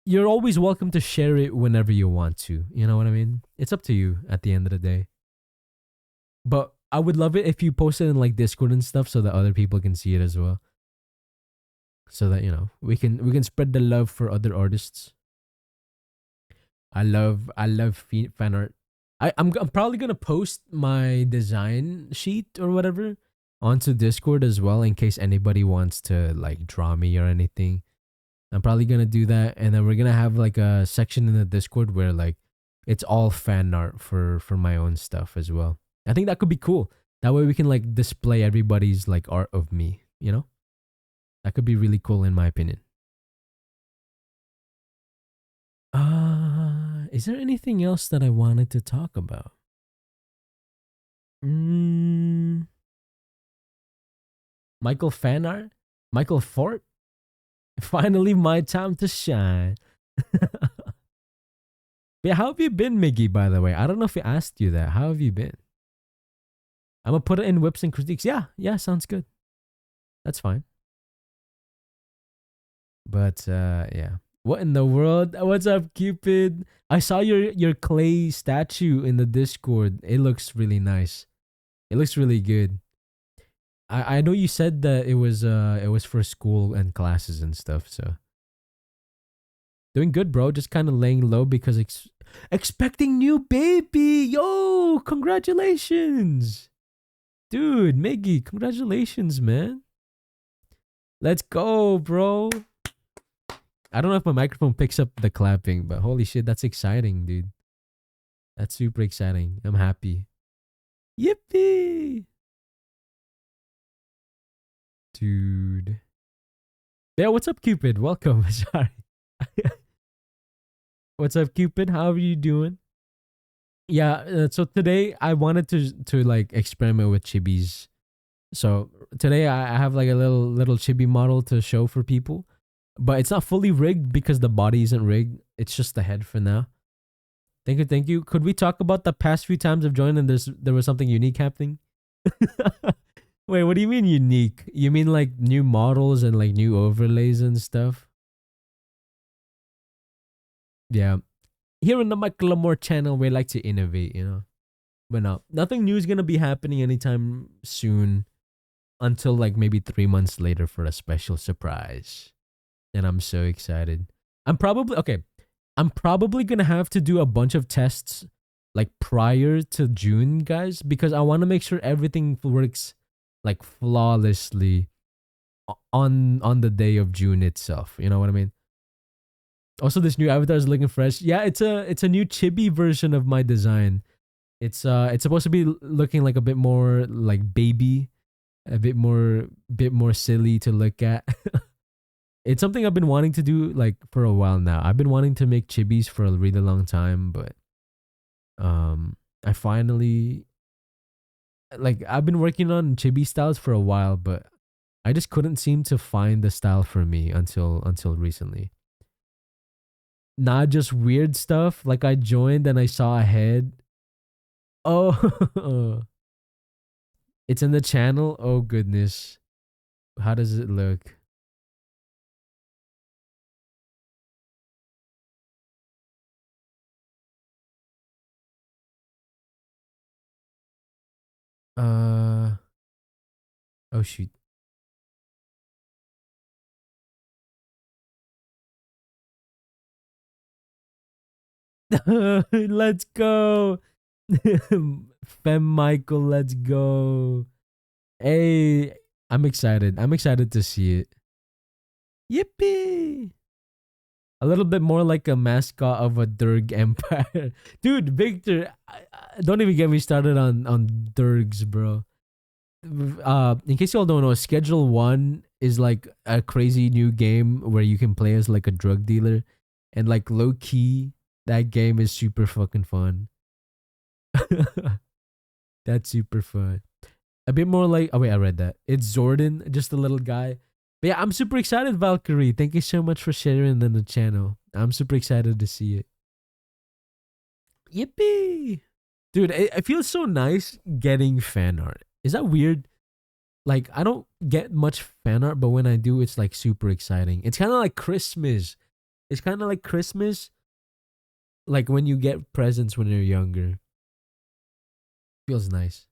you're always welcome to share it whenever you want to. You know what I mean? It's up to you at the end of the day. But I would love it if you post it in like Discord and stuff so that other people can see it as well. So that, you know, we can spread the love for other artists. I love fan art. I'm probably gonna post my design sheet or whatever onto Discord as well in case anybody wants to like draw me or anything. I'm probably gonna do that, and then we're gonna have like a section in the Discord where like it's all fan art for my own stuff as well. I think that could be cool. That way we can like display everybody's like art of me. You know, that could be really cool in my opinion. Is there anything else that I wanted to talk about? Michael Fanart? Michael Fort? Finally, my time to shine. Yeah, how have you been, Miggy, by the way? I don't know if I asked you that. How have you been? I'm going to put it in whips and critiques. Yeah, sounds good. That's fine. But, yeah. What in the world? What's up, Cupid? I saw your clay statue in the Discord. It looks really nice. It looks really good. I know you said that it was for school and classes and stuff, so doing good, bro. Just kind of laying low because expecting new baby. Yo, congratulations. Dude, Miggy, congratulations, man. Let's go, bro. I don't know if my microphone picks up the clapping, but holy shit, that's exciting, dude. That's super exciting. I'm happy. Yippee! Dude. Yeah, what's up, Cupid? Welcome. Sorry. What's up, Cupid? How are you doing? Yeah, so today I wanted to like experiment with chibis. So today I have like a little chibi model to show for people. But it's not fully rigged because the body isn't rigged. It's just the head for now. Thank you, thank you. Could we talk about the past few times I've joined and there was something unique happening? Wait, what do you mean unique? You mean like new models and like new overlays and stuff? Yeah. Here on the Michael Lamore channel, we like to innovate, you know. But no, nothing new is gonna be happening anytime soon until like maybe 3 months later for a special surprise. And I'm so excited. I'm probably okay. I'm probably gonna have to do a bunch of tests like prior to June, guys, because I want to make sure everything works like flawlessly on the day of June itself. You know what I mean? Also, this new avatar is looking fresh. Yeah, it's a new chibi version of my design. It's supposed to be looking like a bit more like baby, a bit more silly to look at. It's something I've been wanting to do like for a while now. I've been wanting to make chibis for a really long time, but I finally like I've been working on chibi styles for a while, but I just couldn't seem to find the style for me until recently. Not just weird stuff, like I joined and I saw a head. Oh, it's in the channel. Oh goodness. How does it look? Uh oh shoot. Let's go. Fem Michael, let's go. Hey, I'm excited. I'm excited to see it. Yippee! A little bit more like a mascot of a Durg empire. Dude, Victor, don't even get me started on Durgs, bro. In case y'all don't know, Schedule 1 is like a crazy new game where you can play as like a drug dealer. And like low key, that game is super fucking fun. That's super fun. A bit more like, oh wait, I read that. It's Zordon, just a little guy. But yeah, I'm super excited, Valkyrie. Thank you so much for sharing on the channel. I'm super excited to see it. Yippee! Dude, it feels so nice getting fan art. Is that weird? Like, I don't get much fan art, but when I do, it's like super exciting. It's kind of like Christmas. It's kind of like Christmas, like when you get presents when you're younger. Feels nice.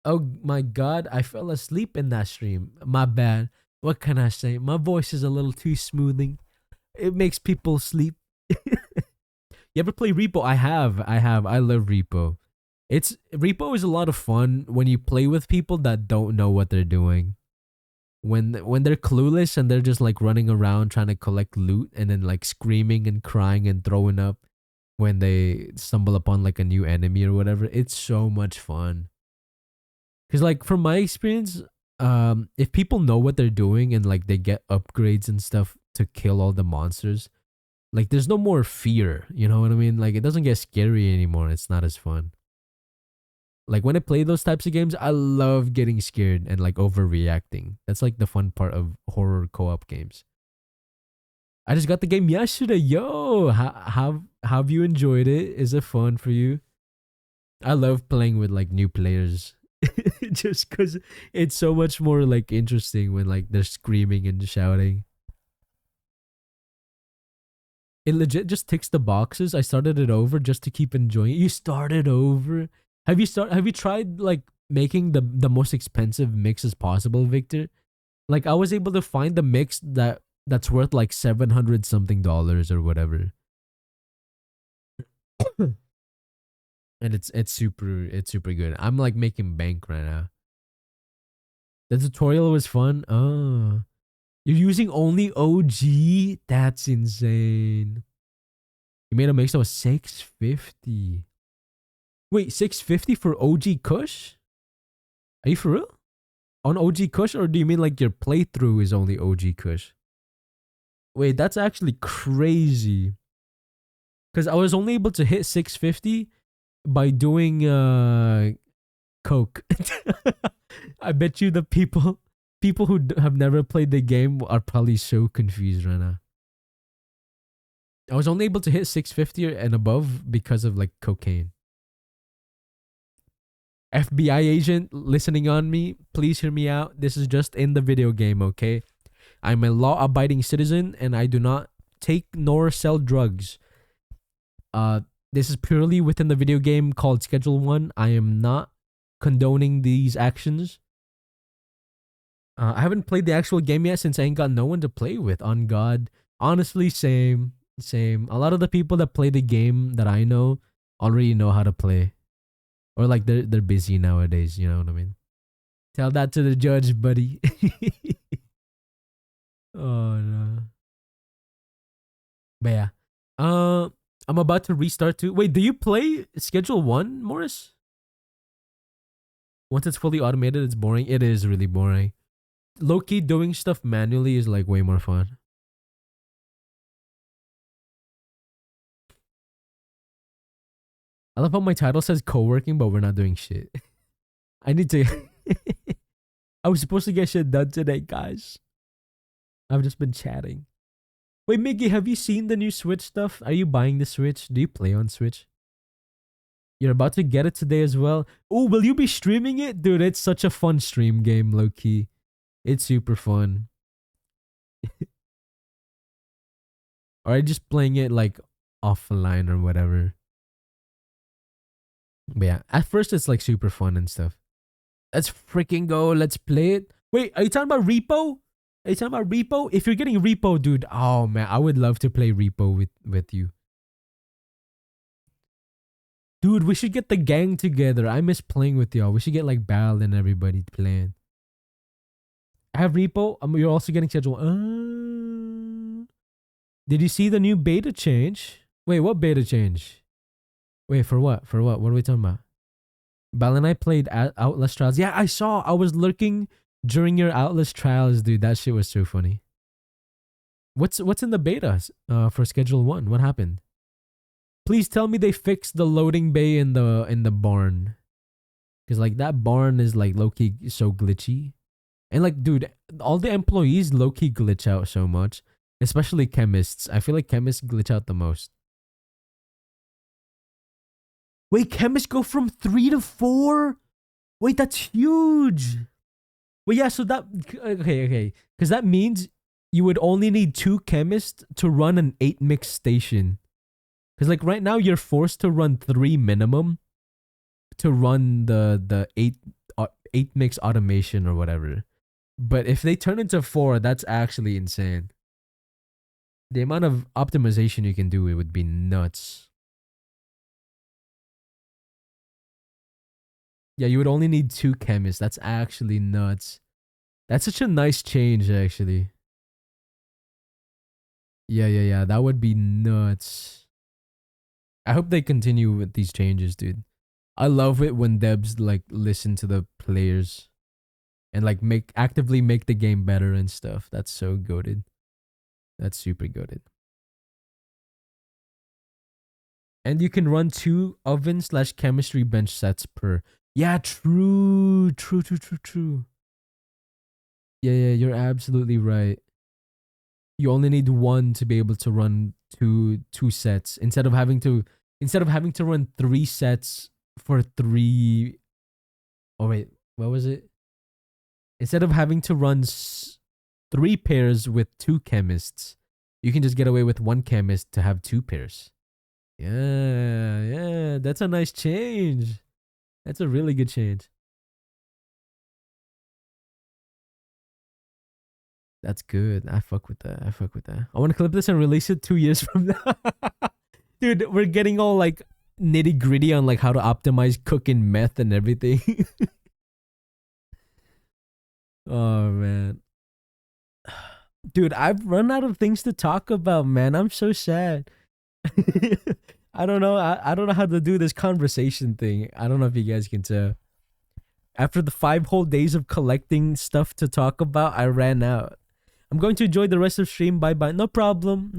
Oh my god, I fell asleep in that stream. My bad. What can I say? My voice is a little too smoothing. It makes people sleep. You ever play Repo? I have. I love Repo. Repo is a lot of fun when you play with people that don't know what they're doing. When they're clueless and they're just like running around trying to collect loot and then like screaming and crying and throwing up when they stumble upon like a new enemy or whatever. It's so much fun. Cause like from my experience, if people know what they're doing and like they get upgrades and stuff to kill all the monsters, like there's no more fear. You know what I mean? Like it doesn't get scary anymore. It's not as fun. Like when I play those types of games, I love getting scared and like overreacting. That's like the fun part of horror co-op games. I just got the game yesterday. Yo, how have you enjoyed it? Is it fun for you? I love playing with like new players. Just because it's so much more like interesting when like they're screaming and shouting. It legit just ticks the boxes. I started it over just to keep enjoying it. You started over. Have you tried like making the most expensive mixes possible, Victor? Like I was able to find the mix that's worth like 700 something dollars or whatever. And it's super good. I'm like making bank right now. The tutorial was fun. Oh, you're using only OG? That's insane. You made a mix that was 650. Wait, 650 for OG Kush? Are you for real? On OG Kush, or do you mean like your playthrough is only OG Kush? Wait, that's actually crazy. Cause I was only able to hit 650 by doing coke. I bet you the people who have never played the game are probably so confused right now. I was only able to hit 650 and above because of like cocaine. FBI agent listening on me, please hear me out. This is just in the video game, okay? I'm a law-abiding citizen and I do not take nor sell drugs. This is purely within the video game called Schedule 1. I am not condoning these actions. I haven't played the actual game yet since I ain't got no one to play with. On God. Honestly, same. A lot of the people that play the game that I know already know how to play. Or like they're busy nowadays, you know what I mean? Tell that to the judge, buddy. Oh no. But yeah. I'm about to restart too. Wait, do you play Schedule 1, Morris? Once it's fully automated, it's boring. It is really boring. Low-key doing stuff manually is like way more fun. I love how my title says co-working, but we're not doing shit. I need to... I was supposed to get shit done today, guys. I've just been chatting. Wait, Miggy, have you seen the new Switch stuff? Are you buying the Switch? Do you play on Switch? You're about to get it today as well. Oh, will you be streaming it? Dude, it's such a fun stream game, low-key. It's super fun. Or are you just playing it like offline or whatever? But yeah, at first it's like super fun and stuff. Let's freaking go. Let's play it. Wait, are you talking about Repo? Are you talking about Repo? If you're getting Repo, dude, oh man, I would love to play Repo with you. Dude, we should get the gang together. I miss playing with y'all. We should get like Bal and everybody playing. I have Repo. You're also getting schedule. Did you see the new beta change? Wait, what beta change? Wait, for what? For what? What are we talking about? Bal and I played Outlast Trials. Yeah, I saw. I was lurking during your Outlast Trials, dude. That shit was so funny. What's in the beta for Schedule 1? What happened? Please tell me they fixed the loading bay in the barn. Cause like that barn is like low-key so glitchy. And like, dude, all the employees low-key glitch out so much. Especially chemists. I feel like chemists glitch out the most. Wait, chemists go from 3 to 4? Wait, that's huge. Well, yeah, so that... Okay. Because that means you would only need 2 chemists to run an 8-mix station. Because like right now, you're forced to run 3 minimum to run the 8-mix automation or whatever. But if they turn into 4, that's actually insane. The amount of optimization you can do, it would be nuts. Yeah, you would only need 2 chemists. That's actually nuts. That's such a nice change, actually. Yeah. That would be nuts. I hope they continue with these changes, dude. I love it when devs like listen to the players and like actively make the game better and stuff. That's so goated. That's super goated. And you can run 2 oven/chemistry bench sets per. Yeah, true. Yeah, you're absolutely right. You only need 1 to be able to run two sets instead of having to run 3 sets for 3. Oh wait, what was it? Instead of having to run 3 pairs with 2 chemists, you can just get away with 1 chemist to have 2 pairs. Yeah, that's a nice change. That's a really good change. That's good. I fuck with that. I want to clip this and release it 2 years from now. Dude, we're getting all like nitty gritty on like how to optimize cooking meth and everything. Oh man. Dude, I've run out of things to talk about, man. I'm so sad. I don't know. I don't know how to do this conversation thing. I don't know if you guys can tell. After the 5 whole days of collecting stuff to talk about, I ran out. I'm going to enjoy the rest of stream. Bye-bye. No problem.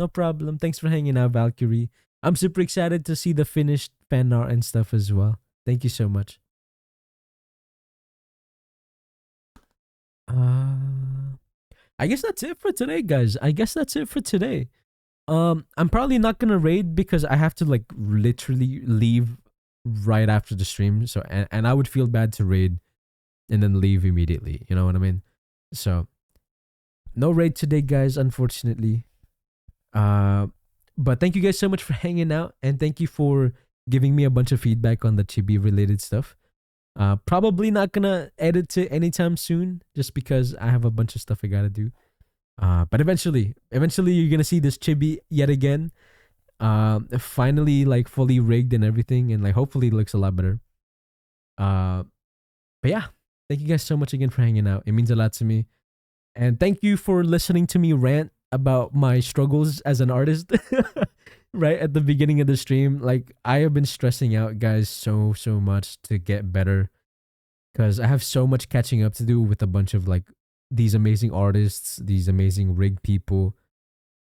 Thanks for hanging out, Valkyrie. I'm super excited to see the finished fan art and stuff as well. Thank you so much. I guess that's it for today, guys. I'm probably not gonna raid because I have to like literally leave right after the stream. So and I would feel bad to raid and then leave immediately. You know what I mean? So no raid today, guys, unfortunately. But thank you guys so much for hanging out, and thank you for giving me a bunch of feedback on the chibi related stuff. Probably not gonna edit it anytime soon, just because I have a bunch of stuff I gotta do. But eventually you're gonna see this chibi yet again. Finally like fully rigged and everything, and like hopefully it looks a lot better. But yeah, thank you guys so much again for hanging out. It means a lot to me. And thank you for listening to me rant about my struggles as an artist right at the beginning of the stream. Like I have been stressing out, guys, so much to get better, because I have so much catching up to do with a bunch of like these amazing artists, these amazing rig people,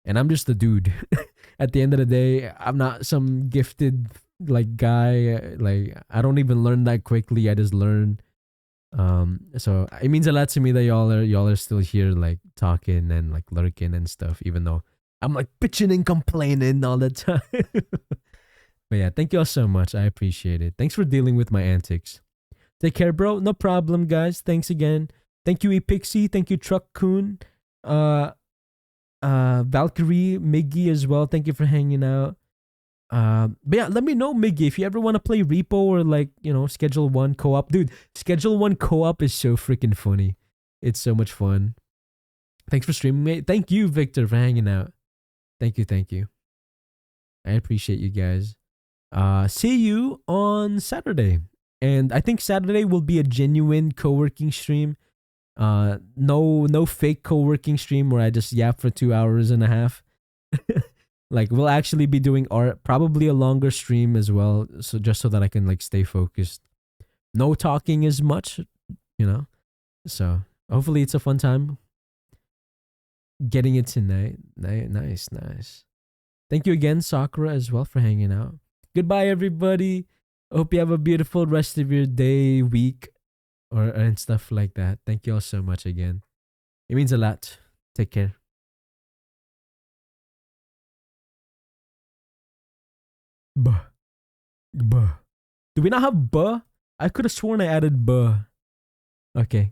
and I'm just a dude. At the end of the day, I'm not some gifted like guy. Like I don't even learn that quickly. I just learn. So it means a lot to me that y'all are still here like talking and like lurking and stuff, even though I'm like bitching and complaining all the time. But yeah, thank y'all so much. I appreciate it. Thanks for dealing with my antics. Take care, bro. No problem, guys. Thanks again. Thank you, Epixie. Thank you, Truck Coon. Valkyrie, Miggy as well. Thank you for hanging out. But yeah, let me know, Miggy, if you ever want to play Repo or like, you know, Schedule 1 co-op. Dude, Schedule 1 co-op is so freaking funny. It's so much fun. Thanks for streaming, mate. Thank you, Victor, for hanging out. Thank you. I appreciate you guys. See you on Saturday. And I think Saturday will be a genuine co-working stream. No fake co-working stream where I just yap for 2 hours and a half. Like we'll actually be doing art, probably a longer stream as well, so just so that I can like stay focused. No talking as much, you know. So hopefully it's a fun time getting it tonight. Nice. Thank you again, Sakura, as well, for hanging out. Goodbye, everybody. Hope you have a beautiful rest of your day, week, and stuff like that. Thank you all so much again. It means a lot. Take care. Buh. Do we not have buh? I could have sworn I added buh. Okay.